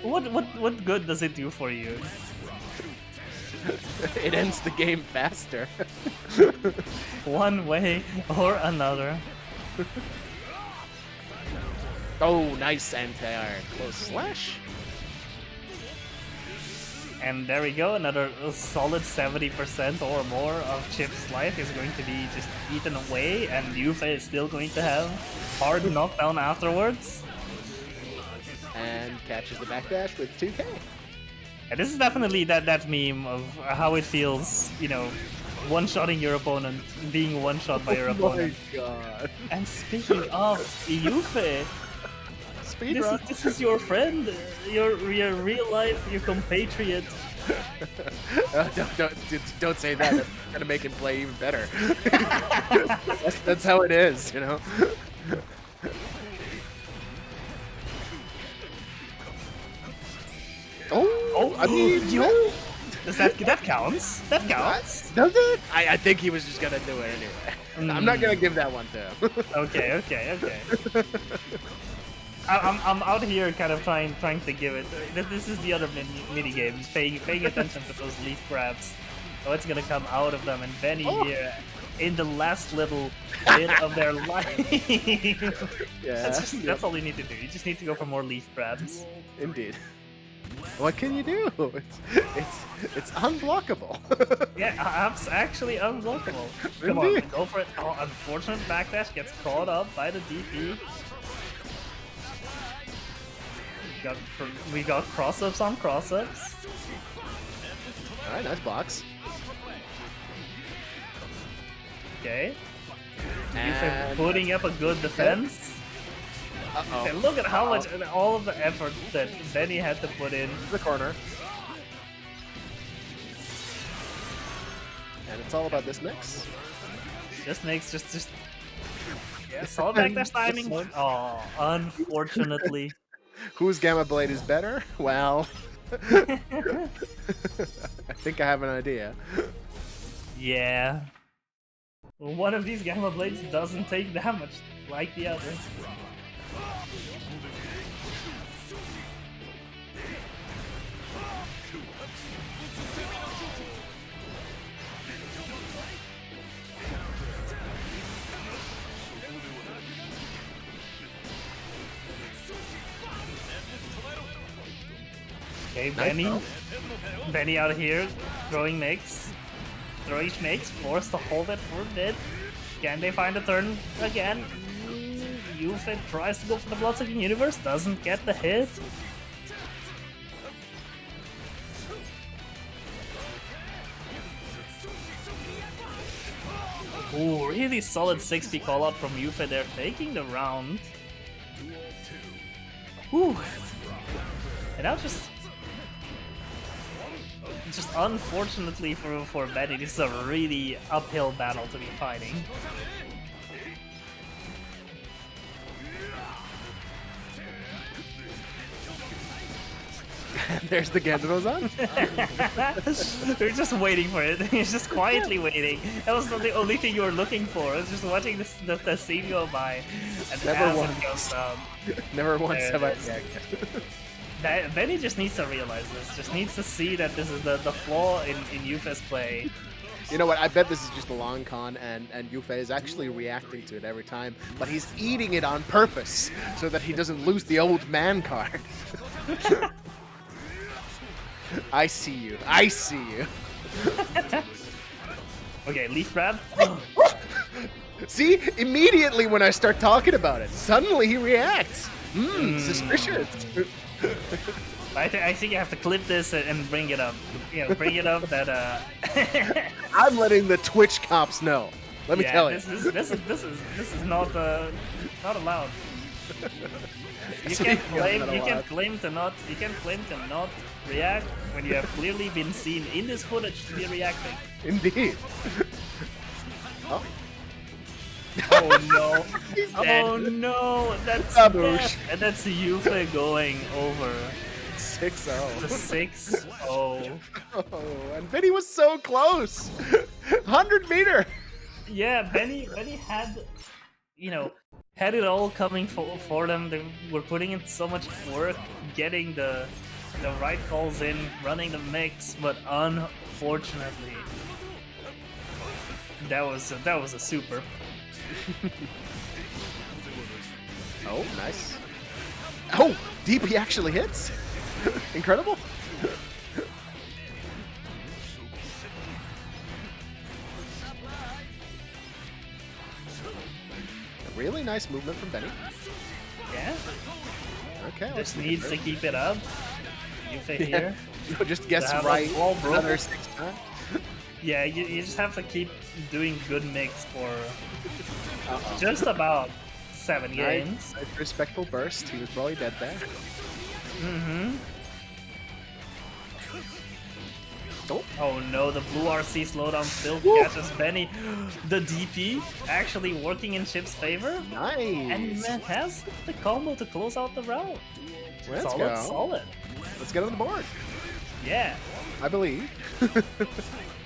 What good does it do for you? It ends the game faster. One way or another. Oh, nice anti-air. Close slash. And there we go, another solid 70% or more of Chip's life is going to be just eaten away, and Jufee is still going to have hard knockdown afterwards. And catches the backdash with 2K. And this is definitely that meme of how it feels, you know, one-shotting your opponent, being one-shot by your opponent. Oh my god. And speaking of Jufee, this is your friend, your real life, your compatriot. Don't say that. That's gonna make him play even better. that's how it is, you know. Oh, I mean, yo, that counts. That counts. Does it? I think he was just gonna do it anyway. I'm not gonna give that one to him. Okay. I'm out here kind of trying to give it. This is the other mini games. Paying attention to those leaf grabs. What's gonna come out of them? And Benny here in the last little bit of their life. Yeah. That's all you need to do. You just need to go for more leaf grabs. Indeed. What can you do? It's unblockable. Yeah, it's actually unblockable. Come on, go for it. Oh, unfortunate backdash gets caught up by the DP. We got cross-ups on cross-ups. Alright, nice box. Okay. And putting up a good defense. Uh-oh. Okay, look at how much, all of the effort that Benny had to put in. The corner. And it's all about this mix. This makes just yeah, solid backdash timing. Oh, unfortunately. Whose Gamma Blade is better? Well, I think I have an idea. Yeah. One of these Gamma Blades doesn't take damage like the other. Okay, Benny out here, throwing makes. Throwing makes, forced to hold it for a bit. Can they find a turn again? Jufee tries to go for the Bloodsucking Universe, doesn't get the hit. Ooh, really solid 60 call out from Jufee there, taking the round. Ooh. And now just unfortunately for Benny, this is a really uphill battle to be fighting. There's the Gandalf. They're just waiting for it. He's just quietly waiting. That was the only thing you were looking for. It was just watching the scene go by. And Never as once. it goes down. Never once have I. Benny just needs to realize this. Just needs to see that this is the flaw in Jufee's play. You know what? I bet this is just a long con, and Jufee is actually reacting to it every time, but he's eating it on purpose so that he doesn't lose the old man card. I see you. I see you. Okay, leaf grab. See? Immediately when I start talking about it, suddenly he reacts. Suspicious. I think you have to clip this and bring it up. You know, bring it up that I'm letting the Twitch cops know. Let me tell you. This is not allowed. You can claim to not react when you have clearly been seen in this footage to be reacting. Indeed. Oh. Oh no! He's dead. Oh no! That's Baboosh. death. And that's Jufee going over 6-0. the 6-0. Oh, and Benny was so close. 100-meter. Yeah, Benny had, you know, had it all coming for them. They were putting in so much work, getting the right calls in, running the mix, but unfortunately, that was a super. Oh, nice. Oh, DP actually hits. Incredible. Really nice movement from Benny. Yeah. Okay. Just needs to keep it up. Jufee here. No, just guess have right. a ball, bro. Another 6 times. Yeah, you just have to keep doing good mix for just about 7 games. Nice, respectful burst. He was probably dead there. Mm-hmm. Oh. Oh no, the blue RC slowdown still Woo. catches Benny. The DP actually working in Chip's favor. Nice. And man has the combo to close out the round. Let's solid, go. solid. Let's get on the board. Yeah. I believe.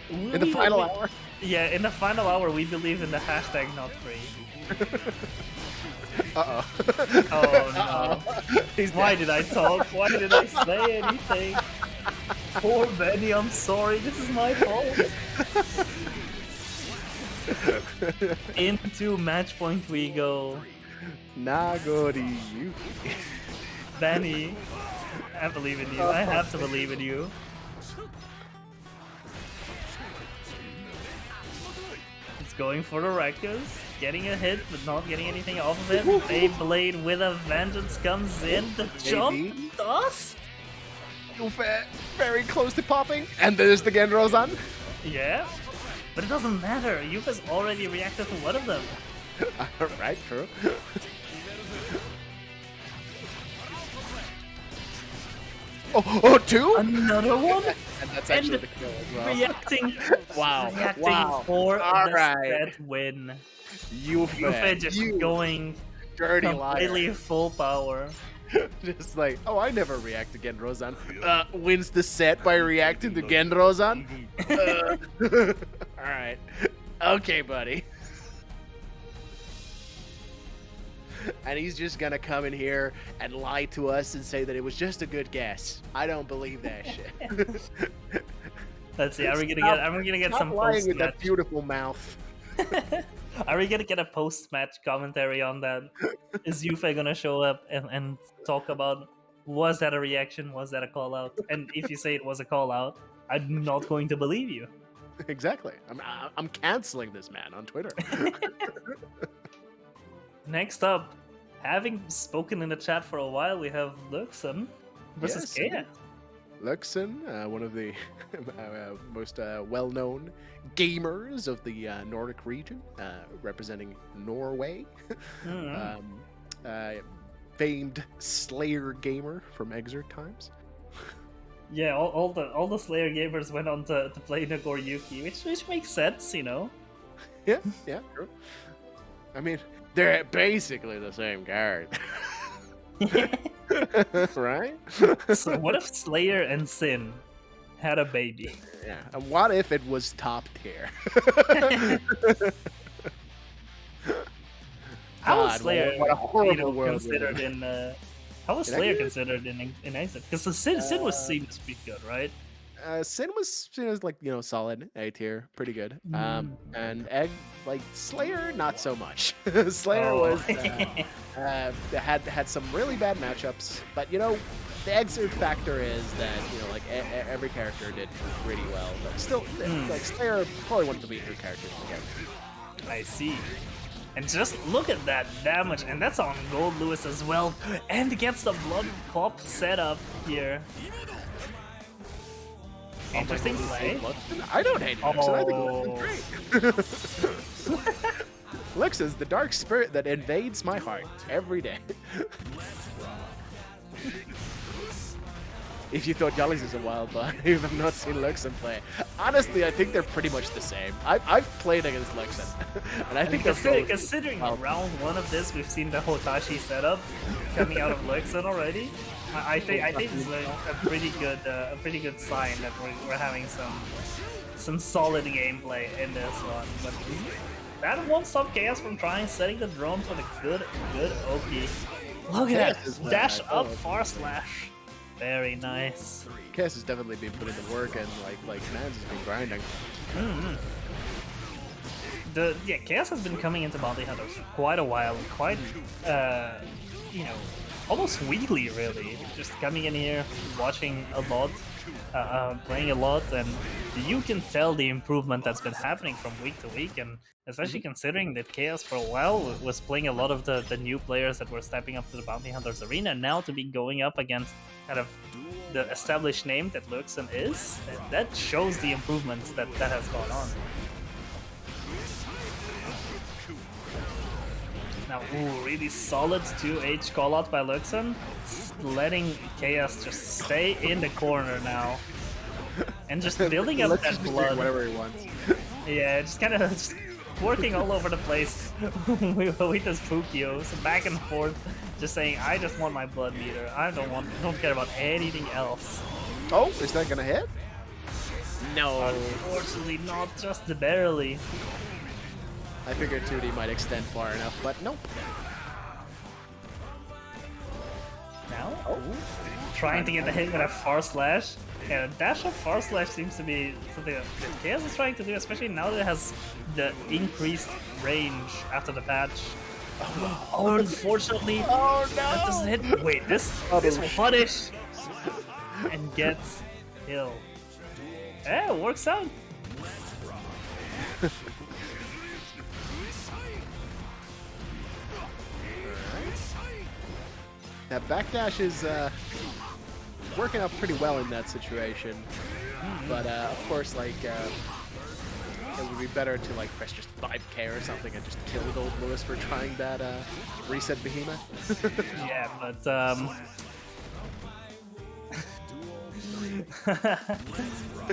In the final hour. Yeah, in the final hour, we believe in the hashtag not free. Uh-oh. Oh no. Uh-oh. Why did I talk? Why did I say anything? Poor Benny, I'm sorry. This is my fault. Into match point we go. Nagori Yuki. Benny, I believe in you. I have to believe in you. It's going for the Lerkuss. Getting a hit, but not getting anything off of it. Beyblade with a vengeance comes in. The jump does? Jufee, very close to popping. And there's the Genrozan. Yeah, but it doesn't matter. Jufee's already reacted to one of them. Right, true. Oh, 2? Another one? And that's actually the kill as well. Reacting. Wow. Reacting Wow. for All the right. set win. Jufee just going dirty completely liar. full power. Just like, oh, I never react to Genrozan. Wins the set by reacting to Genrozan? Alright. Okay, buddy. And he's just gonna come in here and lie to us and say that it was just a good guess. I don't believe that shit. Let's see, are we gonna get some lying with that post-match? beautiful mouth. Are we gonna get a post-match commentary on that? Is Jufee gonna show up and talk about, was that a reaction? Was that a call out? And if you say it was a call out, I'm not going to believe you. Exactly. I'm canceling this man on Twitter. Next up, having spoken in the chat for a while, we have Loekkson versus Yes, Kea. Loekkson, one of the most well-known gamers of the Nordic region, representing Norway. Famed Slayer gamer from Exert times. Yeah, all the Slayer gamers went on to play Nagoriyuki, which makes sense, you know. Yeah, true. I mean, they're basically the same card. Right? So what if Slayer and Sin had a baby? Yeah, and what if it was top tier? How was Slayer what a horrible world considered in? How was Slayer considered in Exit? Because Sin was seen to be good, right? Sin was seen as like, solid A tier, pretty good. And Egg, like Slayer, not so much. Slayer was had some really bad matchups, but the Exert factor is that like every character did pretty well, but still like Slayer probably one of the weaker characters in the game. I see. And just look at that damage, and that's on Gold Lewis as well, and gets the blood pop setup here. Interesting play. I don't hate Loekkson. I think Loekkson great. Loekkson is the dark spirit that invades my heart every day. If you thought Jalis is a wild buy, you have not seen Loekkson play. Honestly, I think they're pretty much the same. I've played against Loekkson, and I think considering round 1 of this, we've seen the Hotashi setup coming out of Loekkson already. I think it's a pretty good sign that we're having some solid gameplay in this one. But that won't stop Chaos from trying setting the drone for the good OP. Look at that dash up far slash. Very nice. Chaos has definitely been putting the work and like Mans has been grinding. Chaos has been coming into Bounty Hunters for quite a while, quite you know, almost weekly really. Just coming in here, watching a lot, playing a lot, and you can tell the improvement that's been happening from week to week, and especially considering that Chaos for a while was playing a lot of the new players that were stepping up to the Bounty Hunters arena, and now to be going up against kind of the established name that Loekkson is, that shows the improvements that has gone on. Now, really solid 2H callout by Loekkson, letting Chaos just stay in the corner now, and just building up that blood. Whatever he wants. Yeah, just kind of working all over the place with his Fukio, so back and forth, just saying, I just want my blood meter. I don't care about anything else. Oh, is that gonna hit? No. Unfortunately, not just barely. I figured 2D might extend far enough, but nope. Now, trying to get the hit with a far slash. Yeah, dash up far slash seems to be something that Chaos is trying to do, especially now that it has the increased range after the patch. Oh, unfortunately, that doesn't hit. Wait, this will punish and gets killed. Yeah, it works out. That backdash is working out pretty well in that situation, but of course, like it would be better to like press just 5k or something and just kill Gold Lewis for trying that reset behemoth. Yeah, but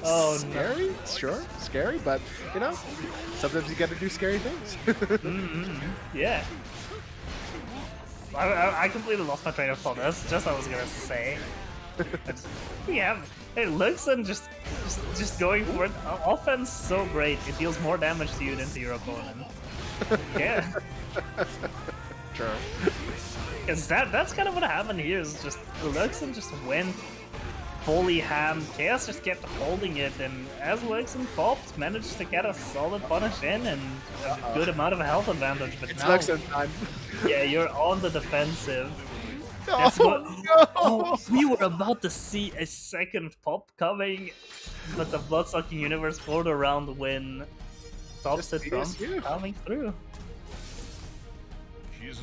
oh, scary, no. Sure, scary, but you know, sometimes you got to do scary things. Yeah. I completely lost my train of thought. That's just what I was gonna say. Yeah, hey, Loekkson just going for it. Offense so great. It deals more damage to you than to your opponent. Yeah. True. Because that's kind of what happened here. Is just Loekkson just went fully ham. Chaos just kept holding it, and as Loekkson popped, managed to get a solid punish in and a good amount of health advantage. But it's now, Loekkson time. Yeah, you're on the defensive. No. We were about to see a second pop coming, but the Bloodsucking Universe for the round win stops it from coming through.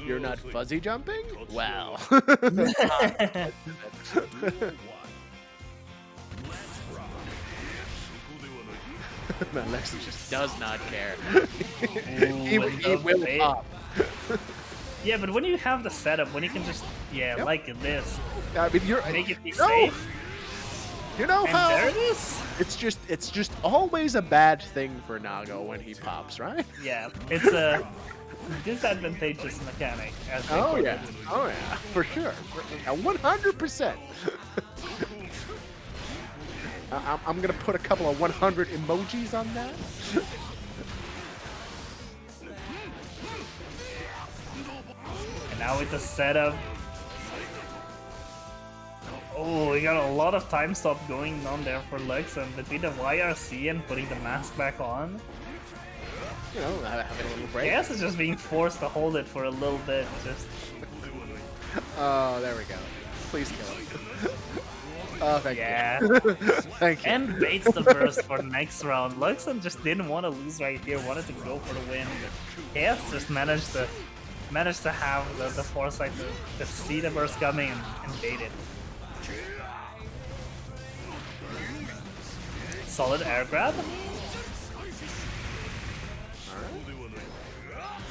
You're not fuzzy jumping? Wow. Man, Loekkson just does not care. He will pop. Yeah, but when you have the setup, when you can just, like this, I mean, you're make it be safe. You know how there it is. It's just always a bad thing for Nago when he pops, right? Yeah, it's a disadvantageous mechanic. As oh yeah, for sure, 100%. I'm gonna put a couple of 100 emojis on that. And now with the setup. Oh, we got a lot of time stop going on there for Loekkson between the YRC and putting the mask back on. You know, having a little break. Chaos is just being forced to hold it for a little bit. Just. Oh, there we go. Please kill him. Oh, thank you. Thank you. And baits the burst for next round. Loekkson just didn't want to lose right here, wanted to go for the win. Chaos just managed to have the foresight to see the burst coming and bait it. Solid air grab.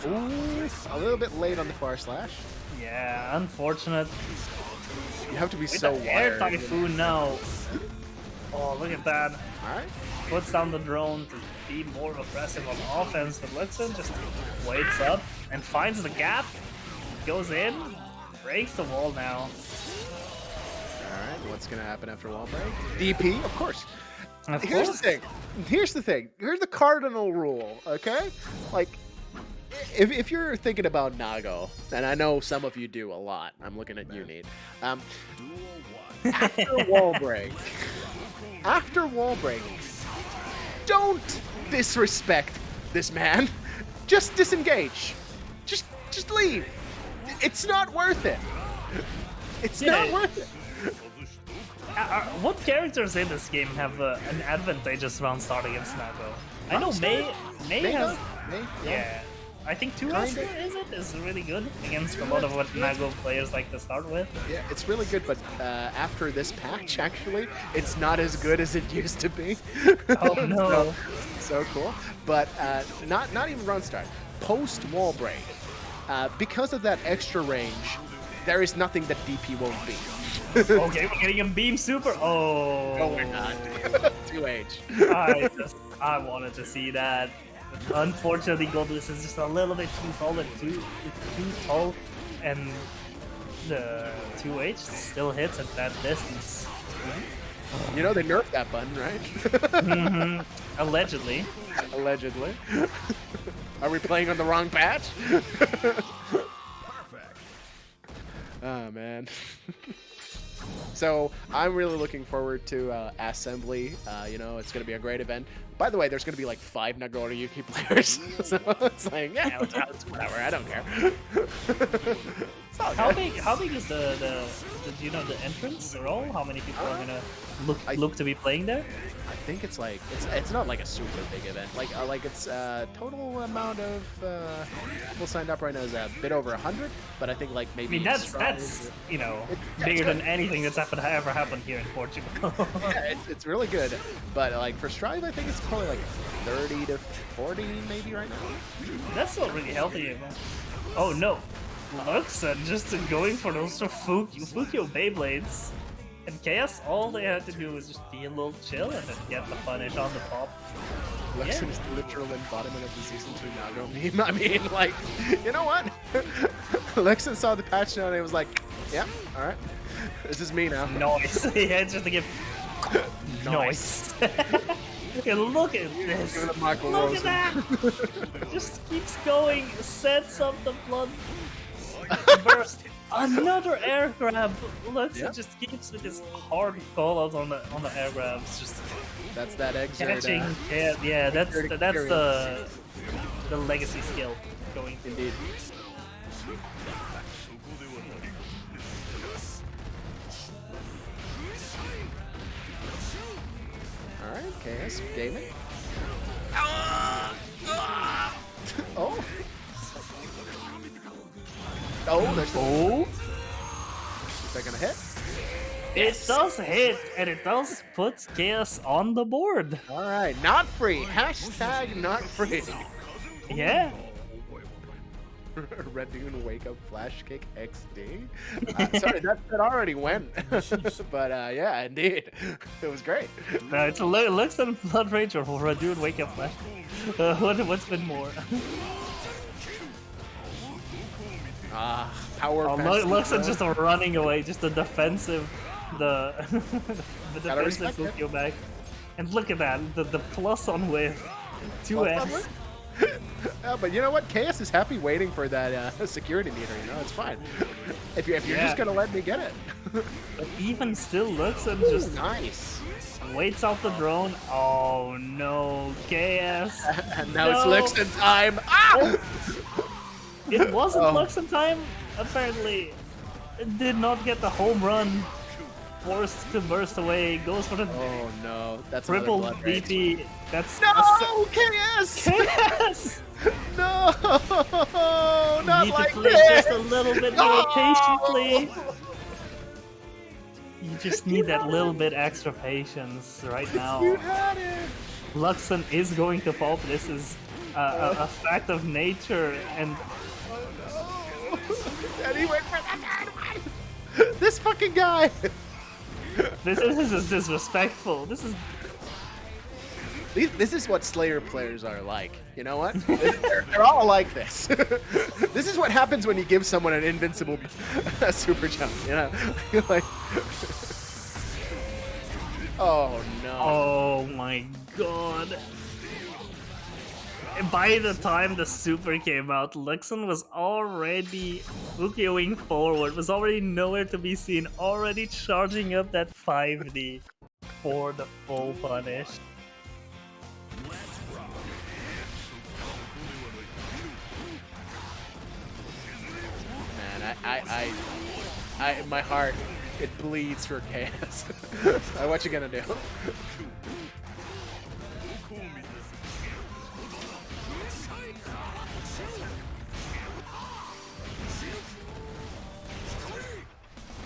Ooh, a little bit late on the far slash. Yeah, unfortunate. You have to be With so the air wired. typhoon now. Oh, look at that. Alright. Puts down the drone to be more aggressive on offense, but Loekkson just waits up and finds the gap, goes in, breaks the wall now. Alright, what's gonna happen after wall break? DP, of course. Of Here's course. the thing. Here's the cardinal rule, okay? Like, if you're thinking about Nago, and I know some of you do a lot, I'm looking at you, Need. After wall break, don't disrespect this man. Just disengage. Just leave. It's not worth it. It's not worth it. What characters in this game have an advantageous round start against Nago? I know May has. Yeah. I think 2S is really good against a lot of what Nago players like to start with. Yeah, it's really good, but after this patch, actually, it's not as good as it used to be. Oh no. So cool. But not even run start. Post wall break, because of that extra range, there is nothing that DP won't be. Okay, we're getting a beam super. Oh. No, we're not. 2H. I wanted to see that. Unfortunately, Goldless is just a little bit too tall and too tall, and the 2H still hits at that distance. You know they nerfed that button, right? Mm-hmm. Allegedly. Allegedly. Are we playing on the wrong patch? Oh man. So I'm really looking forward to Assembly. You know, it's gonna be a great event. By the way, there's gonna be like 5 Nagoriyuki players, so it's like, yeah, it's whatever. I don't care. It's all How good. big is the do you know the entrance role? How many people are gonna look to be playing there? I think it's like it's not like a super big event. Like it's total amount of people signed up right now is a bit over 100, but I think like I maybe mean that's you know bigger than anything that's ever happened here in Portugal. yeah, it's really good. But like for Strive, I think it's probably like 30 to 40 maybe right now. That's still really healthy. Oh no, Loekkson just going for those Fukyo Beyblades. And Chaos, all they had to do was just be a little chill and then get the punish on the pop. Loekkson is the literal embodiment of the Season 2 Nago meme. I mean, like, you know what? Loekkson saw the patch now and he was like, yeah, alright. This is me now. Noise. Yeah, just to give Nice. noise. And look at this. Give it a Michael Look Rosen. at that. Just keeps going. Sets up the blood burst. Another air grab. Loekkson just keeps with his hard callouts on the air grabs. Just That's that exert. catching. Yeah, that's the legacy skill going. Indeed. Alright, KS gaming. Oh. Oh, there's Is that gonna hit? It does hit, and it does put Chaos on the board. Alright, not free. Hashtag not free. Yeah. Radune wake up flash kick XD. Sorry, that already went. But yeah, indeed. It was great. No, it's a Loekkson Blood Rage or Radune Wake Up Flash. What's been more? Power Loekkson just running away, just the defensive, the defensive respect Fukyo back. And look at that, the plus on with 2S. But you know what? KS is happy waiting for that security meter, you know? It's fine. If you're just gonna let me get it. But even still, Loekkson Ooh, just nice. waits out the drone. Oh no, KS. And now No. it's Loekkson time. Ah! It wasn't Oh. Loekkson time. Apparently, it did not get the home run. Forced to burst away. Goes for the Oh no, that's triple another blood rage. DP. That's No, KS! KS. No, You not need like to play this. just a little bit more patiently. You just need that little bit extra patience right You now. had it. Loekkson is going to pop. This is a fact of nature, and And he went for the third one. This fucking guy! This is disrespectful. This is what Slayer players are like. You know what? They're all like this. This is what happens when you give someone an invincible super jump. You know, like. Oh no! Oh my god! By the time the super came out, Loekkson was already ukiyoing forward, was already nowhere to be seen, already charging up that 5D for the full punish. Man, my heart, it bleeds for chaos. What you gonna do?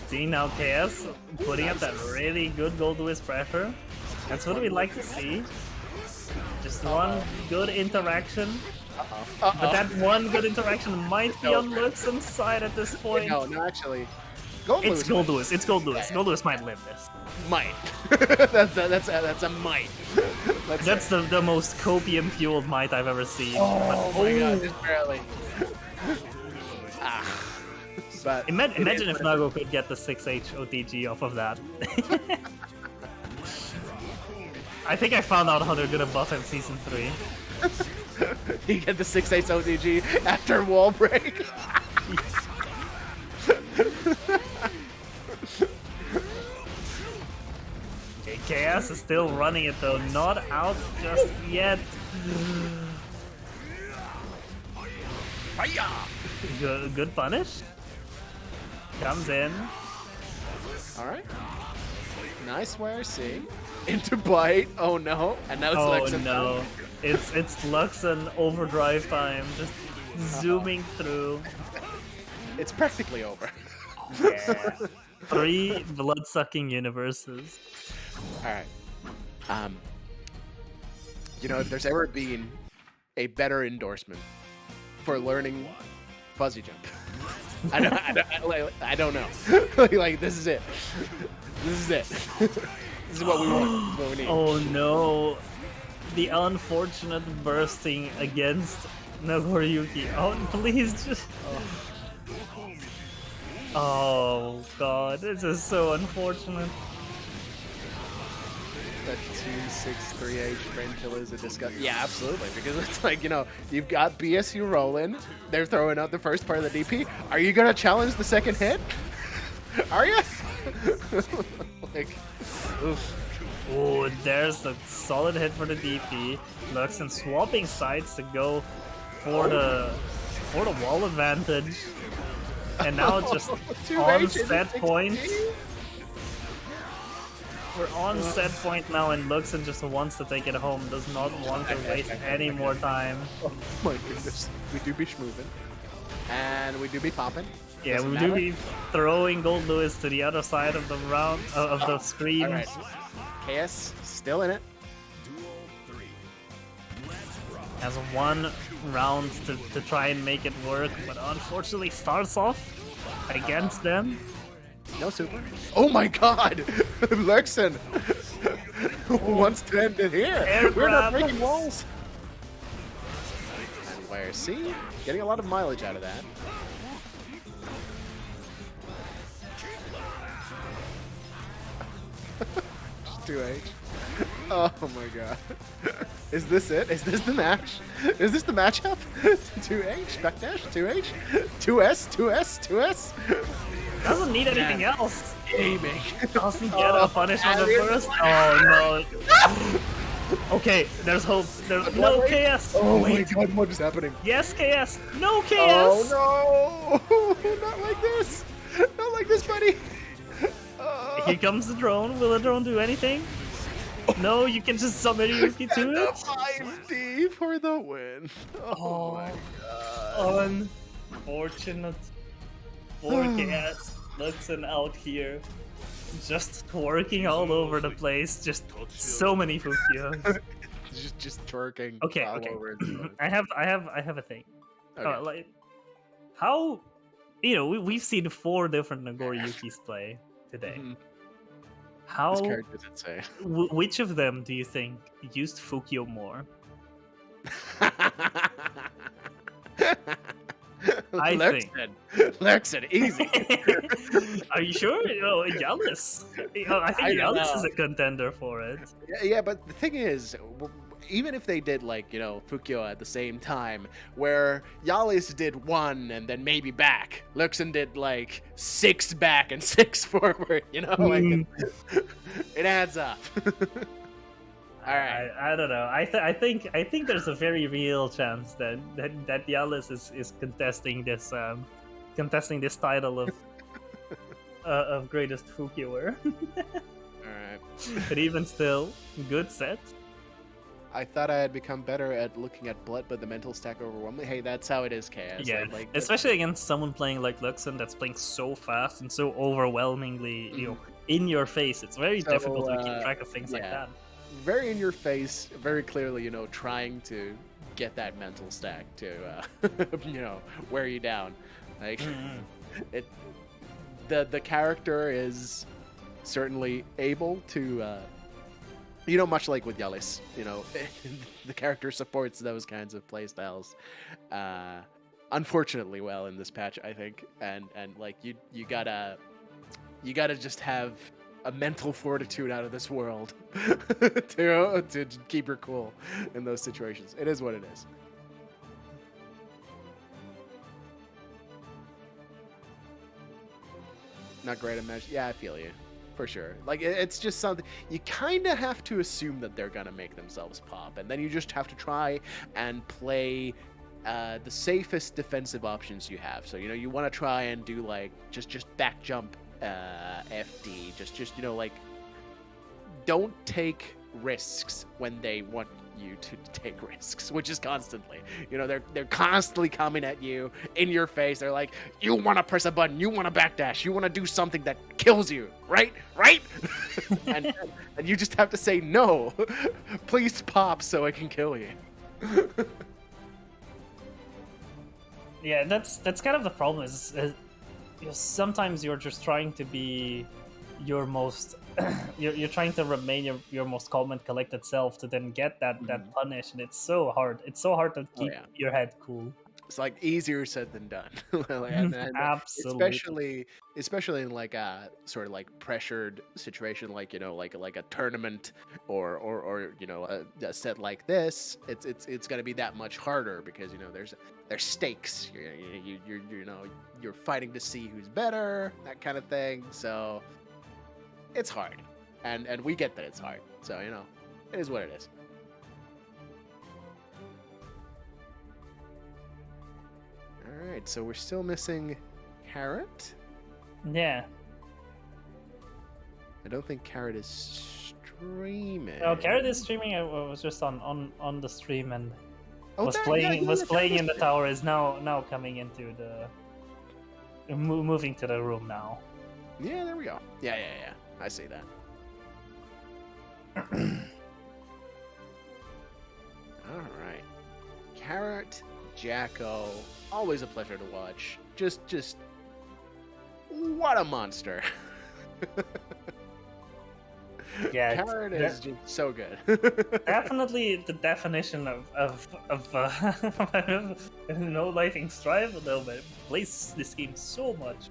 See now KS putting up that really good Gold-Lewis pressure. That's what we like to see. Just one good interaction. But that one good interaction might be on Loekkson's side at this point. No, actually. It's Gold-Lewis. It's Gold-Lewis. Gold-Lewis might live this. Might. that's a might. That's the most copium-fueled might I've ever seen. Oh my god, just barely. But imagine if Nago could get the 6H OTG off of that. I think I found out how they're gonna buff in Season 3. You get the 6/8 OTG after wall break. KS is still running it though, not out just yet. Good punish. Comes in. Alright. Nice YRC. Into bite. Oh no. And now it's Loekkson. Oh no. It's Loekkson overdrive time. Just zooming through. It's practically over. Yeah. 3 blood-sucking universes. Alright. You know, if there's ever been a better endorsement for learning fuzzy jump, I don't know. Like this is it. This is it. This is what we want. What we need. Oh no. The unfortunate bursting against Nagoriyuki. Oh, please just... Oh god, this is so unfortunate. That 2-6-3H frame kill is a disgust. Yeah, absolutely. Because it's like, you know, you've got BSU rolling. They're throwing out the first part of the DP. Are you gonna challenge the second hit? Are you? Like, oof. Oh, there's a solid hit for the DP. Loekkson swapping sides to go for the wall advantage. And now just on set point. We're on set point now, and Loekkson just wants to take it home. Does not want to waste any more time. Oh my goodness. We do be schmoovin'. And we do be popping. Yeah, we do be throwing Gold-Lewis to the other side of the round of the screen. All right. KS still in it. Has one round to try and make it work, but unfortunately starts off against them. No super. Oh my god! Loekkson wants to end it here. Air We're not grab. breaking walls. And YRC getting a lot of mileage out of that. Just 2H. Oh my god. Is this it? Is this the match? Is this the matchup? 2H, backdash, 2H, 2S, 2S, 2S. Doesn't need anything else. Gaming. Doesn't get a punish on the first. Oh no. Okay, there's hope. There's no KS. Oh Wait. my god, what is happening? Yes, KS. No KS. Oh no! Not like this. Not like this, buddy. Here comes the drone. Will the drone do anything? No, you can just summon Yuki to it. 5D for the win. Oh my god. Unfortunate. 4KS. Loekkson out here. Just twerking all over the place. Just so many Fukio. just twerking. Okay, all okay. over. I have a thing. Okay. Like, how we've seen 4 different Nagoriyukis play today. Mhm. This How character's insane. which of them do you think used Fukio more? I think. Lerkuss, easy. Are you sure? Jalis. I think don't Jalis is know. a contender for it. Yeah, but the thing is, even if they did Fukio at the same time, where Jalis did 1 and then maybe back, Loekkson did 6 back and 6 forward. It adds up. All right. I don't know. I think there's a very real chance that Jalis is contesting this title of greatest Fukioer. All right. But even still, good set. I thought I had become better at looking at blood, but the mental stack overwhelmed me. Hey, that's how it is, KS. Yeah, especially against someone playing like Loekkson that's playing so fast and so overwhelmingly, in your face. It's very difficult to keep track of things like that. Very in your face, very clearly, trying to get that mental stack to, wear you down. The character is certainly able to, much like with Jalis, the character supports those kinds of playstyles, unfortunately well in this patch, I think, and you gotta just have a mental fortitude out of this world to keep your cool in those situations. It is what it is. Not great at match. Yeah, I feel you. For sure. It's just something you kind of have to assume that they're gonna make themselves pop, and then you just have to try and play the safest defensive options you have. So you want to try and do just back jump FD. Just don't take risks when they want you to take risks, which is constantly. They're constantly coming at you in your face. They're like, you want to press a button, you want to backdash, you want to do something that kills you, right? and you just have to say no. Please pop so I can kill you. Yeah, that's kind of the problem. Is sometimes you're just trying to be your most you're trying to remain your most calm and collected self to then get that punish, and it's so hard to keep your head cool. It's easier said than done. and Absolutely, especially in a sort of pressured situation, like a tournament or a set like this. It's gonna be that much harder because there's stakes. You're fighting to see who's better, that kind of thing. So it's hard, and we get that it's hard. So it is what it is. All right, so we're still missing Carrot. Yeah. I don't think Carrot is streaming. No, Carrot is streaming. I was just on the stream and was playing in the tower. Is now coming into the moving to the room now. Yeah, there we go. Yeah. I see that. All right, Carrot, Jacko, always a pleasure to watch. Just what a monster. Yeah, Carrot is just so good. Definitely the definition of no lighting strive a little bit. Plays this game so much.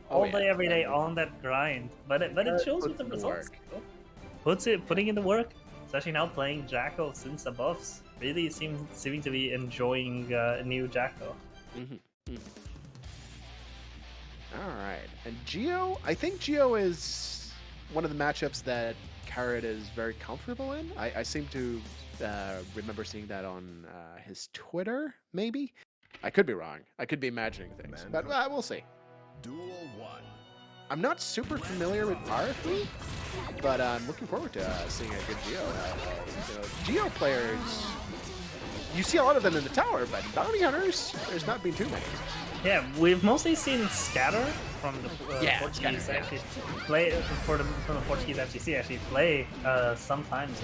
All day, every day on that grind. But it shows with the results. Putting in the work. Especially now playing Jacko since the buffs. Really seeming to be enjoying new Jacko. Alright. And Geo? I think Geo is one of the matchups that Carrot is very comfortable in. I seem to remember seeing that on his Twitter, maybe? I could be wrong. I could be imagining things. But we'll see. Duel 1. I'm not super familiar with Arefu, but I'm looking forward to seeing a good Geo. Geo players, you see a lot of them in the tower, but bounty hunters, there's not been too many. Yeah, we've mostly seen Scatter from the Portuguese Scatter, actually play from the Portuguese FGC actually play sometimes.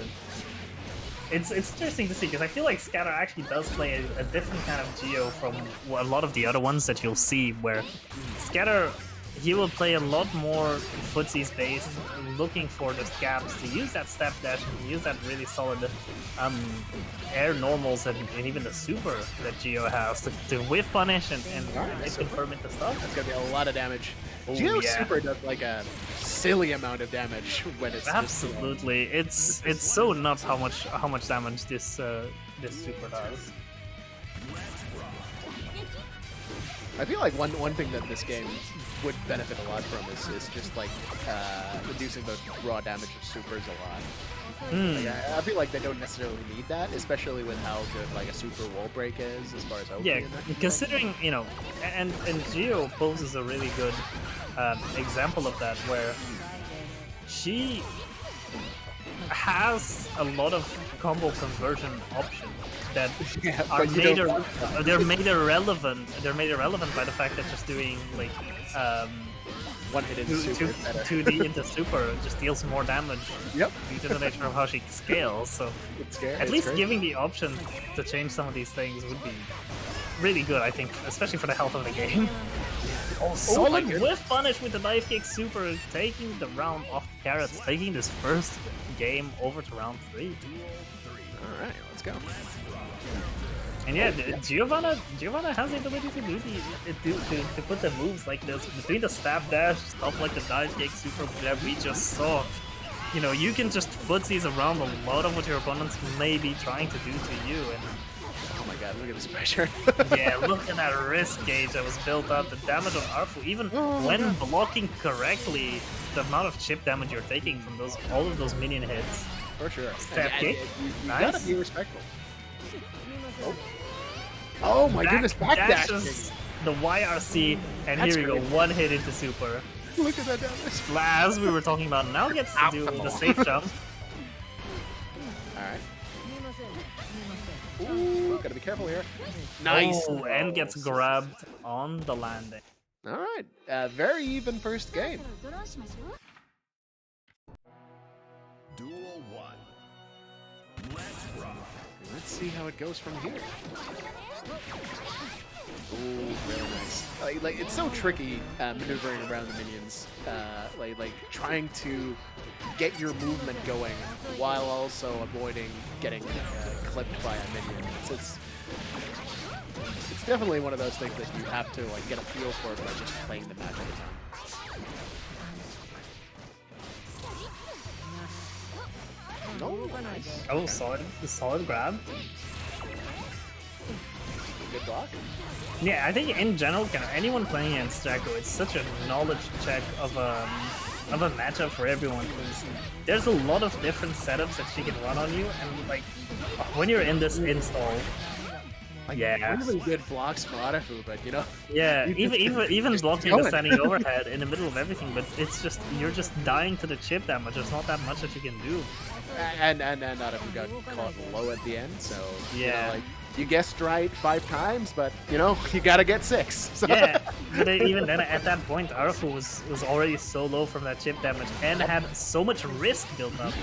it's interesting to see because I feel like Scatter actually does play a different kind of Geo from a lot of the other ones that you'll see, where Scatter, he will play a lot more footsies based, looking for those gaps to use that step dash and use that really solid air normals and even the super that Geo has to whiff punish and confirm into stuff. That's gonna be a lot of damage. Oh, Geo's yeah. super does like a silly amount of damage when it's Absolutely, it's so nuts how much damage this super does. I feel like one thing that this game would benefit a lot from is just like reducing the raw damage of supers a lot. Like, I feel like they don't necessarily need that, especially with how good like a super wall break is as far as OP. Yeah, considering, you know, and Geo poses a really good example of that, where she has a lot of combo conversion options that are made irrelevant. They're made irrelevant by the fact that just doing like one hit into super 2D into super just deals more damage. Yep. Due to the nature of how she scales. So at least giving the option to change some of these things would be really good, I think, especially for the health of the game. Oh, solid whiff punish with the dive kick super, taking the round off Carrots, taking this first game over to round 3. Alright, let's go. And yeah, Giovanna has the ability to do to put the moves like this between the stab dash, stuff like the dive kick super that we just saw. You know, you can just footsies around a lot of what your opponents may be trying to do to you. And oh my god, look at this pressure. yeah, look at that risk gauge that was built up. The damage on Arefu, even when blocking correctly, the amount of chip damage you're taking from all of those minion hits. For sure. Step kick. You Nice. gotta be respectful. Oh my goodness, backdashes the YRC, and That's here we go, great. one hit into super. Look at that damage. As we were talking about, now gets to do the safe jump. Alright. Ooh, gotta be careful here. Nice. Oh, and gets grabbed on the landing. Alright, very even first game. Duel 1. Let's rock. Let's see how it goes from here. Ooh, really nice. Like it's so tricky maneuvering around the minions. Like trying to get your movement going while also avoiding getting clipped by a minion. It's definitely one of those things that you have to like get a feel for by just playing the match every time. Oh, nice. Oh, solid grab. Good block. Yeah, I think in general, anyone playing against Jacko, it's such a knowledge check of a matchup for everyone, because there's a lot of different setups that she can run on you, and like when you're in this install, Like, yeah, really good blocks from Arefu, but you know. yeah, even blocking going. the standing overhead in the middle of everything, but it's just you're just dying to the chip damage. There's not that much that you can do. And Arefu got caught low at the end, so Yeah. you know, like you guessed right 5 times, but you know you gotta get 6. So. Yeah, but even then, at that point, Arefu was already so low from that chip damage and had so much risk built up.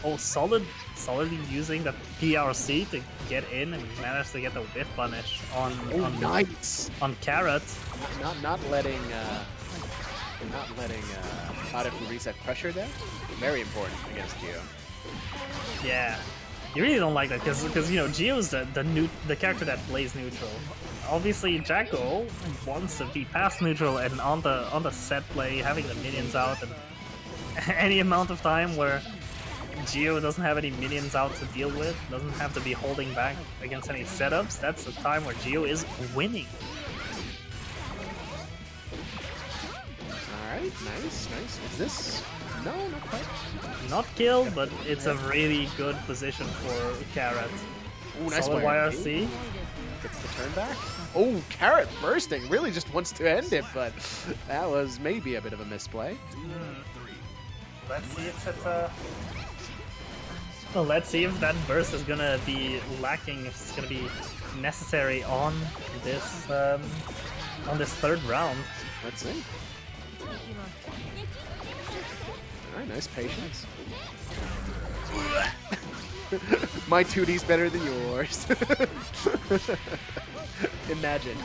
Oh, solidly using the PRC to get in and manage to get the whiff punish on Nice. on Carrot. Not letting Arefu reset pressure there. Very important against Geo. Yeah, you really don't like that because you know Geo's the character that plays neutral. Obviously, Jacko wants to be past neutral and on the set play, having the minions out, and any amount of time where Geo doesn't have any minions out to deal with, doesn't have to be holding back against any setups, that's the time where Geo is winning. Alright, nice. Is this... No, not quite. Not kill, but it's a really good position for Carrot. Ooh, nice Solid YRC. Gets the turn back. Oh, Carrot bursting. Really just wants to end it, but that was maybe a bit of a misplay. Let's see if it's well, let's see if that burst is gonna be lacking, if it's gonna be necessary on this third round. Let's see. Alright, nice patience. My 2D's better than yours. Imagine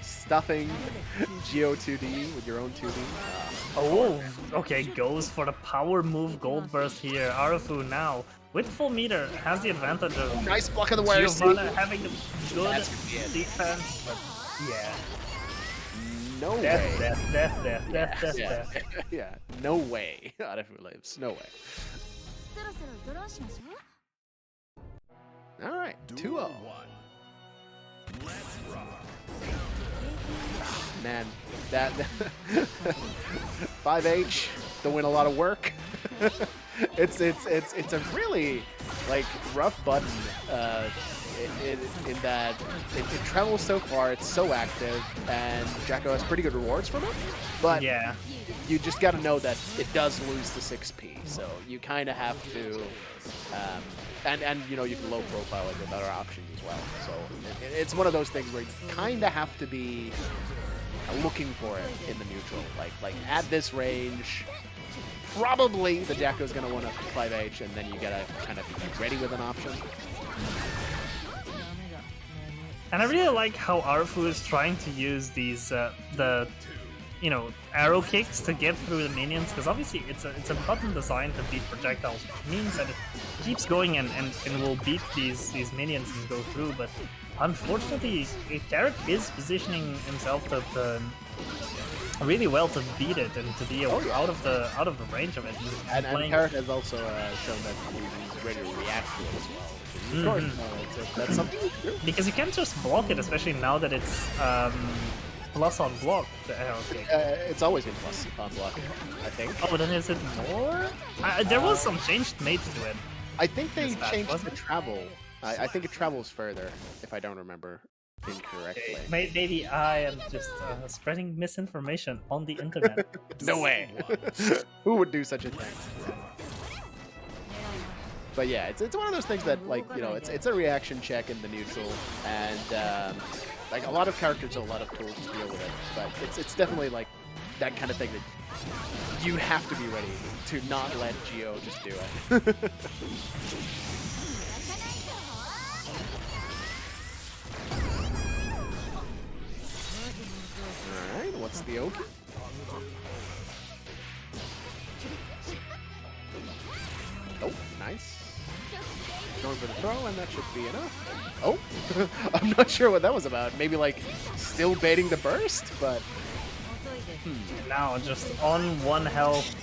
stuffing Geo 2D with your own 2D. Oh, okay, goes for the power move Gold Burst here. Arefu now, with full meter, has the advantage of Nice block of the wire. Giovanna having the good That's gonna be it. defense, but yeah. No way. Death. Yeah, no way. Arefu lives. No way. All right, 2-0. Let's rock. Man, that 5H, to win a lot of work. It's a really like rough button in that it travels so far, it's so active, and Jacko has pretty good rewards from it. But yeah, you just got to know that it does lose the 6P, so you kind of have to. And you know, you can low profile it with other options as well. So it's one of those things where you kind of have to be looking for it in the neutral. Like at this range, probably the Jacko's gonna want to 5H, and then you gotta kind of be ready with an option. and I really like how Arefu is trying to use these arrow kicks to get through the minions, because obviously it's a button designed to beat projectiles, which means that it keeps going and will beat these minions and go through. But unfortunately, Carrot is positioning himself to really well to beat it and to be out of the range of it. And Carrot has also shown that he's ready to react to it as well. Of course, that's something you do. Because you can't just block it, especially now that it's plus on block, the arrow kick. It's always been plus on block, I think. Oh, then is it more? There was some change made to it. I think they Is that- changed was the it? travel. I think it travels further, if I don't remember incorrectly. Maybe I am just spreading misinformation on the internet. No way. Who would do such a thing? But yeah, it's one of those things that, like, you know, it's a reaction check in the neutral, and like a lot of characters have a lot of tools to deal with it. But it's definitely like that kind of thing that you have to be ready to not let Geo just do it. Alright, what's the open? Oh, nice. Going for the throw, and that should be enough. Oh, I'm not sure what that was about. Maybe like still baiting the burst, but Now just on 1 health,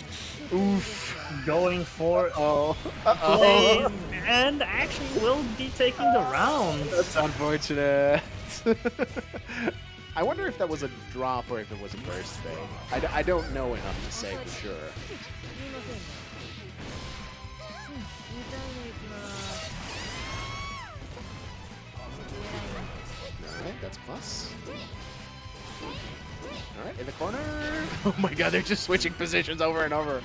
oof. going for Oh, play, and actually will be taking the round. That's unfortunate. I wonder if that was a drop or if it was a burst thing. I don't know enough to say for sure. Alright, that's plus. Alright, in the corner. Oh my god, they're just switching positions over and over.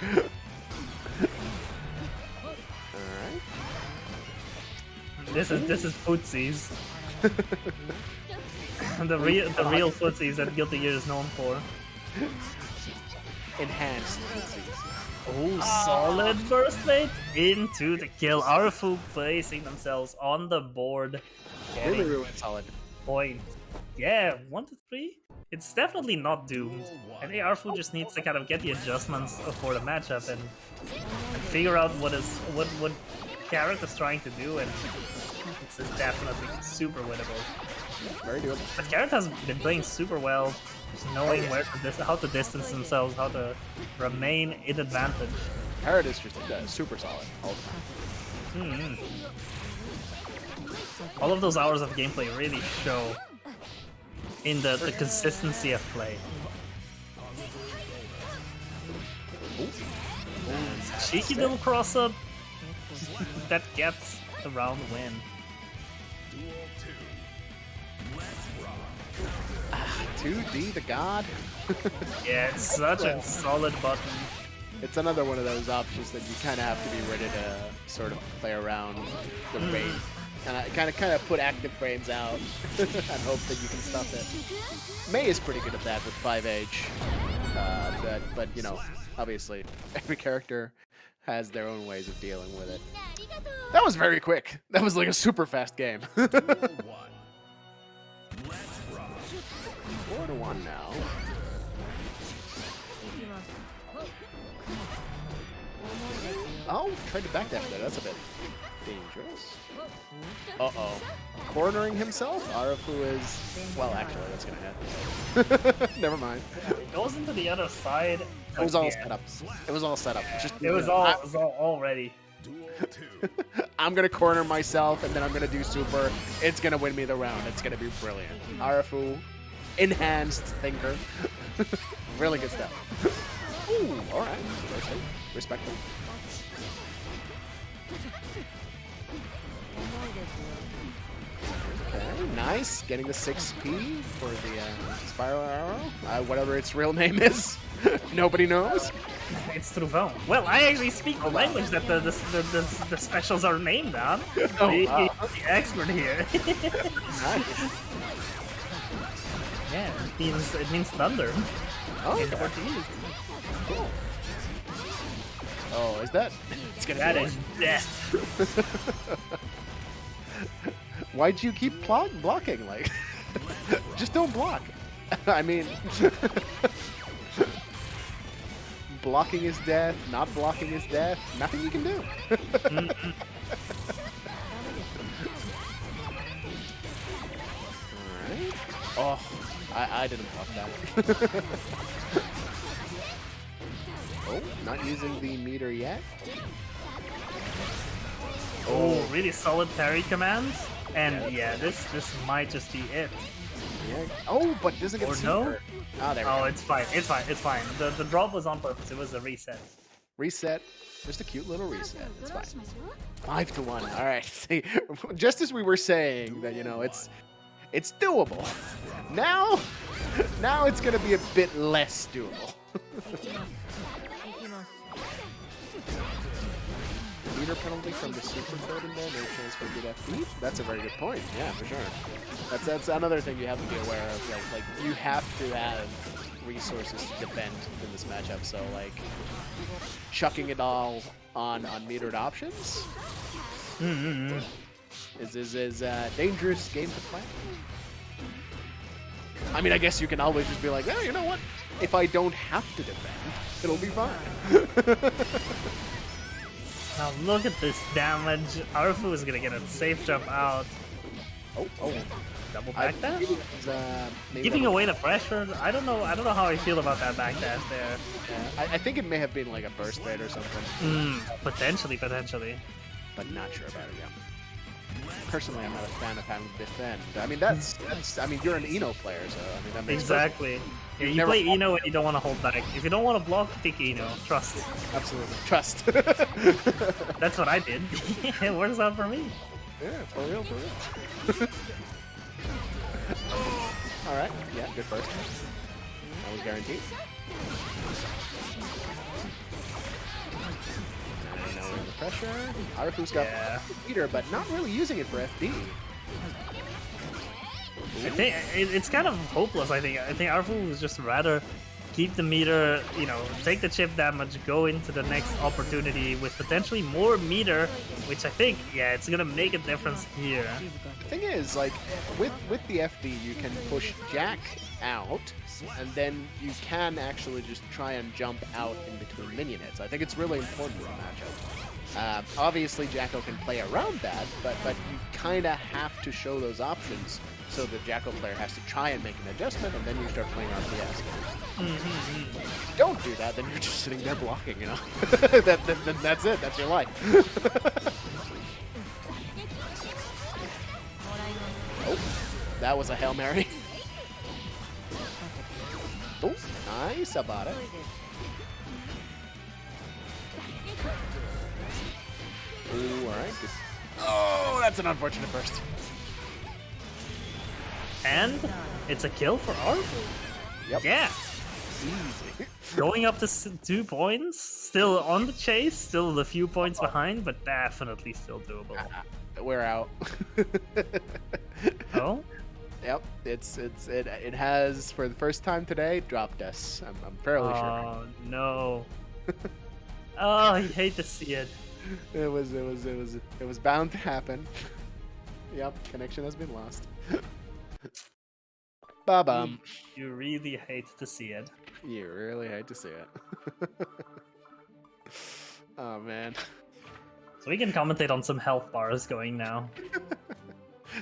Alright. This is footsies. the real footsies that Guilty Gear is known for. Enhanced. Oh, solid burst bait into the kill. Arefu placing themselves on the board. Really, Getting really solid. point. Yeah, 1 to 3. It's definitely not doomed. I think Arefu just needs to kind of get the adjustments for the matchup and figure out what Carrot is trying to do, and it's definitely super winnable. Very doable. But Carrot has been playing super well, just knowing how to distance themselves, how to remain in advantage. Carrot is just super solid all the time. All of those hours of gameplay really show in the consistency of play. Cheeky little cross up that gets the round win. 2D the god. Yeah, it's such a solid button. It's another one of those options that you kind of have to be ready to sort of play around the rate. And kind of put active frames out and hope that you can stuff it. May is pretty good at that with 5H. But you know, obviously, every character has their own ways of dealing with it. That was very quick. That was like a super fast game. Duel 1. Let's rock. 4-1 now. Oh, tried to backdash there. That's a bit dangerous. Uh-oh. Cornering himself? Arefu is... Well, actually, that's going to hit. Never mind. It goes into the other side. It was all set up. It was all set up. Just, It was all ready. Duel 2. I'm going to corner myself, and then I'm going to do super. It's going to win me the round. It's going to be brilliant. Arefu, enhanced thinker. Really good stuff. Ooh, all right. Respectful. Okay, nice. Getting the 6P for the Spiral Arrow. Whatever its real name is. Nobody knows. It's Truvão. Well, I actually speak the language that the specials are named on. Oh, the, wow. the expert here. Nice. Yeah, it means thunder Oh, in okay. Portuguese. Cool. Oh, is that? It's gonna That be is death. Why'd you keep blocking? Like, just don't block. I mean, blocking is death. Not blocking is death. Nothing you can do. Alright. Oh, I didn't block that. Oh, not using the meter yet. Oh, really solid parry commands. And yeah, this might just be it. Yeah. Oh, but doesn't get Or super. no? Ah, there we Oh, go. it's fine. It's fine. It's fine. The drop was on purpose. It was a reset. Reset. Just a cute little reset. It's fine. 5-1. All right. See, just as we were saying that, you know, it's doable. Now it's gonna be a bit less doable. Meter penalty from the super code in there. No chance for good FD. That's a very good point. Yeah, for sure. That's another thing you have to be aware of. Like you have to have resources to defend in this matchup. So like chucking it all on metered options is a dangerous game to play. I mean, I guess you can always just be like, oh, you know what? If I don't have to defend, it'll be fine. Now look at this damage. Arefu is gonna get a safe jump out. Oh. Double backdash? Maybe Giving that was- away the pressure. I don't know how I feel about that backdash there. Yeah, I think it may have been like a burst rate or something, Potentially. but not sure about it yet. Personally, I'm not a fan of having to defend. I mean, that's. I mean, you're an Eno player, so I mean that makes Exactly. Yeah, You've you never play fought- Eno and you don't want to hold back. If you don't want to block, pick Eno. Trust. perfect. Absolutely trust. That's what I did. It works out for me. Yeah, for real. All right, yeah, good first. That was guaranteed. And now we're under pressure. Arefu's got Yeah. meter, but not really using it for FD. I think it's kind of hopeless. I think Arefu would just rather keep the meter, take the chip damage, go into the next opportunity with potentially more meter, which I think, it's gonna make a difference here. The thing is, like, with the FD, you can push Jack out, and then you can actually just try and jump out in between minion hits. I think it's really important in the matchup. Obviously, Jacko can play around that, but you kind of have to show those options, so the Jacko player has to try and make an adjustment, and then you start playing RPS. If you don't do that, then you're just sitting there blocking, you know? That's it. That's your life. Oh, that was a Hail Mary. Oh, nice about it. Ooh, alright. Oh, that's an unfortunate burst. And it's a kill for Arefu. Yep. Yeah. Easy. Going up to 2 points, still on the chase, still a few points behind, but definitely still doable. We're out. Oh? Yep. It has, for the first time today, dropped us. I'm fairly sure. Oh, no. Oh, I hate to see it. It was bound to happen. Yep, connection has been lost. Ba-bum. You really hate to see it. You really hate to see it. Oh man. So we can commentate on some health bars going now.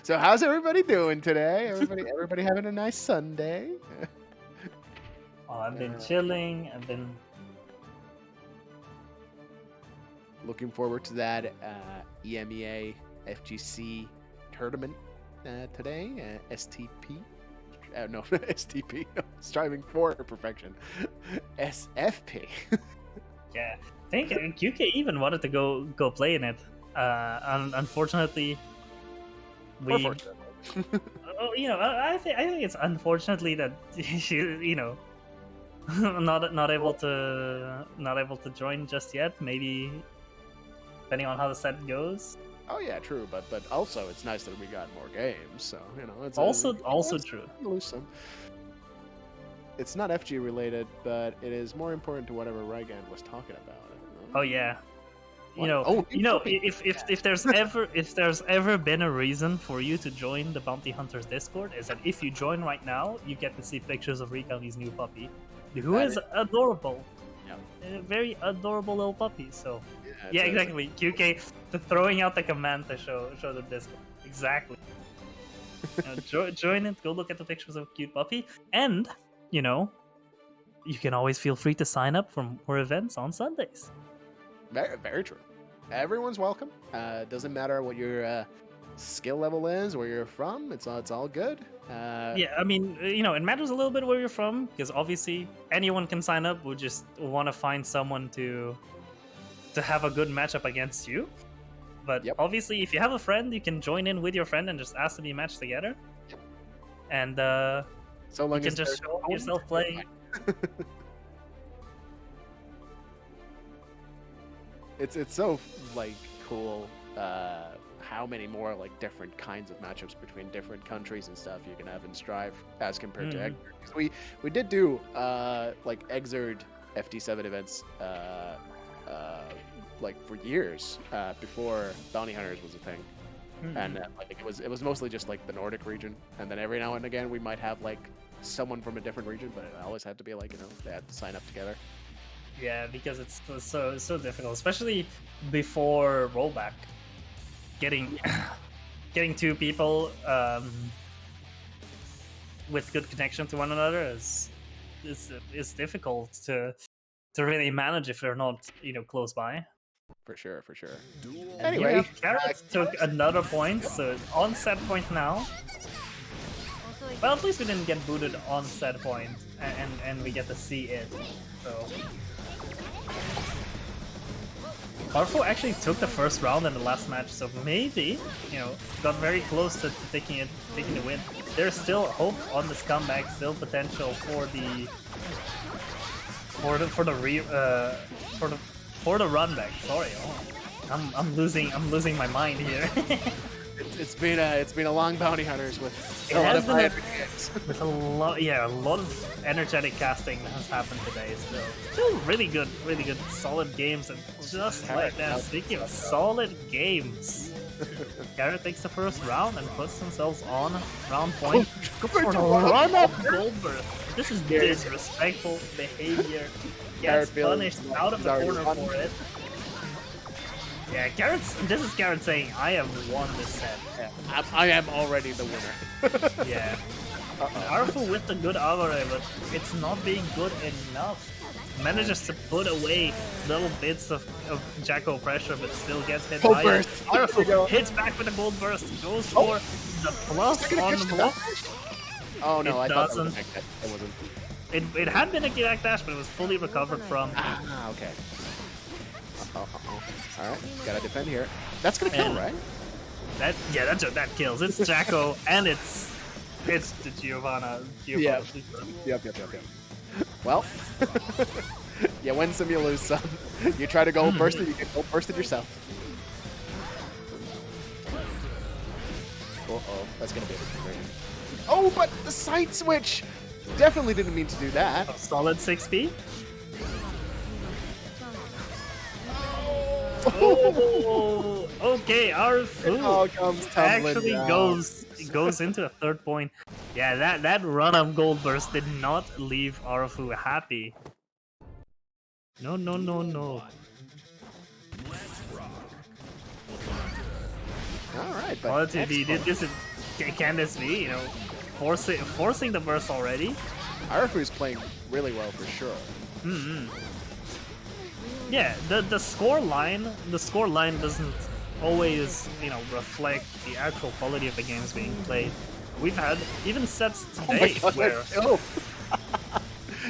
So how's everybody doing today? Everybody having a nice Sunday? Oh, I've been chilling. I've been looking forward to that EMEA FGC tournament today. STP. No, STP. Striving for perfection. SFP. Yeah, I think kyuukei even wanted to go play in it. Unfortunately, we. Oh, you know, I think it's unfortunately that she, you know, not able to join just yet. Maybe depending on how the set goes. Oh yeah, true. But also it's nice that we got more games. So you know, it's also it's true. Lose some. It's not FG related, but it is more important to whatever Rygand was talking about. Oh yeah. What? If there's ever been a reason for you to join the Bounty Hunters Discord, is that if you join right now, you get to see pictures of Rygand's new puppy, who is adorable. Yeah. A very adorable little puppy. So yeah, a- exactly. kyuukei throwing out the command to show the Discord. Exactly. Join it. Go look at the pictures of cute puppy, and you know, you can always feel free to sign up for events on Sundays. Very, very true. Everyone's welcome. Doesn't matter what your skill level is, where you're from. It's all good. Yeah, I mean, you know, it matters a little bit where you're from, because obviously anyone can sign up. We just want to find someone to have a good matchup against you. But Yep. obviously, if you have a friend, you can join in with your friend and just ask to be matched together. Yep. And So long you can as just there's show yourself playing. It's so like cool how many more like different kinds of matchups between different countries and stuff you can have in Strive as compared to Exerd. 'Cause we did do like Exerd FT7 events like for years before Bounty Hunters was a thing. And like it was mostly just like the Nordic region, and then every now and again we might have like someone from a different region, but it always had to be like, you know, they had to sign up together. Yeah, because it's so difficult, especially before rollback. Getting two people with good connection to one another is difficult to really manage if they're not, you know, close by. For sure. Duel Anyway, Carrot took another point, so on set point now. Well, at least we didn't get booted on set point, and we get to see it. So Arefu actually took the first round in the last match, so maybe, you know, got very close to taking the win. There's still hope on this comeback, still potential for the run back. Sorry, I'm losing my mind here. it's been a long Bounty Hunters with It a lot has of been high a- games. With a lot of energetic casting that has happened today. Still really good, solid games, and just like that. Speaking of solid games, Carrot takes the first round and puts themselves on round point for the run-up gold burst. This is disrespectful behavior. Gets punished out of the corner for it. Yeah, this is Carrot saying, I have won this set. Yeah, I am already the winner. Yeah. Arefu with the good Avare, but it's not being good enough. Manages to put away little bits of Jacko pressure, but still gets hit by it. Arefu hits back with a gold burst, goes for the plus on the block. Oh no, I thought doesn't. it wasn't. It had been a Kirak dash, but it was fully recovered from. Ah, okay. Alright, gotta defend here. That's gonna kill, And- right? That kills. It's Jacko and it's the Giovanna. Yeah. Yep. Well, you win some, you lose some. You try to gold burst it, you get gold bursted yourself. Uh-oh, that's gonna be a big thing. Oh, but the side switch! Definitely didn't mean to do that. Solid 6p. Oh, okay. Arefu It all comes tumbling actually down. goes into a third point. Yeah, that run of gold burst did not leave Arefu happy. No, no, no, no. All right, but Oh, this is, can this be? You know, forcing the burst already. Arefu is playing really well for sure. Mm-hmm. Yeah, the score line doesn't always, you know, reflect the actual quality of the games being played. We've had even sets today where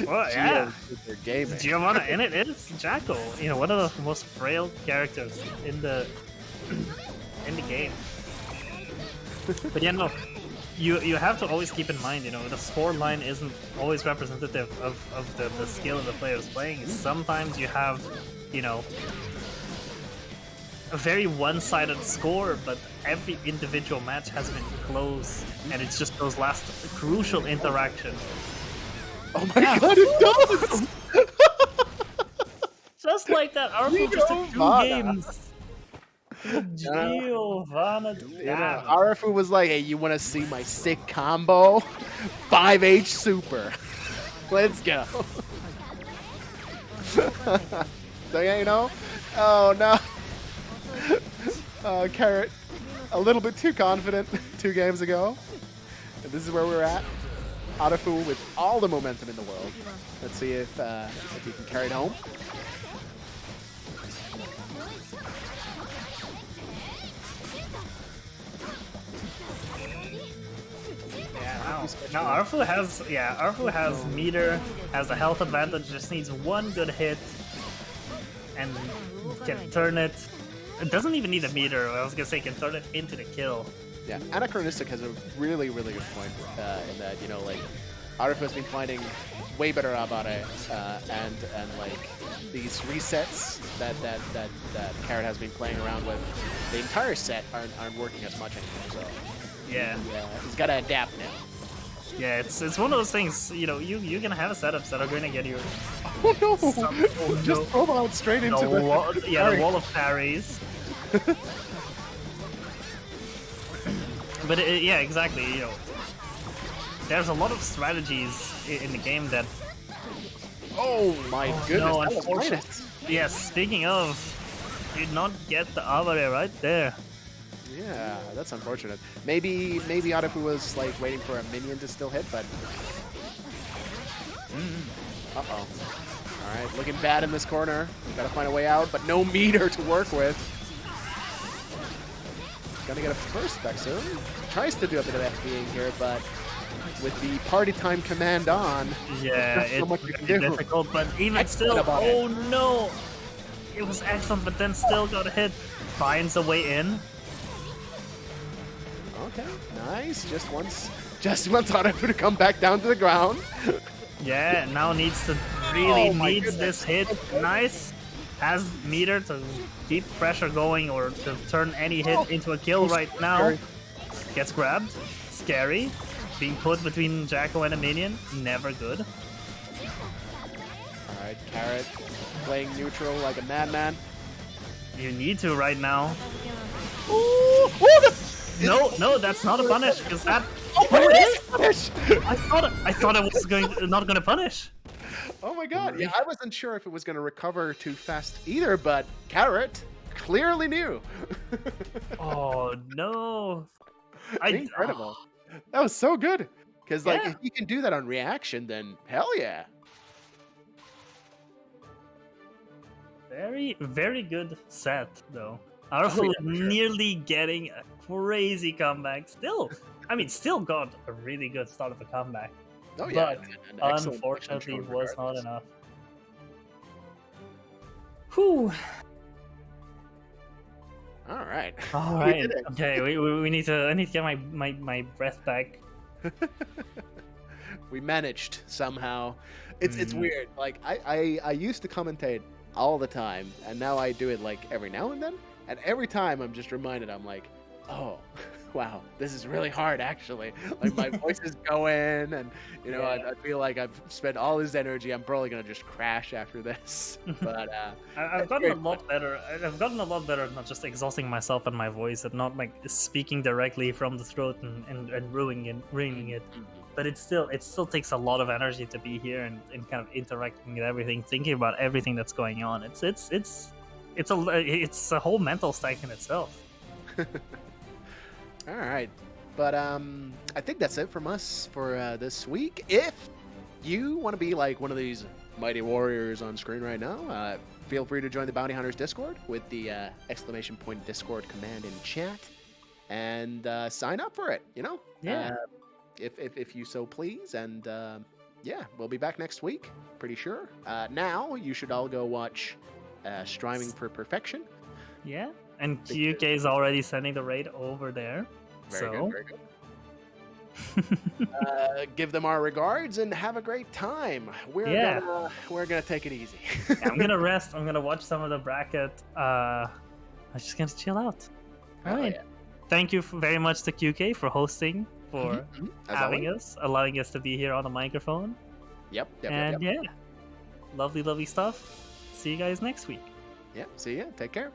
well, yeah, gaming. Giovanna in it. It's Jacko, you know, one of the most frail characters in the game. But yeah, no, you have to always keep in mind, you know, the score line isn't always representative of the skill of the players playing. Sometimes you have, you know, a very one-sided score, but every individual match has been close, and it's just those last crucial interactions. Oh my god, it does! Just like that, Arefu just took 2 games. Giovanna, Arefu was like, hey, you want to see my sick combo? 5H super. Let's go. So, yeah, you know? Oh, no. Carrot, a little bit too confident 2 games ago. And this is where we're at. Arefu with all the momentum in the world. Let's see if he can carry it home. Now Arefu has meter, has a health advantage, just needs 1 good hit and can turn it. It doesn't even need a meter. I was gonna say can turn it into the kill. Yeah, Anachronistic has a really, really good point in that, you know, like, Arefu has been finding way better Abare, and like these resets that Carrot has been playing around with, the entire set aren't working as much anymore. So yeah, he's got to adapt now. Yeah, it's one of those things. You know, you can have setups that are going to get you. Oh no! Just throw them out straight into the wall. Yeah, the wall of parries. But yeah, exactly. You know, there's a lot of strategies in the game that. Oh my goodness! No, that was unfortunately. minus. Yeah, speaking of, did not get the Abare right there. Yeah, that's unfortunate. Maybe Arefu was like waiting for a minion to still hit, but. Uh-oh. All right, looking bad in this corner. Gotta find a way out, but no meter to work with. Gonna get a first back soon. Tries to do a bit of FPing here, but with the party time command on, yeah, so it's much you can really do. difficult. But even still, oh no, it was excellent, but then still got hit. Finds a way in. Okay, nice. Just once Arefu to come back down to the ground. Yeah, now needs to needs this hit. Nice. Has meter to keep pressure going or to turn any hit into a kill right now. Gets grabbed. Scary. Being put between Jacko and a minion. Never good. Alright, Carrot playing neutral like a madman. You need to right now. Ooh, No, that's not a punish, because that. Oh, it is punish! I thought it was not gonna punish. Oh my god! Yeah, I wasn't sure if it was gonna recover too fast either, but Carrot clearly knew. Oh no! Incredible! That was so good. Because like, if you can do that on reaction, then hell yeah. Very, very good set though. Arefu nearly getting a crazy comeback. Still got a really good start of a comeback. Oh yeah, but unfortunately was not enough. Whew. All right. Okay, we need to. I need to get my breath back. We managed somehow. It's weird. Like I used to commentate all the time, and now I do it like every now and then. And every time I'm just reminded, I'm like, oh, wow, this is really hard actually. Like my voice is going, and you know, Yeah. I feel like I've spent all this energy. I'm probably gonna just crash after this. But I've that's gotten a great. lot better. I've gotten a lot better at not just exhausting myself and my voice, and not like speaking directly from the throat and ruining it. But it still takes a lot of energy to be here and kind of interacting with everything, thinking about everything that's going on. It's a whole mental stack in itself. All right, but I think that's it from us for this week. If you want to be like one of these mighty warriors on screen right now, feel free to join the Bounty Hunters Discord with the ! Discord command in chat, and sign up for it. You know, Yeah. If you so please, and yeah, we'll be back next week, pretty sure. Now you should all go watch Striving for Perfection. Yeah. And kyuukei is already sending the raid over there. Very so. good, very good. Give them our regards and have a great time. We're gonna take it easy. I'm gonna rest. I'm gonna watch some of the bracket. I'm just gonna chill out. All right. Yeah. Thank you very much to kyuukei for hosting, for As having always. us, allowing us to be here on the microphone. Yep. And yeah, lovely, lovely stuff. See you guys next week. Yeah. See ya. Take care.